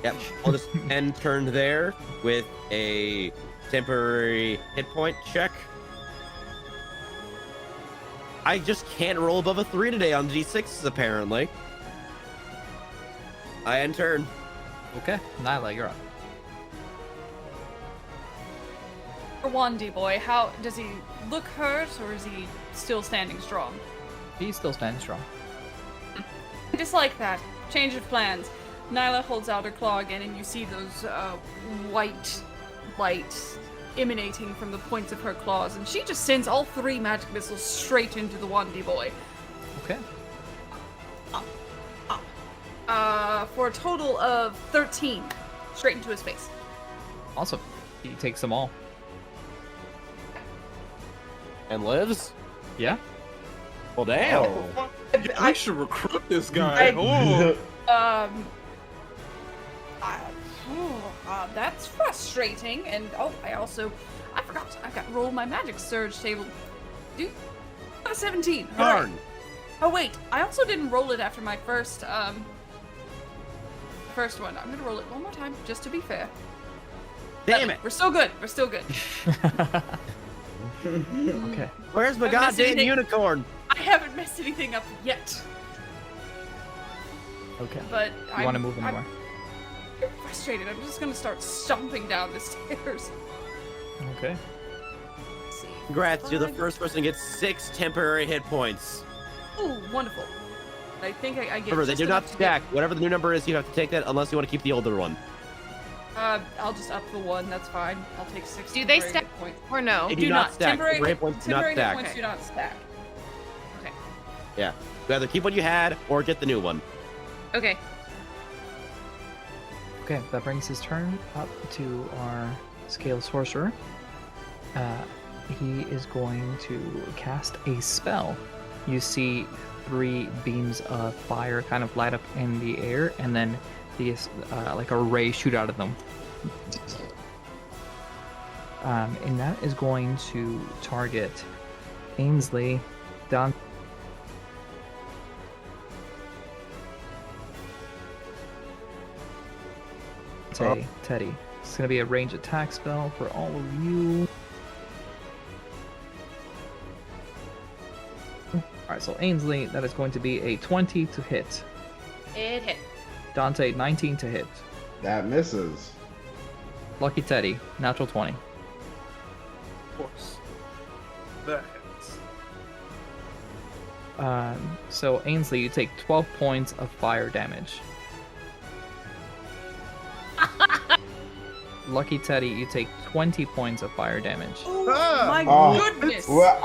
Yep, I'll just end turn there with a temporary hit point check. I just can't roll above a 3 today on D6s, apparently. I end turn. Okay. Nyla, you're up. For Wandy boy, how does he look hurt, or is he still standing strong? He's still standing strong. I dislike that. Change of plans. Nyla holds out her claw again, and you see those white lights emanating from the points of her claws, and she just sends all 3 magic missiles straight into the Wandy boy. Okay. For a total of 13, straight into his face. Awesome. He takes them all. And lives? Yeah. Well, damn. Oh, I should recruit this guy. That's frustrating. And I forgot. I've got to roll my magic surge table. Dude, I got a 17. Darn. Right. Oh wait, I also didn't roll it after my first one. I'm gonna roll it one more time just to be fair. Damn it. We're still good. Okay. Where's my I've missed goddamn anything. unicorn? I haven't messed anything up yet, Okay. but You want to move anywhere? I'm frustrated. I'm just gonna start stomping down the stairs. Okay. Let's see. Congrats, you're the first person to get 6 temporary hit points. Ooh, wonderful. I think I get. Remember, they just do not enough to stack. Whatever the new number is, you have to take that unless you want to keep the older one. I'll just up the 1. That's fine. I'll take 6. Do they temporary stack? hit points. Or no? They Do not stack. temporary Temporary hit points do not temporary hit stack. points do not stack. Okay. Yeah. You either keep what you had or get the new one. Okay. Okay, that brings his turn up to our scale sorcerer. He is going to cast a spell. You see 3 beams of fire kind of light up in the air, and then these like a ray shoot out of them. And that is going to target Ainsley, Dante, Teddy, That's going to be a range attack spell for all of you. Alright, so Ainsley, that is going to be a 20 to hit. It hit. Dante, 19 to hit. That misses. Lucky Teddy, natural 20. Of course. That hits. So Ainsley, you take 12 points of fire damage. Lucky Teddy, you take 20 points of fire damage. My Oh. goodness! Well,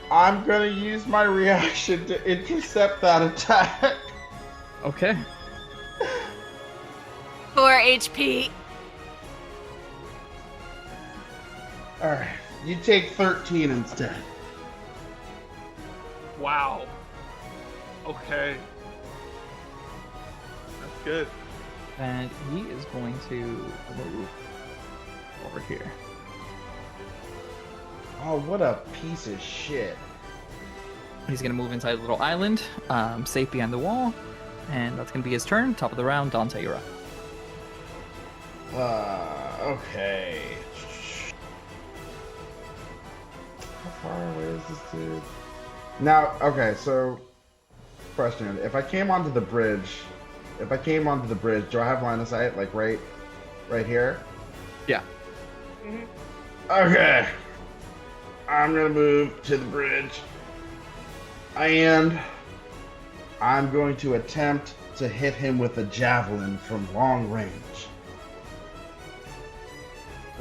I'm gonna use my reaction to intercept that attack. Okay. 4 HP. Alright, you take 13 instead. Wow. Okay. That's good. And he is going to move over here. Oh, what a piece of shit. He's going to move inside the little island, safe behind the wall. And that's going to be his turn. Top of the round, Dante, you're up. Okay. How far away is this dude? Now, okay, so question. If I came onto the bridge, do I have line of sight? Like right here? Yeah. Okay. I'm gonna move to the bridge. And I'm going to attempt to hit him with a javelin from long range.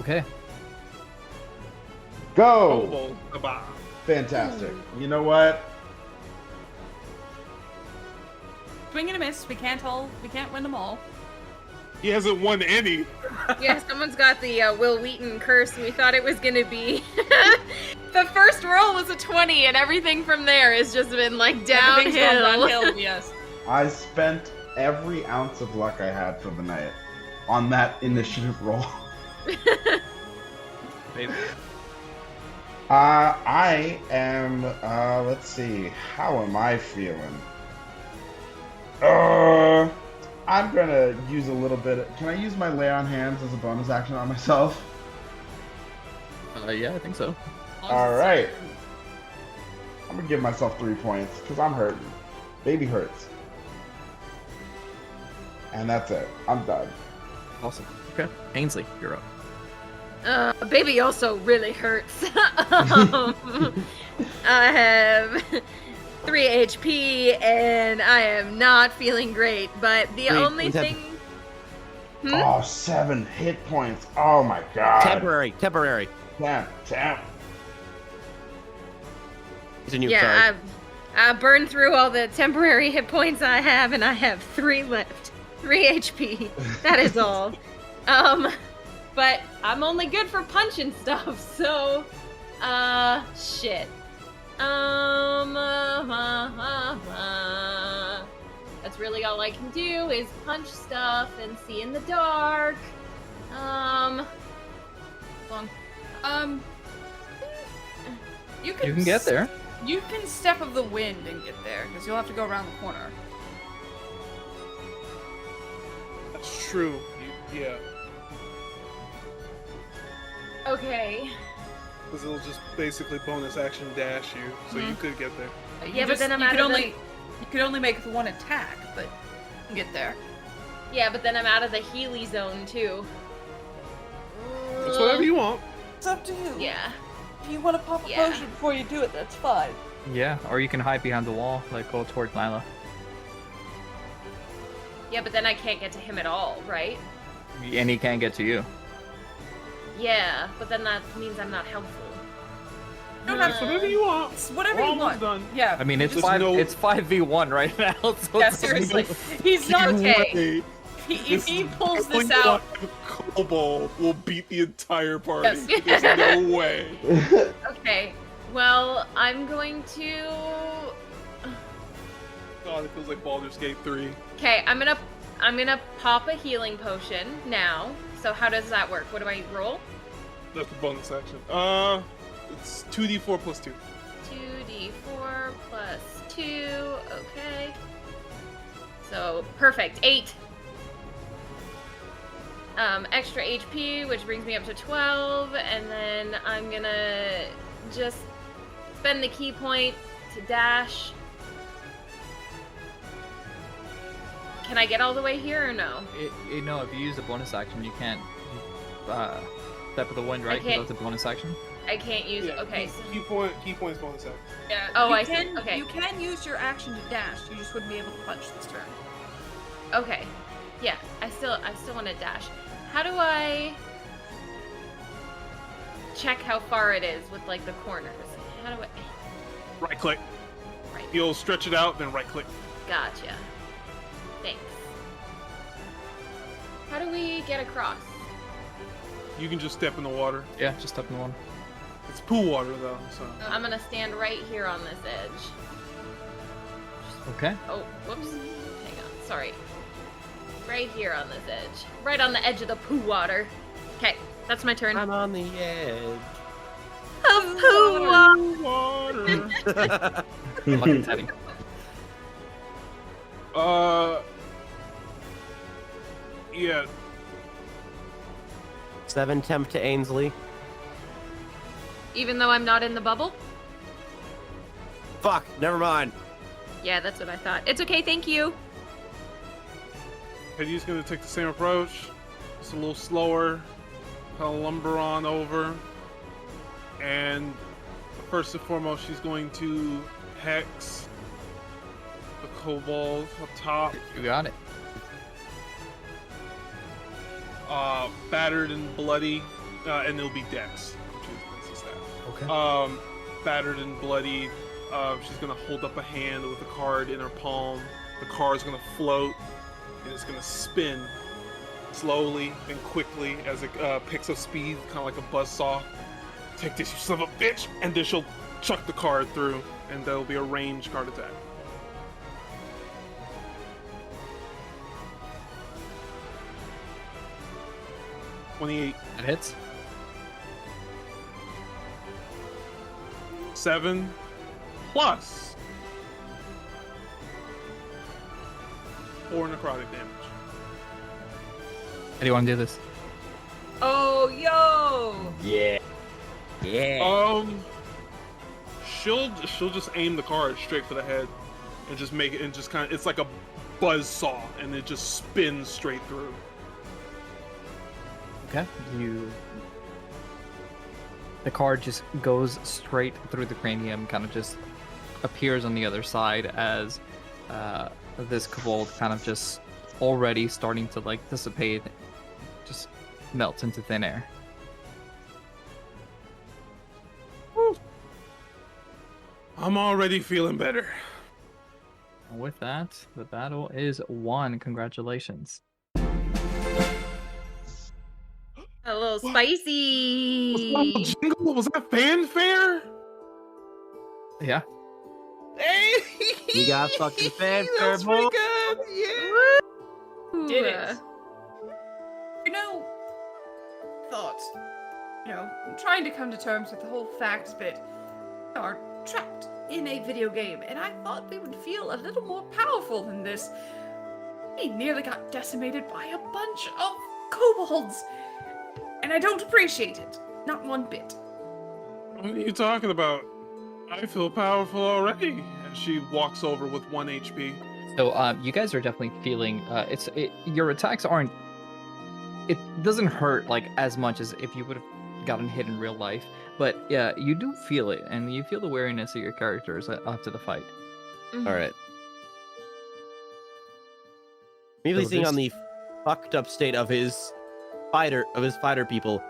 Okay. Go! Kobold, goodbye. Fantastic. You know what? Swing and a miss. We can't win them all. He hasn't won any. Yeah, someone's got the Will Wheaton curse. We thought it was gonna be. The first roll was a 20, and everything from there has just been like Everything's gone downhill. downhill, yes. I spent every ounce of luck I had for the night on that initiative roll. Maybe. I am, let's see, how am I feeling? I'm gonna use a little bit, can I use my lay on hands as a bonus action on myself? Yeah, I think so. Alright. I'm gonna give myself 3 points, because I'm hurting. Baby hurts. And that's it. I'm done. Awesome. Okay. Ainsley, you're up. Baby also really hurts. I have 3 HP and I am not feeling great, but the only thing... Oh, 7 hit points. Oh my god. Temporary. Damn. Continue, Yeah, sorry. I burned through all the temporary hit points I have and I have 3 left. 3 HP. That is all. But I'm only good for punching stuff, so... shit. That's really all I can do is punch stuff and see in the dark. Hold on. You You can get there. You can step of the wind and get there, because you'll have to go around the corner. That's true. Yeah. Okay. Because it'll just basically bonus action dash you, so you could get there. Yeah, but then I'm out of the... You could only make the one attack, but you can get there. Yeah, but then I'm out of the Healy zone, too. It's whatever you want. It's up to you. Yeah. If you want to pop a potion before you do it, that's fine. Yeah, or you can hide behind the wall, like go towards Nyla. Yeah, but then I can't get to him at all, right? And he can't get to you. Yeah, but then that means I'm not helpful. You don't have It's whatever you want. It's whatever We're you almost want. done. Yeah. I mean, it's There's 5v1 right now. So Yeah, it's- seriously. He's not Okay. If he pulls this Only out, one Kobold will beat the entire party. Yes. There's no way. Okay. Well, I'm going to... God, it feels like Baldur's Gate 3. Okay, I'm gonna pop a healing potion now. So how does that work? What do I roll? That's the bonus action. It's 2d4 plus 2. 2d4 plus 2. Okay. So perfect. 8. extra HP, which brings me up to 12, and then I'm gonna just spend the key point to dash. Can I get all the way here or no? No, if you use a bonus action, you can't. Step of the wind, right? 'Cause can't- that's a bonus action. I can't use it. Yeah, Okay. Key points bonus action. Yeah. Oh, you I see. can, Okay. You can use your action to dash. You just wouldn't be able to punch this turn. Okay. Yeah, I still want to dash. How do I check how far it is with like the corners? How do I? Right click. Right. You'll stretch it out, then right click. Gotcha. Thanks. How do we get across? You can just step in the water. Yeah, just step in the one. It's pool water though, so. I'm gonna stand right here on this edge. Okay. Oh, whoops. Hang on. Sorry. Right here on this edge. Right on the edge of the poo water. Okay, that's my turn. I'm on the edge. Of poo water. Water. Fucking Teddy. Yeah. 7 temp to Ainsley. Even though I'm not in the bubble? Fuck, never mind. Yeah, that's what I thought. It's okay, thank you. Teddy's gonna take the same approach. Just a little slower. Kind of lumber on over. And first and foremost, she's going to hex the kobold up top. You got it. Battered and bloody, and it'll be Dex, which is the stat. Okay. Battered and bloody. She's gonna hold up a hand with a card in her palm. The card's gonna float, and it's gonna spin slowly and quickly as it picks up speed, kind of like a buzzsaw. Take this, you son of a bitch! And then she'll chuck the card through, and that'll be a ranged card attack. $28. That hits. 7 plus 4 necrotic damage. How do you want to do this? Oh, yo! Yeah. Yeah. She'll just aim the card straight for the head and just make it, and just kind of, it's like a buzz saw, and it just spins straight through. Okay. The card just goes straight through the cranium, kind of just appears on the other side as this kobold kind of just already starting to like dissipate, just melts into thin air. I'm already feeling better. With that, the battle is won. Congratulations. A little Was spicy. that jingle? Was that fanfare? Yeah. Hey! You got fucking fanfare, That's boy. pretty good. Yeah. Did it. You know, thoughts. You know, I'm trying to come to terms with the whole facts bit. We are trapped in a video game, and I thought we would feel a little more powerful than this. We nearly got decimated by a bunch of kobolds, and I don't appreciate it. Not one bit. What are you talking about? I feel powerful already. And she walks over with 1 HP. So you guys are definitely feeling your attacks aren't, it doesn't hurt like as much as if you would have gotten hit in real life, but yeah, you do feel it, and you feel the wariness of your characters after the fight. Mhm. All right. Immediately So seeing this- on the fucked up state of his fighter people,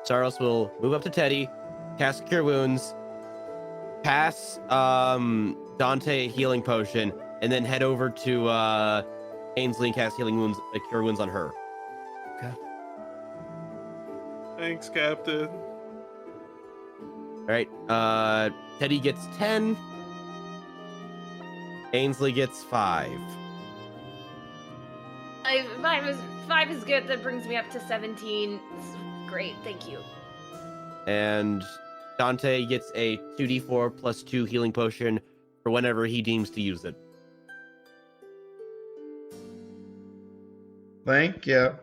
Sarros will move up to Teddy, cast Cure Wounds, pass Dante a healing potion, and then head over to Ainsley and cast Healing Wounds, Cure Wounds on her. Thanks, Captain. All right. Teddy gets 10. Ainsley gets 5. Five is good. That brings me up to 17. It's great, thank you. And Dante gets a 2d4 plus 2 healing potion for whenever he deems to use it. Thank you.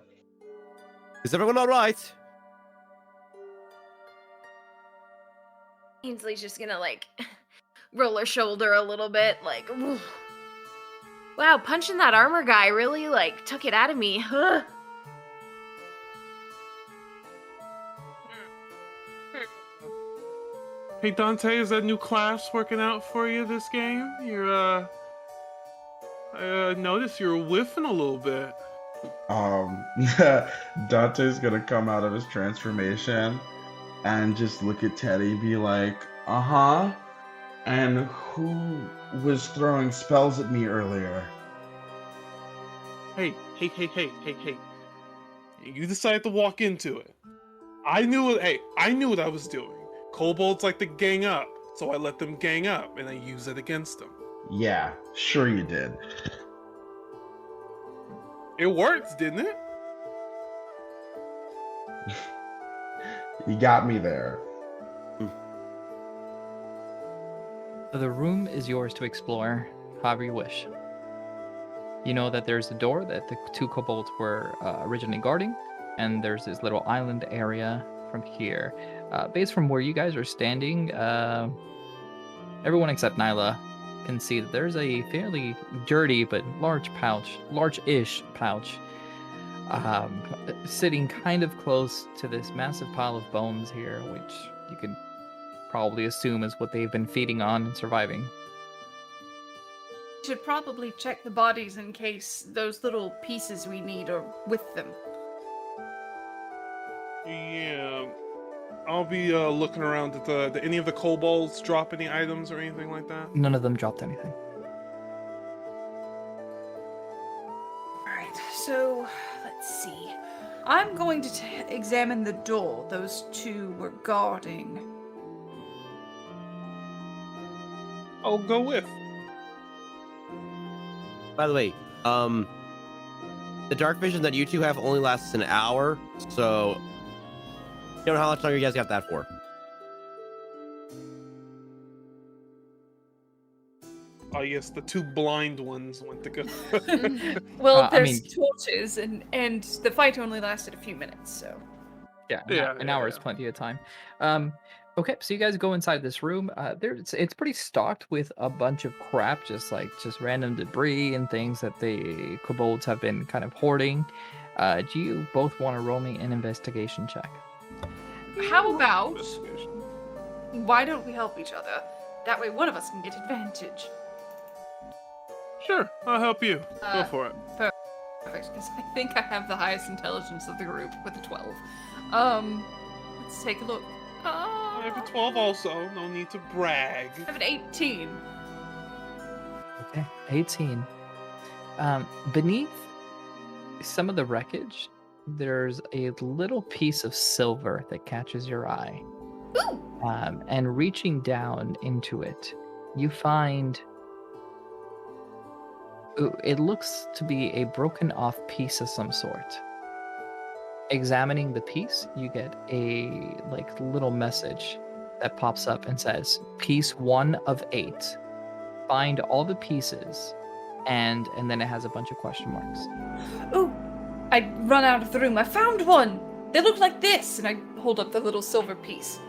Is everyone all right? Ainsley's just gonna like roll her shoulder a little bit, like, "Ooh. Wow, punching that armor guy really like took it out of me. Ugh." Hey Dante, is that new class working out for you this game? I noticed you're whiffing a little bit. Dante's gonna come out of his transformation and just look at Teddy, be like, uh-huh. And who was throwing spells at me earlier? Hey. You decided to walk into it. I knew what I was doing. Kobolds like to gang up, so I let them gang up, and I use it against them. Yeah, sure you did. It worked, didn't it? You got me there. So the room is yours to explore however you wish. You know that there's a door that the two kobolds were originally guarding, and there's this little island area from here. Based from where you guys are standing, everyone except Nyla can see that there's a fairly dirty but large-ish pouch, sitting kind of close to this massive pile of bones here, which you could probably assume is what they've been feeding on and surviving. Should probably check the bodies in case those little pieces we need are with them. Yeah. I'll be looking around at did any of the kobolds drop any items or anything like that? None of them dropped anything. Alright, so let's see. I'm going to examine the door those two were guarding. I'll go with. By the way, the dark vision that you two have only lasts an hour, so you don't know how much longer you guys got that for. Oh yes, the two blind ones went to go. Well, there's torches, and the fight only lasted a few minutes, so. An hour is plenty of time. Okay, so you guys go inside this room. It's pretty stocked with a bunch of crap, just random debris and things that the kobolds have been kind of hoarding. Do you both want to roll me an investigation check? How about, why don't we help each other? That way one of us can get advantage. Sure, I'll help you. Go for it. Perfect, because I think I have the highest intelligence of the group with a 12. Let's take a look. I have a 12 also, no need to brag. I have an 18. Okay, 18. Beneath some of the wreckage, there's a little piece of silver that catches your eye. Ooh! And reaching down into it, you find... it looks to be a broken off piece of some sort. Examining the piece, you get a little message that pops up and says, piece 1 of 8. Find all the pieces, and then it has a bunch of question marks. Ooh! I run out of the room. I found one! They look like this! And I hold up the little silver piece.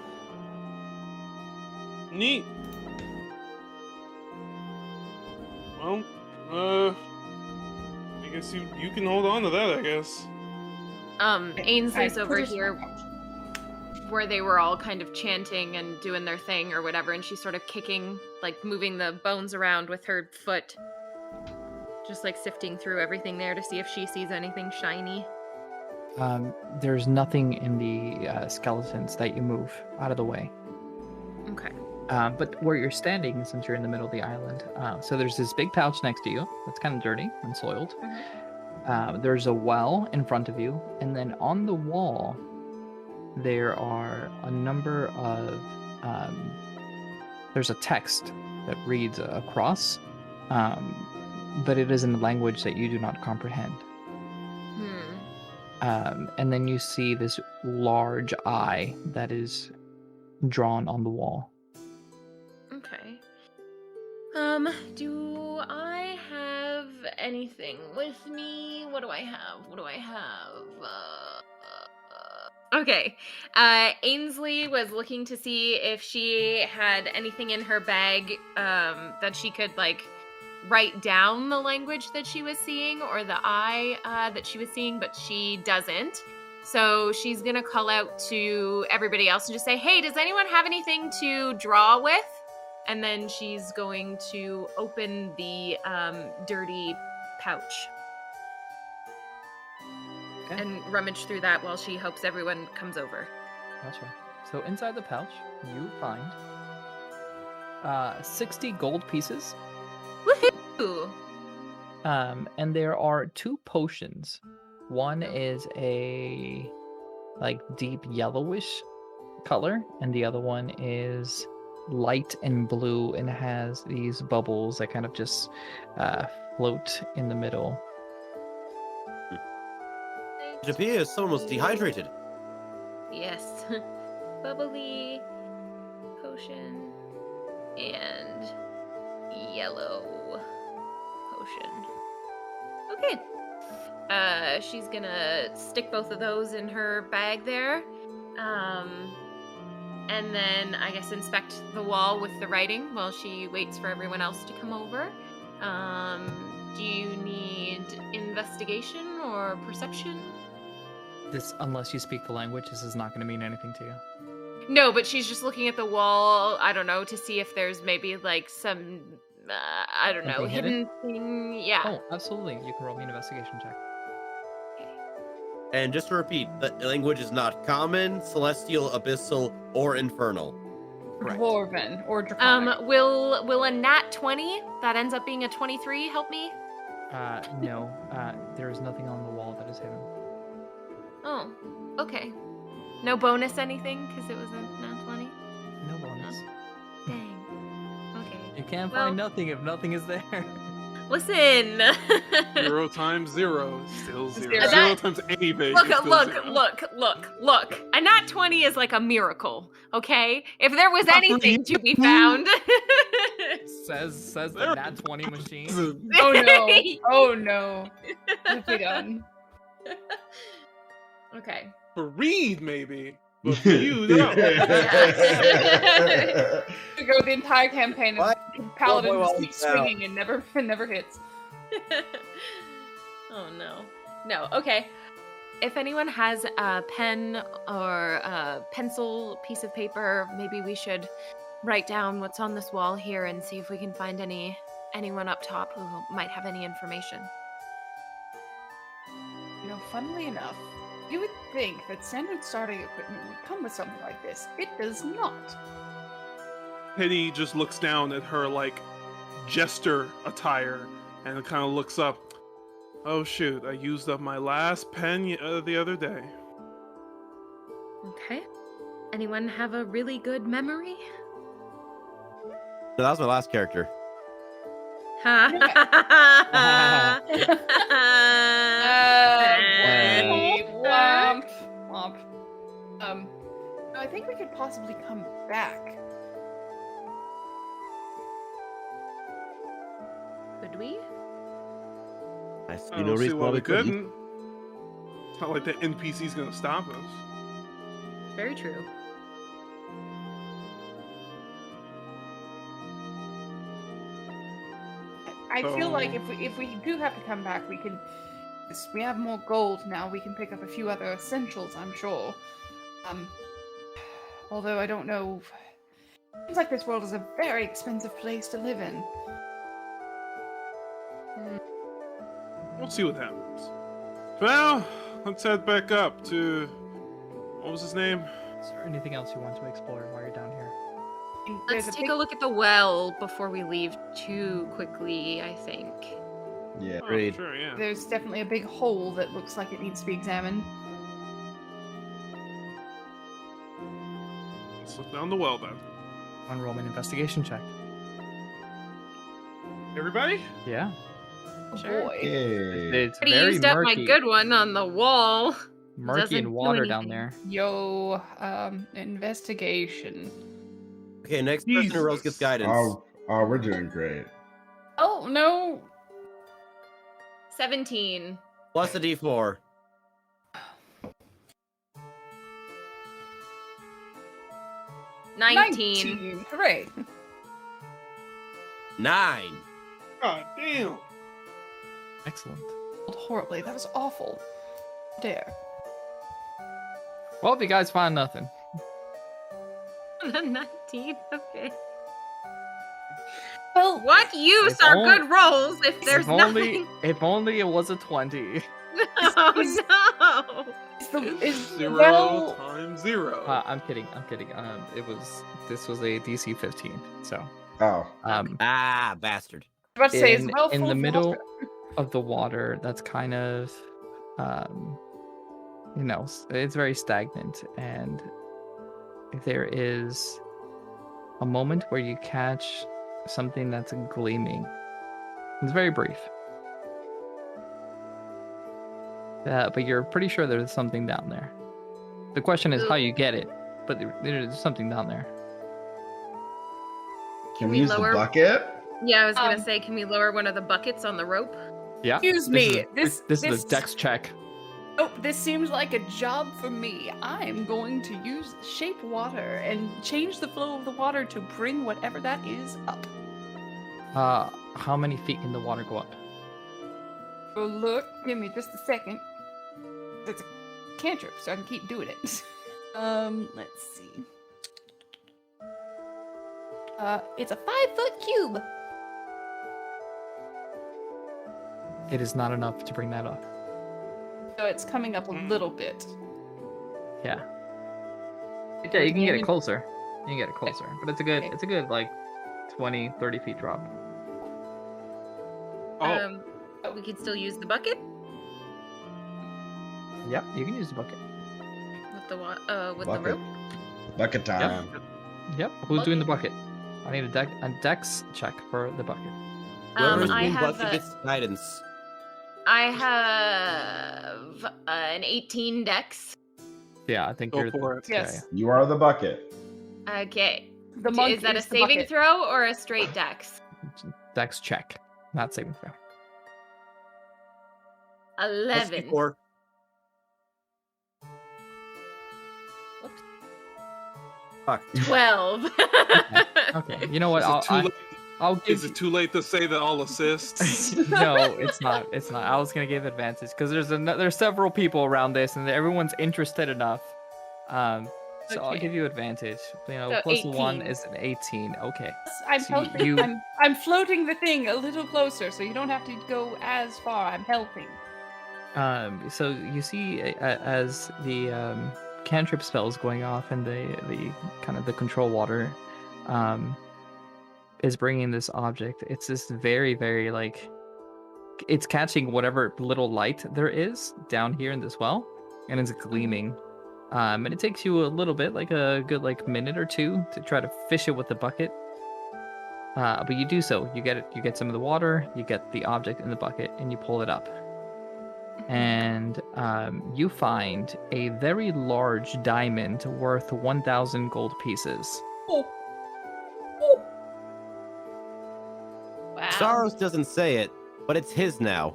Neat. Well, I guess you can hold on to that, I guess. Ainsley's over here where they were all kind of chanting and doing their thing or whatever, and she's sort of kicking, moving the bones around with her foot. Just sifting through everything there to see if she sees anything shiny. There's nothing in the skeletons that you move out of the way. Okay. But where you're standing, since you're in the middle of the island, so there's this big pouch next to you that's kind of dirty and soiled. Mm-hmm. There's a well in front of you, and then on the wall, there are a number of... there's a text that reads across, but it is in a language that you do not comprehend. And then you see this large eye that is drawn on the wall. Okay. Do I have anything with me? What do I have? Okay. Ainsley was looking to see if she had anything in her bag that she could, like, write down the language that she was seeing or the eye that she was seeing, but she doesn't. So she's going to call out to everybody else and just say, hey, does anyone have anything to draw with? And then she's going to open the dirty pouch. Okay. And rummage through that while she hopes everyone comes over. Gotcha. So inside the pouch, you find 60 gold pieces. Woohoo! And there are 2 potions. One is a like deep yellowish color, and the other one is light and blue and has these bubbles that kind of just float in the middle. It appears someone was dehydrated. Yes. Bubbly, potion, and yellow potion. Okay. She's gonna stick both of those in her bag there. And then I guess inspect the wall with the writing while she waits for everyone else to come over. Do you need investigation or perception? This, unless you speak the language, this is not going to mean anything to you. No, but she's just looking at the wall, I don't know, to see if there's maybe like some, I don't know, Something hidden? thing. Yeah. Oh, absolutely. You can roll me an investigation check. And just to repeat, the language is not common, celestial, abyssal, or infernal. Correct. Dwarven or draconic. Will a nat 20 that ends up being a 23 help me? No. There is nothing on the wall that is hidden. Oh, okay. No bonus anything because it was a nat 20? No bonus. Dang. Okay. You can't Well- find nothing if nothing is there. Listen. 0 times 0 is still 0. Zero. 0 times anything Look, is still look, 0. look. A nat 20 is like a miracle, okay? If there was anything to be found. says the There- nat 20 machine. Oh no! Oh no! What have we done? Okay. For Reid, maybe. But for you, no. To go the entire campaign What? and paladin Oh, boy, just well, keeps now. swinging and never hits. Oh no. No, okay. If anyone has a pen or a pencil, piece of paper, maybe we should write down what's on this wall here and see if we can find anyone up top who might have any information. You know, funnily enough, you would think that standard starting equipment would come with something like this. It does not. Hetty just looks down at her, like, jester attire and kind of looks up. Oh, shoot. I used up my last pen the other day. Okay. Anyone have a really good memory? No, that was my last character. Womp. Womp. I think we could possibly come back. Could we? I see I no don't see reason why why we we couldn't. couldn't. It's not like the NPC's gonna stop us. Very true. I feel like So- if we do have to come back, we can. We have more gold now. We can pick up a few other essentials, I'm sure. Although I don't know. Seems like this world is a very expensive place to live in. We'll see what happens. For now, let's head back up to... What was his name? Is there anything else you want to explore while you're down here? And Let's there's take a look at the well before we leave too quickly, I think. Yeah. Oh, Agreed. sure, yeah. There's definitely a big hole that looks like it needs to be examined. Let's look down the well then. On roll me an investigation check. Everybody? Yeah. Oh Sure. boy. Yay. It's Already very used up my murky, good one on the wall. murky doesn't and do water down anything. there. Yo, investigation. Okay, next person who rolls gets Jesus. guidance. We're doing great. Oh no! 17. Plus a d4. 19. Hooray. 9. God damn. Excellent. Horribly. That was awful. Dare. Well, if you guys find nothing, 19. Okay. Well, What use If are only- good rolls if there's if only it was a 20. Oh no! is 0 well, times 0. I'm kidding. This was a DC 15. So, Oh, Bastard. I was about to say, is well in full the of middle water. of the water, that's kind of, it's very stagnant, and there is a moment where you catch something that's gleaming. It's very brief. But you're pretty sure there's something down there. The question is how you get it, but there's something down there. can we we use the lower- bucket? Yeah, I was gonna Um, say, can we lower one of the buckets on the rope? Yeah. Excuse me. This is a dex check. Oh, this seems like a job for me. I'm going to use shape water and change the flow of the water to bring whatever that is up. How many feet can the water go up? Oh, look, give me just a second. It's a cantrip, so I can keep doing it. Let's see. It's a 5-foot cube. It is not enough to bring that up. So it's coming up a little bit. Yeah. Yeah, you can get it closer. You can get it closer, but it's a good like 20, 30 feet drop. Oh, But we could still use the bucket Yep, you can use the bucket. with the with Bucket. the rope. Bucket time. Yep. Who's doing the bucket? I need a dex check for the bucket. Whoever's I doing have bucket gets guidance. I have an 18 dex. Yeah, I think Go you're for it. Yes. You are the bucket. Okay. The monk Is that a the saving bucket. throw or a straight dex? Dex check, not saving throw. 11. Or 12. Okay, you know what? I'll give. Is it too late to say that I'll assist? No, it's not. It's not. I was gonna give advantage because there's several people around this, and everyone's interested enough. So I'll Okay. give you advantage. So Plus 1 18. is an 18. Okay. I'm So helping. you- I'm floating the thing a little closer, so you don't have to go as far. I'm helping. So you see as the cantrip spell is going off, and the kind of the control water, is bringing this object. It's this very, very like, it's catching whatever little light there is down here in this well, and it's gleaming. And it takes you a little bit, like a good minute or two, to try to fish it with the bucket. But you do so. You get some of the water, you get the object in the bucket, and you pull it up. And you find a very large diamond worth 1,000 gold pieces. Oh. Wow. Sarros doesn't say it, but it's his now.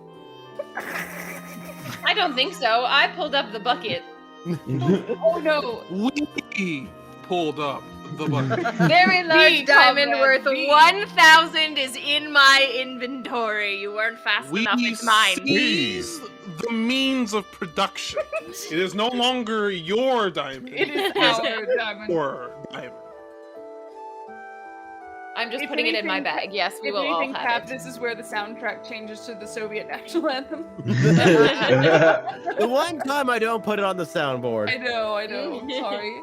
I don't think so. I pulled up the bucket. Oh no! We pulled up the bucket. Very large Me, diamond comrade, worth me. 1,000 is in my inventory. You weren't fast We enough. It's mine. seize the means of production. It is no longer your diamond. It is our diamond. Your diamond. I'm just If putting it in my anything, bag. Yes, we If will all anything, have Cap, it. this is where the soundtrack changes to the Soviet national anthem. The one time I don't put it on the soundboard. I know. I'm sorry.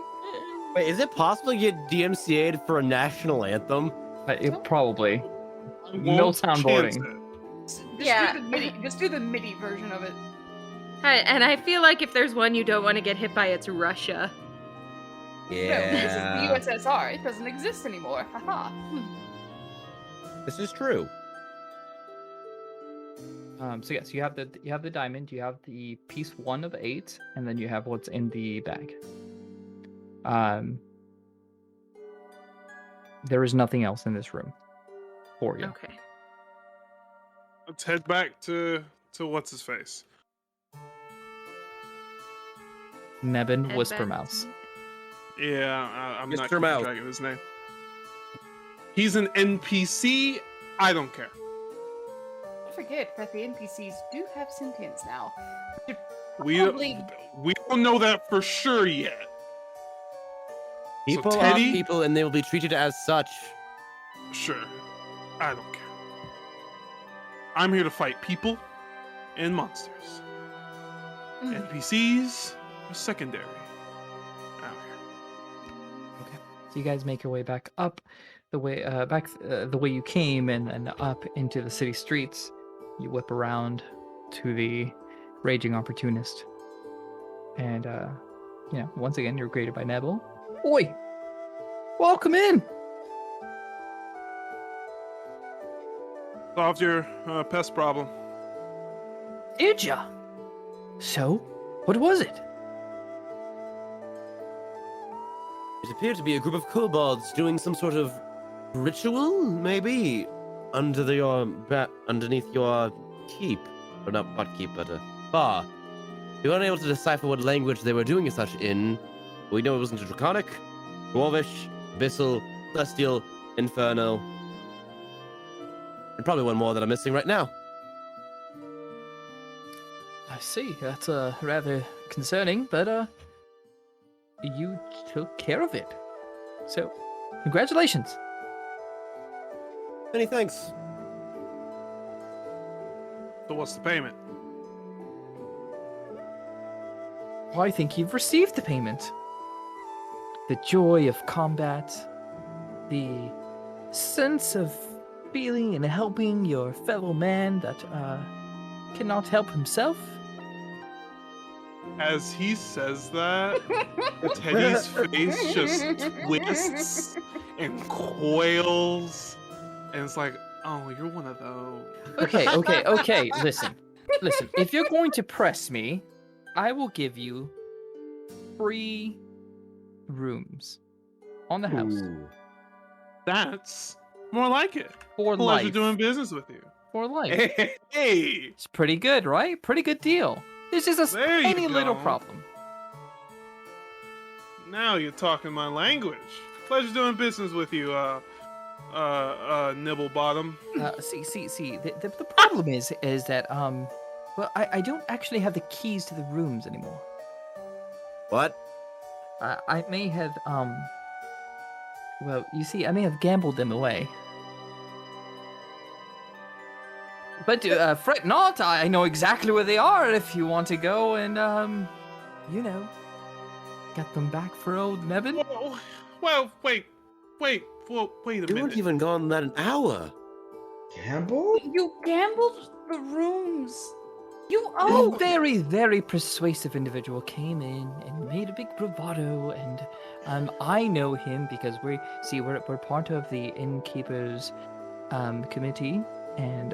Wait, is it possible to get DMCA'd for a national anthem? Probably. I No won't soundboarding. chance it. Yeah. Just do the MIDI version of it. Hi, and I feel like if there's one you don't want to get hit by, it's Russia. No, this is the USSR. It doesn't exist anymore. Haha. This is true. So yes, you have the diamond, you have the piece 1 of 8, and then you have what's in the bag. There is nothing else in this room for you. Okay. Let's head back to what's his face. Nebin Head Whisper back Mouse. Yeah, I'm not Mr. keeping Mouth. track of his name. He's an NPC. I don't care. Don't forget that the NPCs do have sentience now. We Probably- we don't know that for sure yet. People so are Teddy, people, and they will be treated as such. sure. I don't care. I'm here to fight people and monsters. NPCs are secondary. Out here. So you guys make your way back up the way the way you came and up into the city streets. You whip around to the raging opportunist. And once again you're greeted by Neville. Oi! Welcome in! Solved your pest problem. Did ya? So, what was it? It appeared to be a group of kobolds doing some sort of ritual, maybe, underneath your keep, or not keep, but a bar. We weren't able to decipher what language they were doing as such in. We know it wasn't Draconic, Dwarvish, Abyssal, Celestial, Inferno, and probably one more that I'm missing right now. I see. That's rather concerning, but you took care of it. So, congratulations. Many thanks. So what's the payment? I think you've received the payment. The joy of combat, the sense of feeling and helping your fellow man that cannot help himself. As he says that, Teddy's face just twists and coils, and it's like, oh, you're one of those. Okay. Listen. If you're going to press me, I will give you 3 rooms on the house. Ooh. That's more like it. For Pleasure life. doing business with you. For life. Hey, It's pretty good, right? Pretty good deal. This is a There you tiny little go. problem. now you're talking my language. Pleasure doing business with you, Nibblebottom. See. The problem is that well, I don't actually have the keys to the rooms anymore. What? I may have well, you see, I may have gambled them away. But fret not, I know exactly where they are if you want to go and get them back for old Nevin. Well, wait a We minute. weren't even gone that an hour. Gamble? You gambled the rooms. You Oh, owe. very, very persuasive individual came in and made a big bravado, and I know him because we're part of the innkeepers committee, and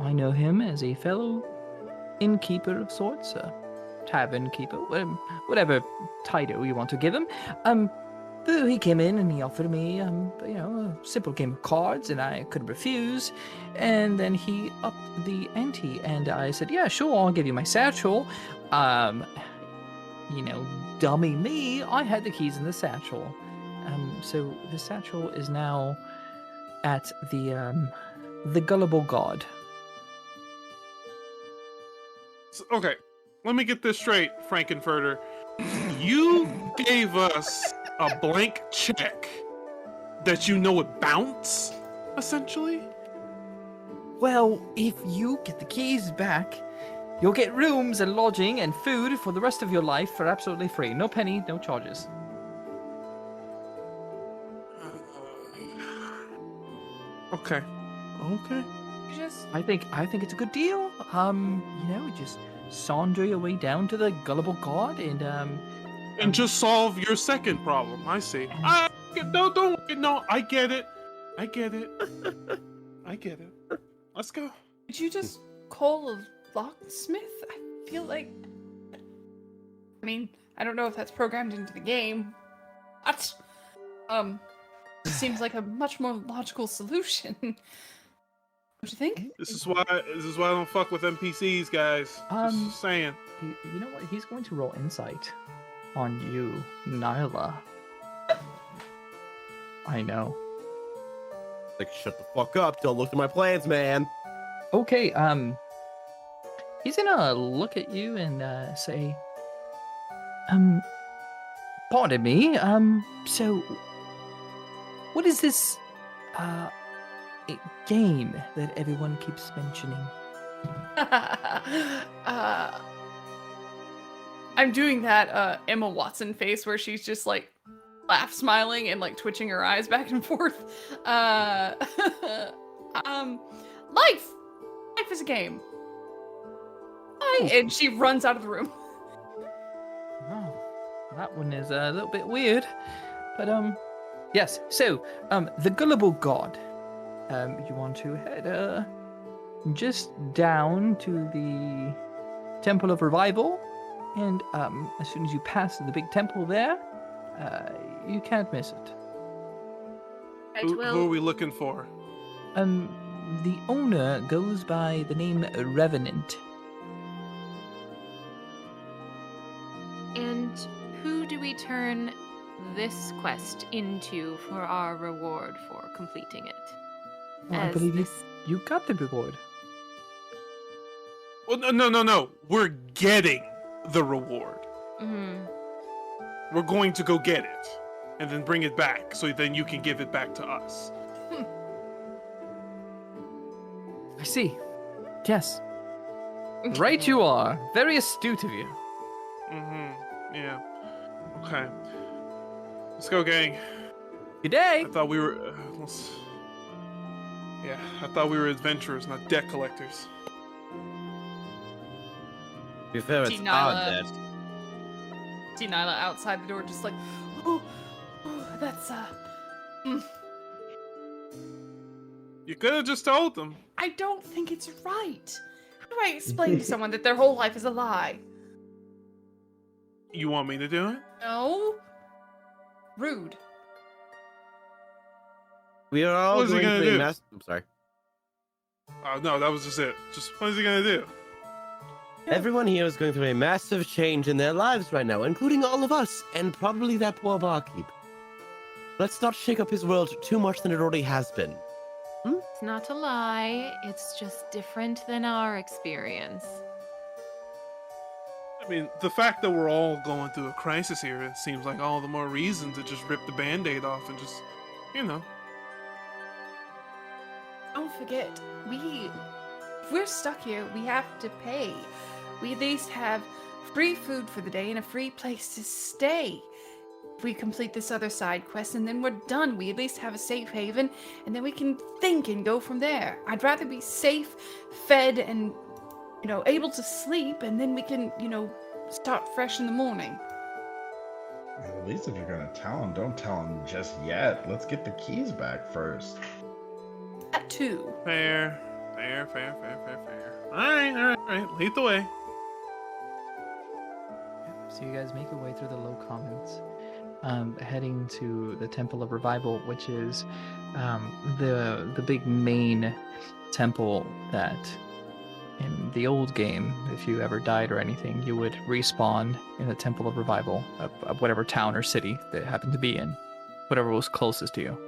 I know him as a fellow innkeeper of sorts, tavern keeper, whatever title you want to give him. So he came in and he offered me, a simple game of cards, and I couldn't refuse. And then he upped the ante, and I said, "Yeah, sure, I'll give you my satchel." Dummy me, I had the keys in the satchel. So the satchel is now at the Gullible God. Okay, let me get this straight, Frankenfurter. You gave us a blank check that you know would bounce, essentially? Well, if you get the keys back, you'll get rooms and lodging and food for the rest of your life for absolutely free. No penny, no charges. Okay. Just I think it's a good deal. Just saunter your way down to the Gullible God And just solve your second problem. I see. No, I get it. I get it. Let's go. Did you just call a locksmith? I feel like. I mean, I don't know if that's programmed into the game. What? Seems like a much more logical solution. Don't you think? This is why I don't fuck with NPCs, guys. Um, Just saying. you know what? He's going to roll insight. on you, Nyla. I know. Like, shut the fuck up. Don't look at my plans, man. Okay, he's gonna look at you and say, pardon me, so what is this game that everyone keeps mentioning? I'm doing that Emma Watson face where she's just like laugh smiling and like twitching her eyes back and forth. Life is a game. And she runs out of the room. Oh, that one is a little bit weird, but yes. So the gullible god. You want to head just down to the Temple of Revival, and as soon as you pass the big temple there, you can't miss it. Who are we looking for? The owner goes by the name Revenant. And who do we turn this quest into for our reward for completing it? Well, I believe you got the reward. Well, no. We're getting the reward. Mm-hmm. We're going to go get it and then bring it back so then you can give it back to us. I see. Yes. Right you are. Very astute of you. Mm-hmm. Yeah. Okay. Let's go, gang. Good day. I thought we were... Yeah, I thought we were adventurers, not debt collectors. To be fair, it's our debt. See Nyla outside the door just like, oh that's You could have just told them. I don't think it's right. How do I explain to someone that their whole life is a lie? You want me to do it? No. Rude. We are all What is he going gonna to do? I'm sorry. Oh, no, that was just it. Just, what is he gonna do? Everyone here is going through a massive change in their lives right now, including all of us, and probably that poor barkeep. Let's not shake up his world too much than it already has been. It's not a lie, it's just different than our experience. I mean, the fact that we're all going through a crisis here, it seems like all the more reason to just rip the Band-Aid off and just, you know. Don't forget, if we're stuck here, we have to pay. We at least have free food for the day and a free place to stay. If we complete this other side quest and then we're done, we at least have a safe haven, and then we can think and go from there. I'd rather be safe, fed, and, able to sleep, and then we can, start fresh in the morning. At least if you're gonna tell him, don't tell him just yet. Let's get the keys back first. That too. Fair. Alright. Lead the way. So you guys make your way through the low commons, heading to the Temple of Revival, which is the big main temple that in the old game, if you ever died or anything, you would respawn in the Temple of Revival of whatever town or city that happened to be in, whatever was closest to you.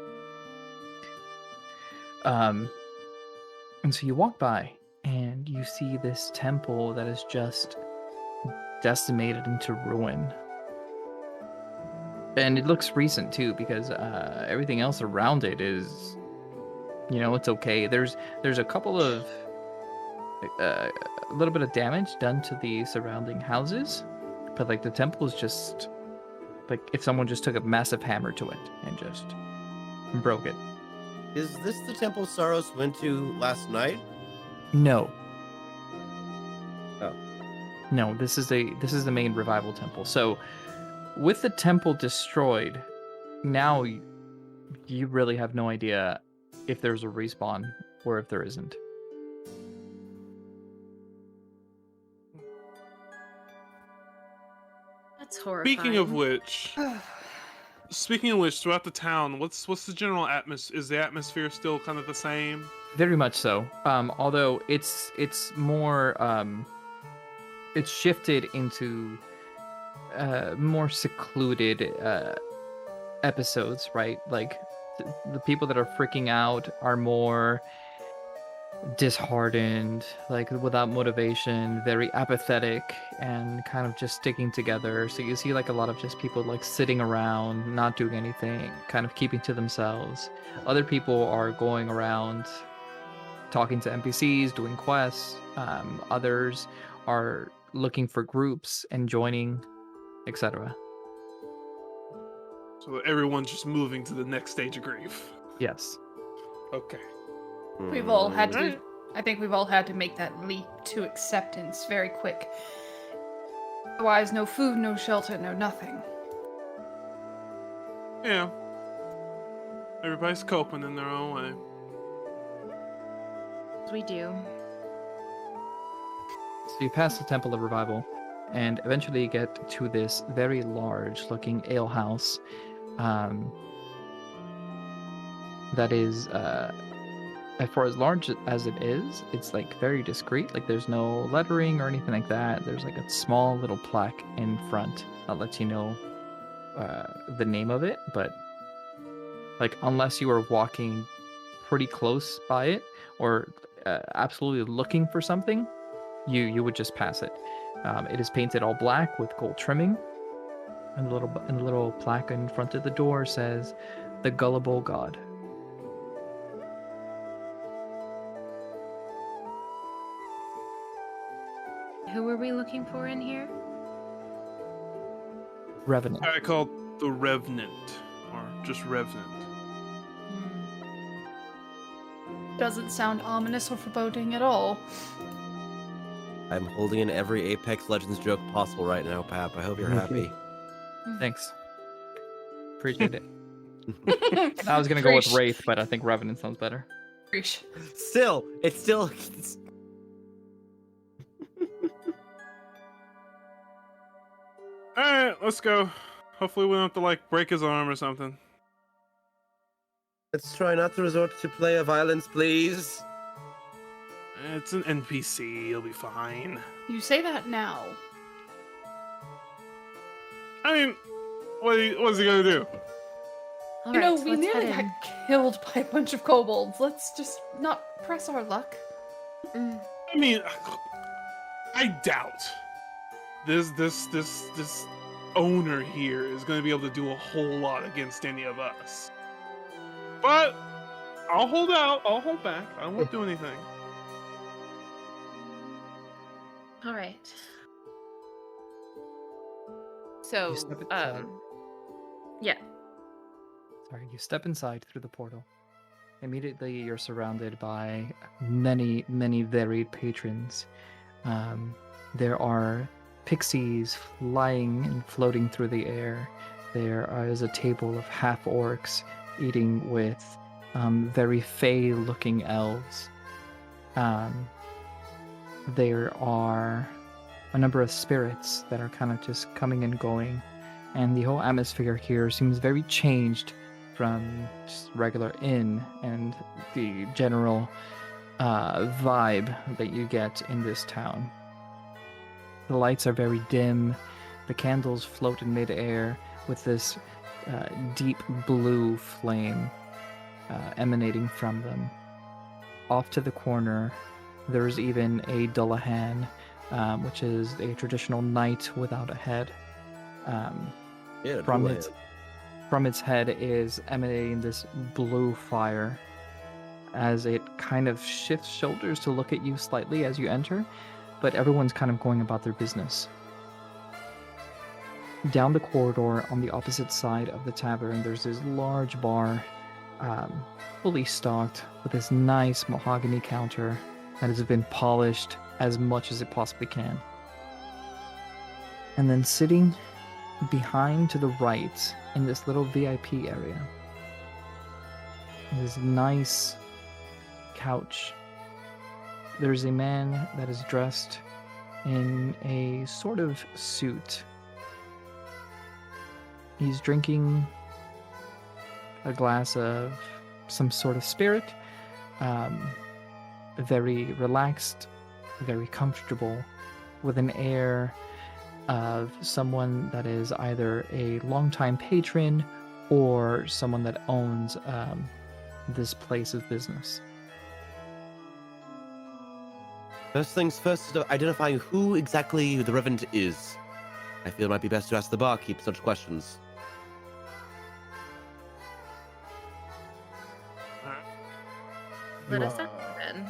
And so you walk by and you see this temple that is just decimated into ruin. And it looks recent too, because everything else around it is, it's okay. There's a couple of a little bit of damage done to the surrounding houses, but like the temple is just like if someone just took a massive hammer to it and just broke it. Is this the temple Sarros went to last night? No. Oh. No, this is the main revival temple. So with the temple destroyed, now you really have no idea if there's a respawn or if there isn't. That's horrifying. Speaking of which, throughout the town, what's the general atmosphere? Is the atmosphere still kind of the same? Very much so. Although it's more it's shifted into more secluded episodes, right? Like the people that are freaking out are more disheartened, like without motivation, very apathetic, and kind of just sticking together. So you see like a lot of just people like sitting around, not doing anything, kind of keeping to themselves. Other people are going around talking to NPCs, doing quests. Others are looking for groups and joining, etc. So everyone's just moving to the next stage of grief. Yes. Okay. We've all had to. Alright. I think we've all had to make that leap to acceptance very quick. Otherwise, no food, no shelter, no nothing. Yeah. Everybody's coping in their own way. We do. So you pass the Temple of Revival, and eventually you get to this very large-looking alehouse. That is, for as large as it is, it's like very discreet. Like there's no lettering or anything like that. There's like a small little plaque in front that lets you know the name of it, but like unless you are walking pretty close by it or absolutely looking for something, you would just pass it. It is painted all black with gold trimming, and the little plaque in front of the door says, "The Gullible God." Who are we looking for in here? Revenant. I called the Revenant, or just Revenant. Doesn't sound ominous or foreboding at all. I'm holding in every Apex Legends joke possible right now, Pap. I hope you're happy. Thanks. Appreciate it. I was gonna go with Preach. Wraith, but I think Revenant sounds better. Preach. Still, it's still. Alright, let's go. Hopefully we don't have to, like, break his arm or something. Let's try not to resort to play of violence, please. It's an NPC, he'll be fine. You say that now. I mean, what is he gonna do? All You know, right, we let's nearly head got killed by a bunch of kobolds. Let's just not press our luck. in. I mean, I doubt this owner here is gonna be able to do a whole lot against any of us. But I'll hold out. I'll hold back. I won't do anything. All right. So, You step inside. Yeah. Sorry, you step inside through the portal. Immediately, you're surrounded by many, many varied patrons. There are pixies flying and floating through the air. There is a table of half-orcs eating with very fey-looking elves. There are a number of spirits that are kind of just coming and going, and the whole atmosphere here seems very changed from just regular inn and the general vibe that you get in this town. The lights are very dim. The candles float in midair with this deep blue flame emanating from them. Off to the corner, there's even a Dullahan, which is a traditional knight without a head. Yeah, From its head is emanating this blue fire as it kind of shifts shoulders to look at you slightly as you enter, but everyone's kind of going about their business. Down the corridor on the opposite side of the tavern, there's this large bar, fully stocked with this nice mahogany counter that has been polished as much as it possibly can. And then sitting behind to the right in this little VIP area, this nice couch, there's a man that is dressed in a sort of suit. He's drinking a glass of some sort of spirit, very relaxed, very comfortable, with an air of someone that is either a longtime patron or someone that owns this place of business. First things first, identifying who exactly the Reverend is. I feel it might be best to ask the barkeep such questions. Let You, us up then.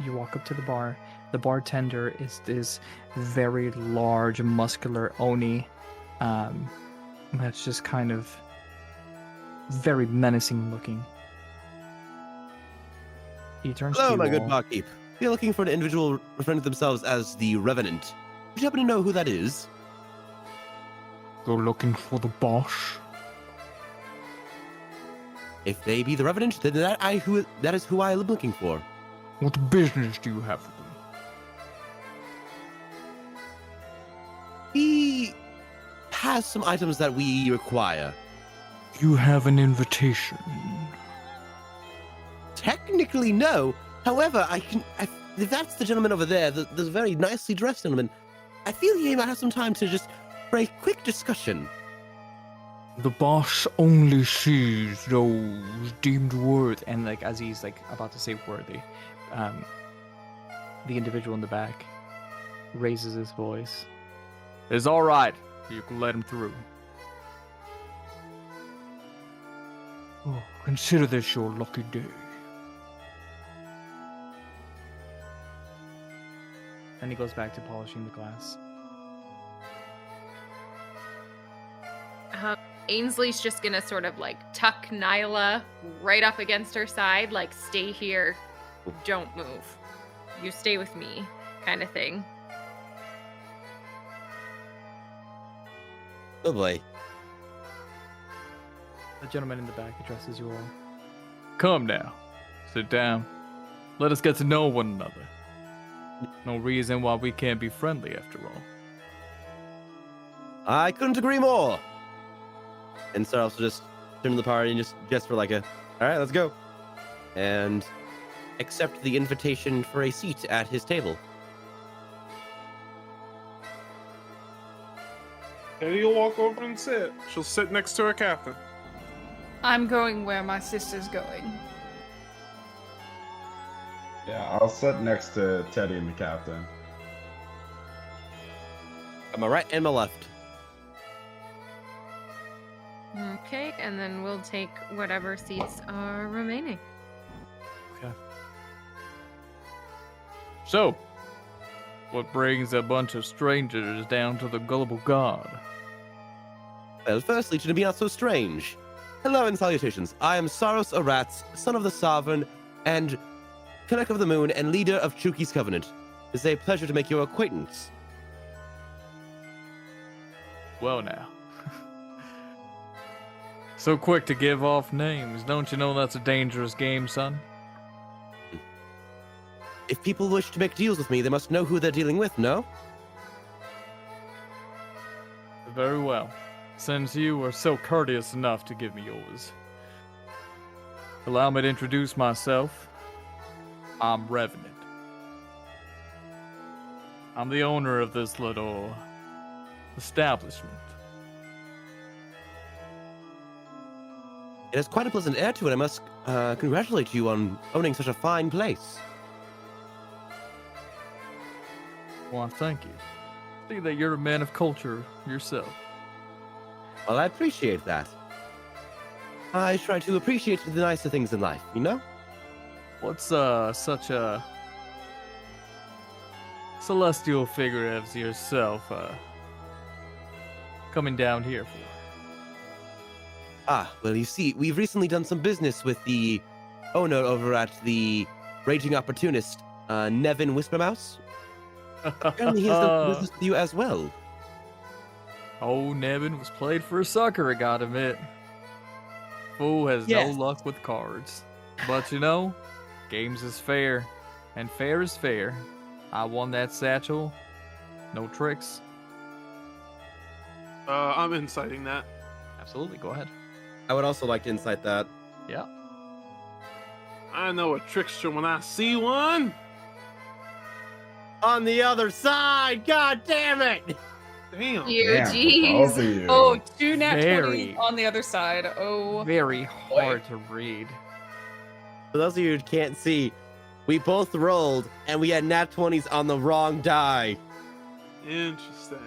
you walk up to the bar. The bartender is this very large, muscular Oni. That's just kind of very menacing looking. He turns to Hello, you my good all. barkeep. We are looking for an individual referring to themselves as the Revenant. Would you happen to know who that is? You're looking for the boss? If they be the Revenant, then that is who I am looking for. What business do you have with them? He has some items that we require. You have an invitation. Technically, no. However, if that's the gentleman over there, the very nicely dressed gentleman, I feel he might have some time to just for a quick discussion. The boss only sees those deemed worthy. And like as he's like about to say worthy, the individual in the back raises his voice. It's all right. You can let him through. Oh, consider this your lucky day. Then he goes back to polishing the glass. Ainsley's just gonna sort of like tuck Nyla right up against her side, like, stay here, don't move. You stay with me, kind of thing. Oh boy. The gentleman in the back addresses you all. Come now. Sit down. Let us get to know one another. No reason why we can't be friendly after all. I couldn't agree more. And Sarros will just turn to the party and just gesture like all right, let's go. And accept the invitation for a seat at his table. Teddy will walk over and sit. She'll sit next to her captain. I'm going where my sister's going. Yeah, I'll sit next to Teddy and the captain. On my right and my left. Okay, and then we'll take whatever seats are remaining. Okay. So, what brings a bunch of strangers down to the gullible god? Well, firstly, to be not so strange. Hello and salutations. I am Sarros Arrats, son of the Sovereign, and Connect of the Moon, and leader of Chuki's Covenant. It is a pleasure to make your acquaintance. Well now. So quick to give off names. Don't you know that's a dangerous game, son? If people wish to make deals with me, they must know who they're dealing with, no? Very well. Since you were so courteous enough to give me yours. Allow me to introduce myself. I'm Revenant. I'm the owner of this little establishment. It has quite a pleasant air to it. I must congratulate you on owning such a fine place. Well, thank you. See that you're a man of culture yourself. Well, I appreciate that. I try to appreciate the nicer things in life, you know? What's such a celestial figure as yourself coming down here for? Ah, well, you see, we've recently done some business with the owner over at the Raging Opportunist, Nevin Whispermouse. Apparently he has done business with you as well. Oh, Nevin was played for a sucker, I gotta admit. Fool has Yes. no luck with cards. But you know, games is fair, and fair is fair. I won that satchel. No tricks. I'm inciting that. Absolutely, go ahead. I would also like to incite that. Yeah. I know a trickster when I see one. On the other side, god damn it! Damn. You Damn, for both of jeez. you. Oh, two nat 20s Very. on the other side. Oh. Very hard to read. For those of you who can't see, we both rolled and we had nat 20s on the wrong die. Interesting.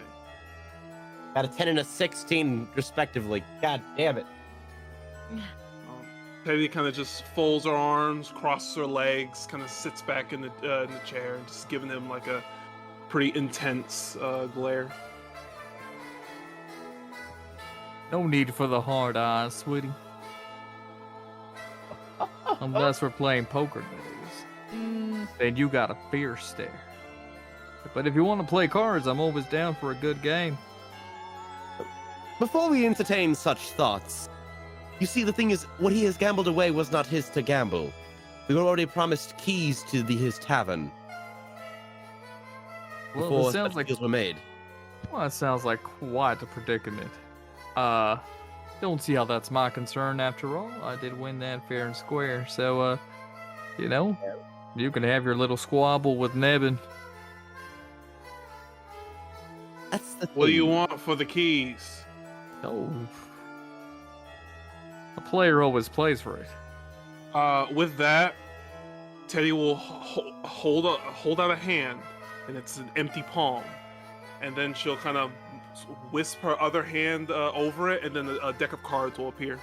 Got a 10 and a 16 respectively. God damn it. Teddy kind of just folds her arms, crosses her legs, kind of sits back in the chair, and just giving him like a pretty intense glare. No need for the hard eyes, sweetie. Unless we're playing poker, that is. Then you got a fierce stare. But if you want to play cards, I'm always down for a good game. Before we entertain such thoughts, you see, the thing is, what he has gambled away was not his to gamble. We were already promised keys to his tavern Well, before it sounds such like deals were made. that sounds like quite a predicament. Don't see how that's my concern after all. I did win that fair and square, so you know, you can have your little squabble with Nebin. That's the What do you thing. want for the keys? Oh, a player always plays for it. With that, Teddy will hold out a hand, and it's an empty palm, and then she'll kind of wisp her other hand over it, and then a deck of cards will appear,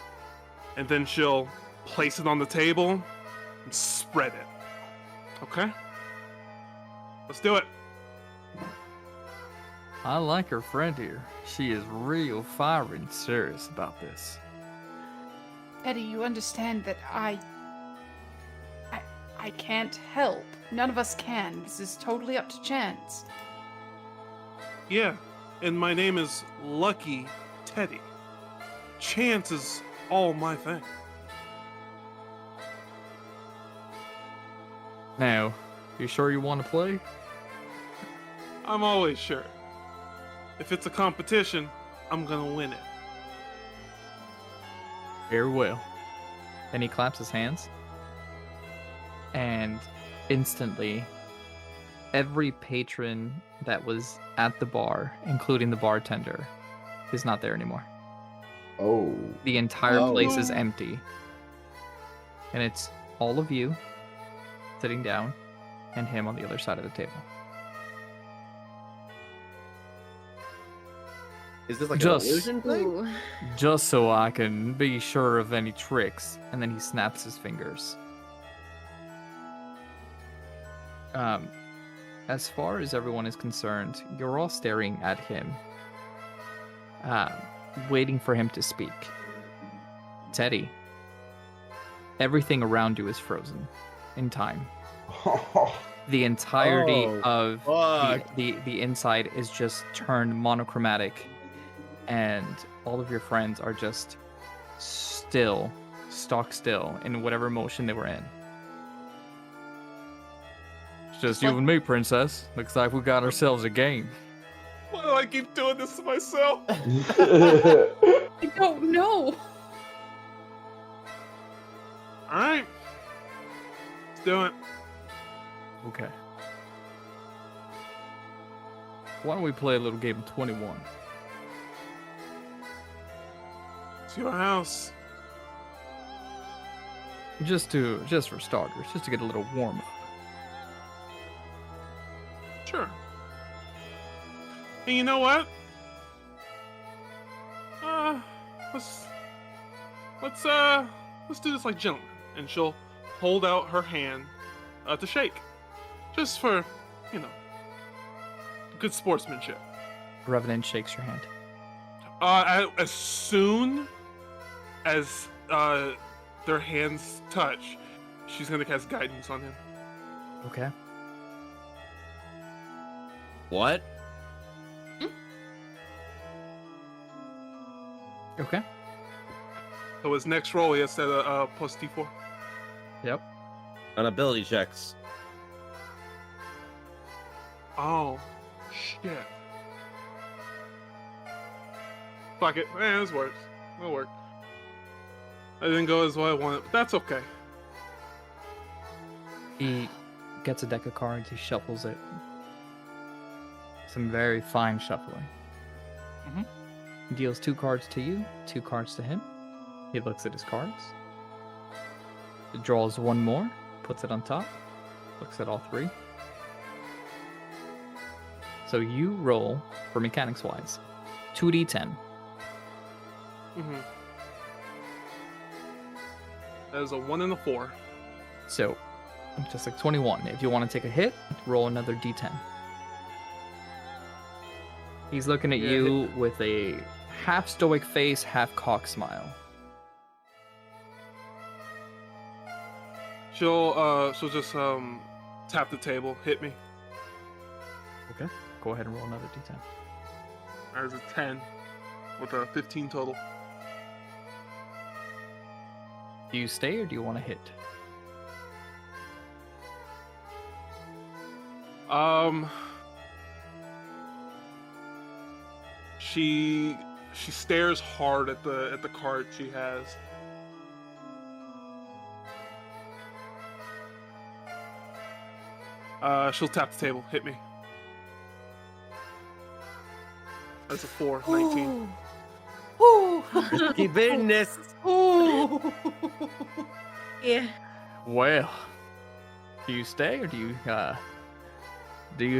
and then she'll place it on the table and spread it. Okay, let's do it. I like her friend here. She is real fiery and serious about this. Eddie, you understand that I can't help. None of us can. This is totally up to chance. Yeah, and my name is Lucky Teddy. Chance is all my thing. Now, you sure you want to play? I'm always sure. If it's a competition, I'm gonna win it. Very well. Then he claps his hands, and instantly, every patron that was at the bar, including the bartender, is not there anymore. Oh. The entire place is empty. And it's all of you sitting down and him on the other side of the table. Is this like Just- an illusion thing? Ooh. Just so I can be sure of any tricks. And then he snaps his fingers. As far as everyone is concerned, you're all staring at him, waiting for him to speak. Teddy, everything around you is frozen in time. The entirety Oh, of fuck. the inside is just turned monochromatic, and all of your friends are just still, stock still in whatever motion they were in. It's just you and me, princess. Looks like we got ourselves a game. Why do I keep doing this to myself? I don't know. All right, let's do it. Okay. Why don't we play a little game of 21? It's your house. Just for starters, just to get a little warm up. Sure. And you know what? Let's do this like gentlemen. And she'll hold out her hand to shake, just for, good sportsmanship. Revenant shakes your hand. As soon as their hands touch, she's gonna cast guidance on him. Okay. What? Okay. So his next roll, he has to set a plus D4. Yep. On ability checks. Oh, shit. Fuck it. This works. It'll work. I didn't go as well I wanted, but that's okay. He gets a deck of cards, he shuffles it. Some very fine shuffling. He deals 2 cards to you, 2 cards to him. He looks at his cards. He draws 1 more, puts it on top, looks at all 3. So you roll, for mechanics wise, 2d10. That is a 1 and a 4. So, just like 21. If you want to take a hit, roll another d10. He's looking at you with a half stoic face, half cock smile. She'll just tap the table, hit me. Okay. Go ahead and roll another d10. That is a 10 with a 15 total. Do you stay or do you want to hit? She stares hard at the card she has. She'll tap the table, hit me. That's a 4, 19. Keep in this. Yeah. Well, do you stay or do you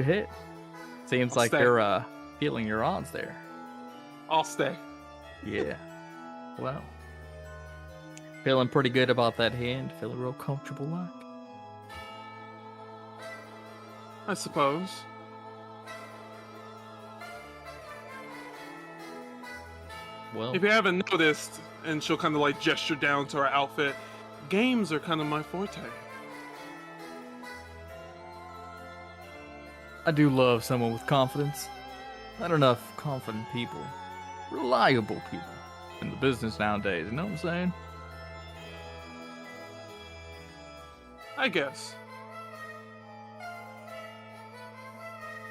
hit? Seems I'll like stay. you're feeling your odds there. I'll stay. Yeah. Well, feeling pretty good about that hand. Feeling real comfortable like. I suppose. Well, If you haven't noticed, and she'll kind of like gesture down to her outfit, games are kind of my forte. I do love someone with confidence. Not enough confident people. Reliable people in the business nowadays, you know what I'm saying? I guess.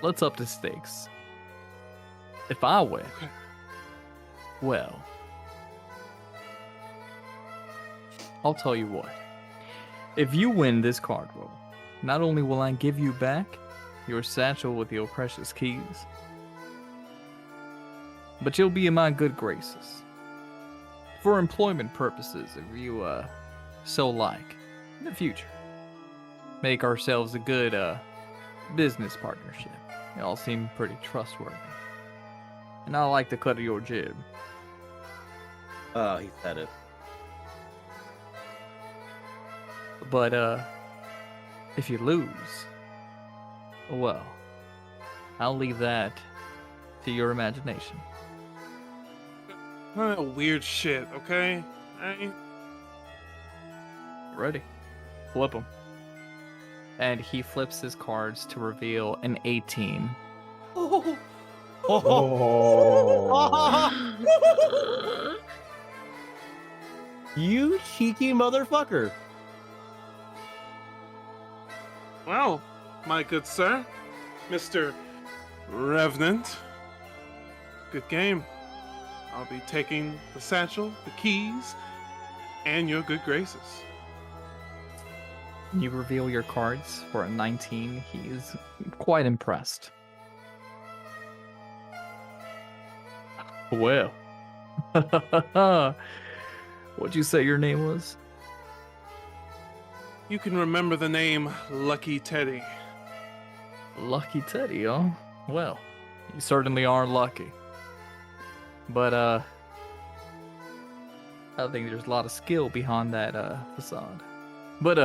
Let's up the stakes. If I win, Okay. well, I'll tell you what. If you win this card roll, not only will I give you back your satchel with your precious keys, but you'll be in my good graces. For employment purposes, if you, so like, in the future. Make ourselves a good, business partnership. Y'all seem pretty trustworthy. And I like the cut of your jib. Oh, he said it. But, if you lose, well, I'll leave that to your imagination. Weird shit, okay? Ready? Flip them. And he flips his cards to reveal an 18. Oh. You cheeky motherfucker. Well, my good sir, Mr. Revenant. Good game. I'll be taking the satchel, the keys, and your good graces. You reveal your cards for a 19. He is quite impressed. Well. What'd you say your name was? You can remember the name Lucky Teddy. Lucky Teddy, huh? Well, you certainly are lucky. But, I think there's a lot of skill behind that, facade. But,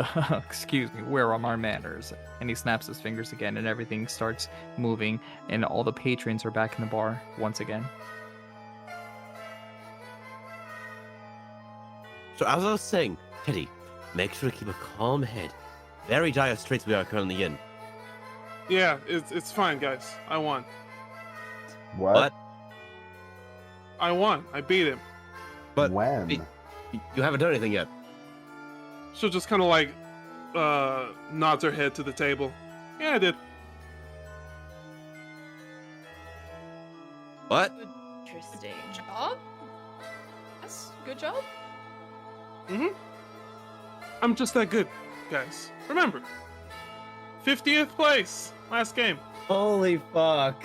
excuse me, where are my manners? And he snaps his fingers again, and everything starts moving, and all the patrons are back in the bar once again. So as I was saying, Teddy, make sure to keep a calm head. Very dire straits we are currently in. Yeah, it's fine, guys. I won. What? I won. I beat him. But When? you haven't done anything yet. She'll just kind of like nods her head to the table. Yeah, I did. What? Interesting. Job? Yes, good job. I'm just that good, guys. Remember, 50th place last game. Holy fuck.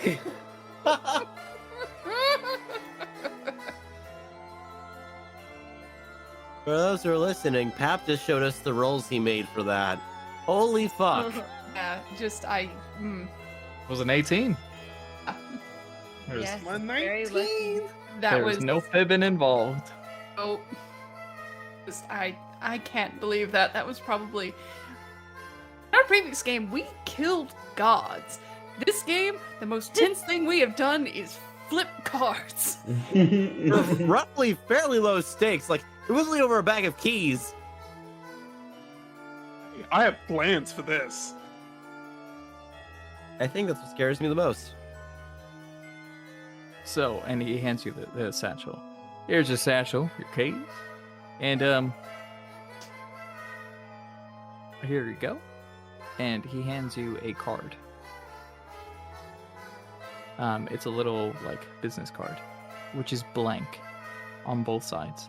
For those who are listening, Pap just showed us the rolls he made for that. Holy fuck. Yeah, It was an 18. There's, Yes, My very 19. lucky. that there was was no fibbing involved. oh, I can't believe that. That was probably in our previous game. We killed gods. This game, the most tense thing we have done is flip cards. For roughly fairly low stakes. Like, it wasn't over a bag of keys. I have plans for this. I think that's what scares me the most. So, and he hands you the satchel. Here's your satchel, your keys, and here you go. And he hands you a card. It's a little like business card, which is blank on both sides.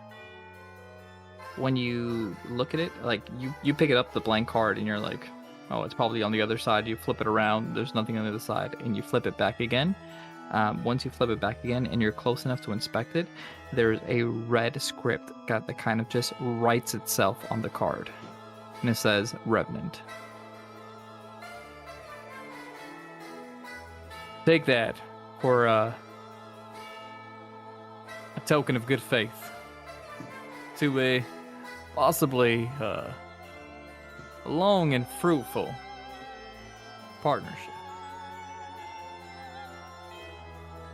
When you look at it, like you pick it up the blank card and you're like, oh, it's probably on the other side. You flip it around, there's nothing on the other side, and you flip it back again. Once you flip it back again and you're close enough to inspect it, there's a red script that kind of just writes itself on the card. And it says Revenant. Take that for a token of good faith to a possibly long and fruitful partnership.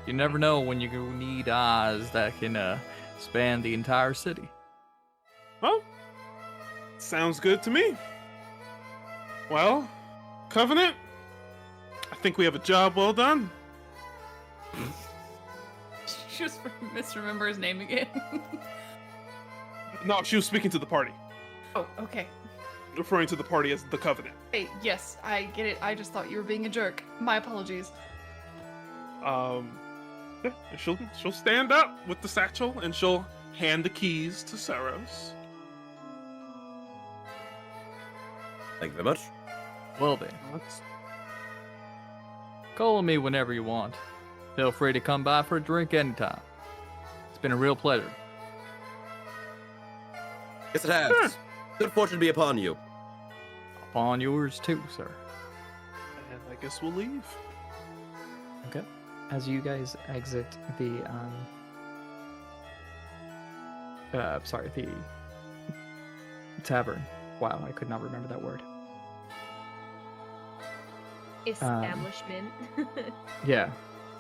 You never know when you need eyes that can span the entire city. Well, sounds good to me. Well, Covenant, I think we have a job well done. Just misremember his name again. No, she was speaking to the party, Oh, okay. referring to the party as the Covenant. Hey, yes, I get it. I just thought you were being a jerk. My apologies. Yeah, she'll stand up with the satchel and she'll hand the keys to Sarros. Thank you very much. Well then, call on me whenever you want. Feel free to come by for a drink anytime. It's been a real pleasure. Yes, it has. Sure. Good fortune be upon you. Upon yours too, sir. And I guess we'll leave. Okay. As you guys exit the the tavern. Wow, I could not remember that word. Establishment. Yeah.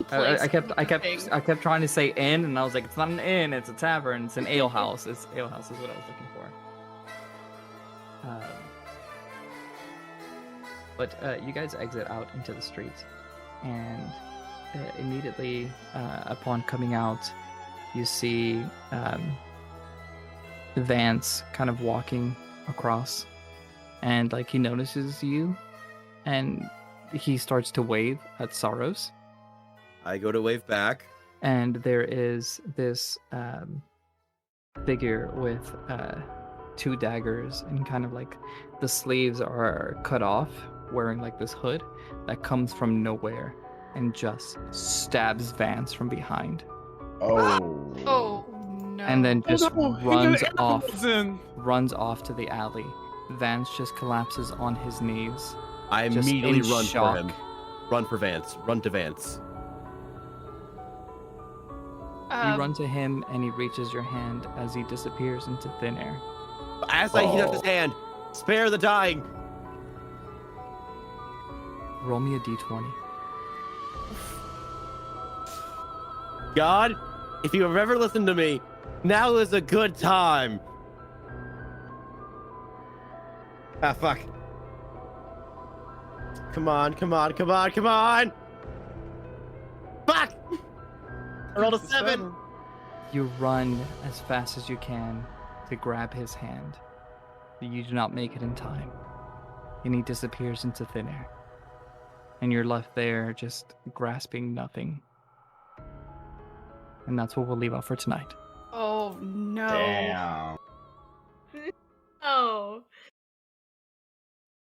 Place I kept thing. trying to say inn, and I was like, it's not an inn, it's a tavern, it's an ale house. It's ale house is what I was looking for. But you guys exit out into the streets, and immediately upon coming out, you see Vance kind of walking across, and like he notices you, and he starts to wave at Sarros. I go to wave back. And there is this figure with 2 daggers, and kind of like the sleeves are cut off, wearing like this hood that comes from nowhere and just stabs Vance from behind, Oh. Oh no. and then just Oh, no, he runs got off earbuds in. runs off to the alley. Vance just collapses on his knees. I Just immediately in run shock. for him. Run for Vance. Run to Vance. You run to him, and he reaches your hand as he disappears into thin air. As I heat up his hand, spare the dying. Roll me a d20. God, if you have ever listened to me, now is a good time. Ah, fuck. Come on, come on, come on, come on! Fuck! I rolled a 7. You run as fast as you can to grab his hand. You do not make it in time, and he disappears into thin air. And you're left there just grasping nothing. And that's what we'll leave off for tonight. Oh no. Damn. Oh.